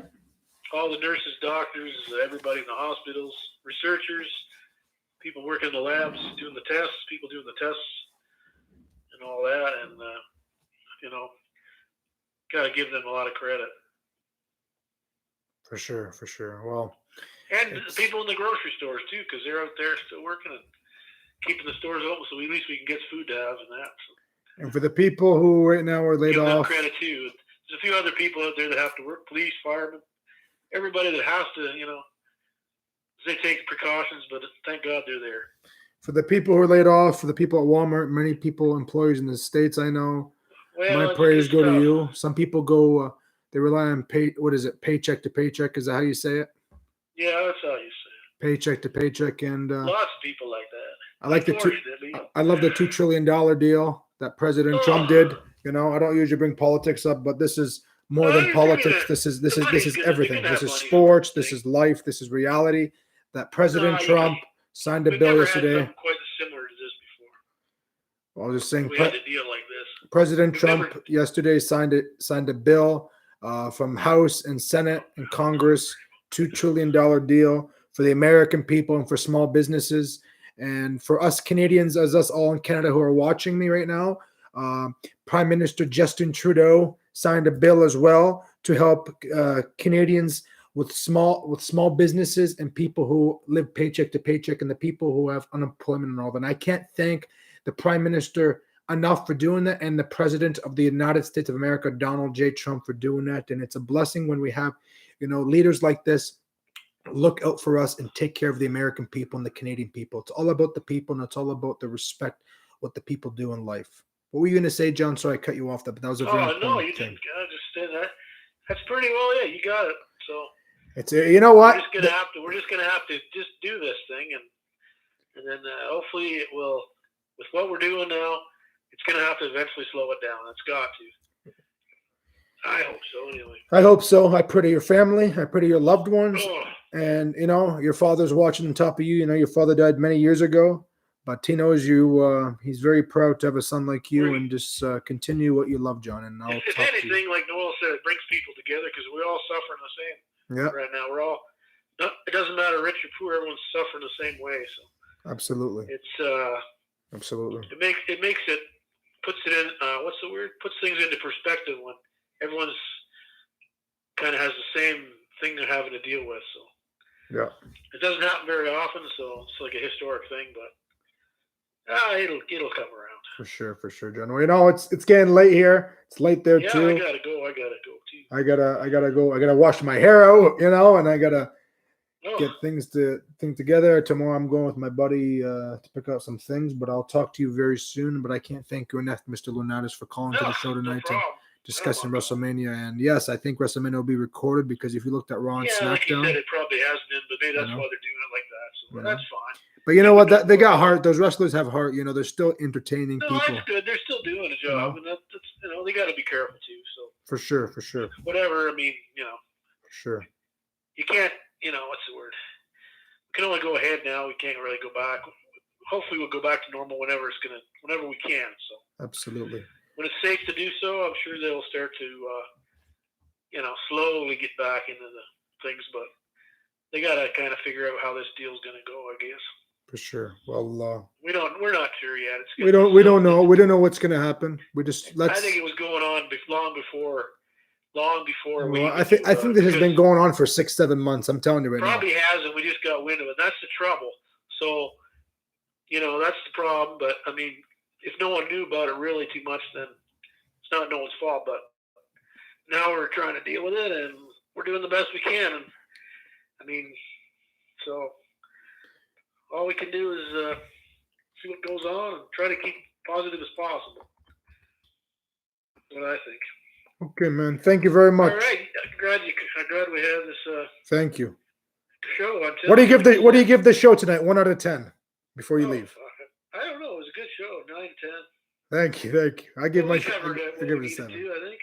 All the nurses, doctors, everybody in the hospitals, researchers, people working in the labs, doing the tests, people doing the tests, and all that, and got to give them a lot of credit. For sure. Well, and the people in the grocery stores too, because they're out there still working and keeping the stores open, so at least we can get food to have and that. So. And for the people who right now are laid give them off, credit too. There's a few other people out there that have to work, police, firemen, everybody that has to, they take precautions, but thank God they're there. For the people who are laid off, for the people at Walmart, many people, employees in the States, I know, my prayers go to you. Some people go, they rely on paycheck to paycheck. Is that how you say it? Yeah, that's how you say it. Paycheck to paycheck. And lots of people like that. I love the $2 trillion deal that President Trump did. I don't usually bring politics up, but this is more than politics. This is everything. This is sports. This is life. This is reality. That President Trump signed a bill yesterday. Quite similar to this before. I was just saying, we had a deal like this. President Trump yesterday signed a bill from House and Senate and Congress, $2 trillion deal for the American people and for small businesses. And for us Canadians, as us all in Canada who are watching me right now, Prime Minister Justin Trudeau signed a bill as well to help Canadians with small businesses and people who live paycheck to paycheck and the people who have unemployment and all that. And I can't thank the Prime Minister enough for doing that, and the President of the United States of America, Donald J. Trump, for doing that. And it's a blessing when we have, leaders like this look out for us and take care of the American people and the Canadian people. It's all about the people, and it's all about the respect, what the people do in life. What were you going to say, John? Sorry, I cut you off. But that was a very important thing. Just said that. That's pretty well it. You got it. So it's you know what? We're just gonna have to just do this thing, and then hopefully it will. With what we're doing now, it's gonna have to eventually slow it down. It's got to. I hope so. Anyway. I hope so. I pray to your family. I pray to your loved ones. And your father's watching on top of you. Your father died many years ago. But he knows you. He's very proud to have a son like you, and just continue what you love, John. And I'll if anything, like Noel said, it brings people together because we're all suffering the same. Yeah. Right now, we're all. It doesn't matter rich or poor. Everyone's suffering the same way. So. Absolutely. It's. Absolutely. It makes it puts it in. What's the word? Puts things into perspective when everyone's kind of has the same thing they're having to deal with. So. Yeah. It doesn't happen very often, so it's like a historic thing, but. It'll come around. For sure, John. Well, it's getting late here. It's late there too. Yeah, I gotta go too. I gotta go. I gotta wash my hair out, and I gotta get things together. Tomorrow I'm going with my buddy to pick up some things, but I'll talk to you very soon. But I can't thank you enough, Mr. Laurinaitis, for calling to the show tonight and discussing WrestleMania. And yes, I think WrestleMania will be recorded because if you looked at Raw and SmackDown, like you said, it probably has been, but maybe that's why they're doing it like that. So that's fine. But you know what? They got heart. Those wrestlers have heart. They're still entertaining people. That's good. They're still doing a job, and that's they got to be careful too. So for sure. Whatever. I mean, For sure. You can't. What's the word? We can only go ahead now. We can't really go back. Hopefully, we'll go back to normal whenever we can. So absolutely. When it's safe to do so, I'm sure they'll start to, slowly get back into the things, but they got to kind of figure out how this deal's going to go, I guess. For sure. Well, we're not sure yet. We don't know. We don't know what's going to happen. I think it was going on long before. Well, I think this has been going on for 6-7 months. I'm telling you right now. Probably has, and we just got wind of it. That's the trouble. So, that's the problem. But I mean, if no one knew about it really too much, then it's not no one's fault. But now we're trying to deal with it, and we're doing the best we can. And I mean, so all we can do is see what goes on and try to keep positive as possible. That's what I think. Okay, man. Thank you very much. All right. I'm glad we have this. Thank you. Show. What do you give the show tonight? 1 out of 10 before you leave. I don't know. It was a good show. 9 10. Thank you. I give my. I give it a 7. I think,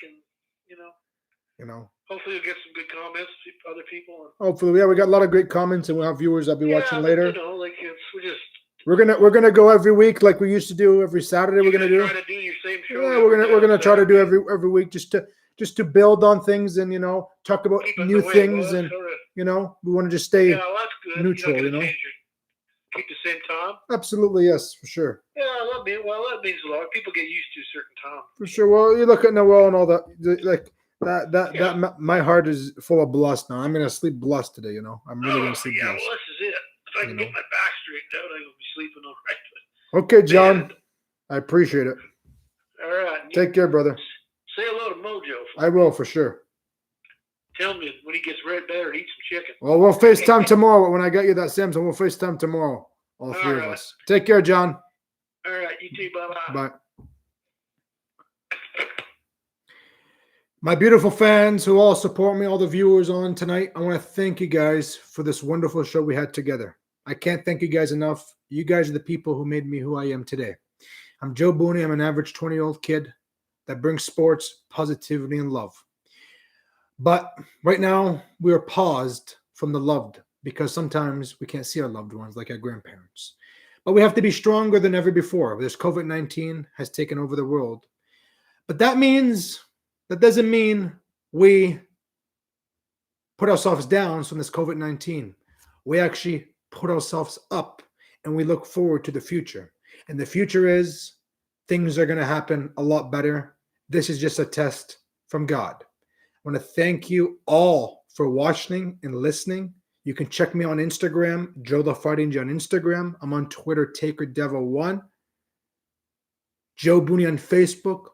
and hopefully we'll get some good comments from other people. Hopefully, yeah, we got a lot of great comments, and we'll have viewers I'll be watching later. We're gonna go every week like we used to do every Saturday. We're gonna try to do your same show. Yeah, we're gonna try to do every week just to build on things and talk about new things and we want to just stay neutral. keep the same time? Absolutely, yes, for sure. Yeah, that means a lot. People get used to a certain time. For sure. Well, you look at Noel and all that. Like my heart is full of blessed now. I'm gonna sleep blessed today. You know, I'm really gonna sleep yeah, blessed. well, this is it. If I can get my back straightened out, I'm gonna be sleeping all right. Okay, John. Man. I appreciate it. All right. Take care, brother. Say hello to Mojo. I will, for sure. Tell me when he gets right better, eat some chicken. Well, we'll FaceTime tomorrow. When I get you that Samsung, we'll FaceTime tomorrow. All three of us. Take care, John. All right, you too. Bye-bye. Bye. My beautiful fans who all support me, all the viewers on tonight, I want to thank you guys for this wonderful show we had together. I can't thank you guys enough. You guys are the people who made me who I am today. I'm Joe Booney. I'm an average 20-year-old kid that brings sports, positivity, and love. But right now, we are paused from the loved because sometimes we can't see our loved ones like our grandparents. But we have to be stronger than ever before. This COVID-19 has taken over the world. But that doesn't mean we put ourselves down from this COVID-19. We actually put ourselves up and we look forward to the future. And the future is things are going to happen a lot better. This is just a test from God. I want to thank you all for watching and listening. You can check me on Instagram, Joe the Fighting J on Instagram. I'm on Twitter, TakerDevil1. Joe Booney on Facebook.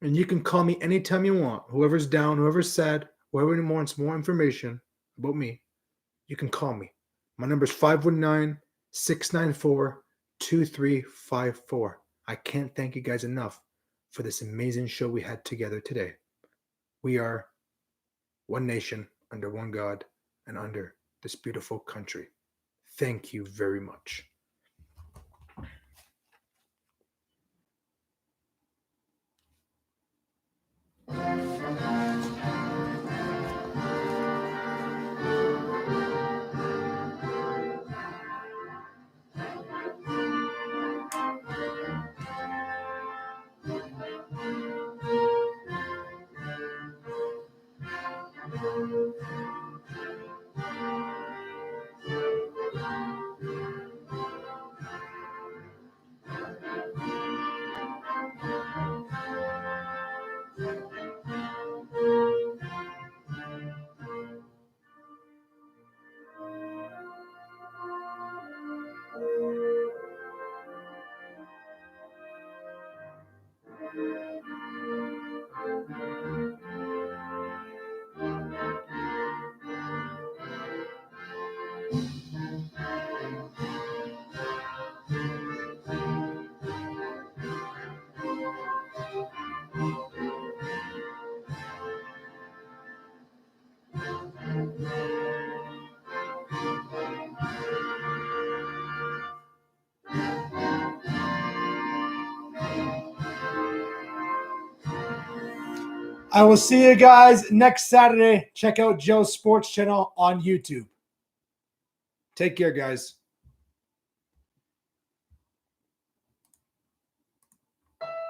And you can call me anytime you want. Whoever's down, whoever's sad, whoever wants more information about me, you can call me. My number is 519-694-2354. I can't thank you guys enough for this amazing show we had together today. We are one nation under one God and under this beautiful country. Thank you very much. I will see you guys next Saturday. Check out Joe's Sports Channel on YouTube. Take care, guys.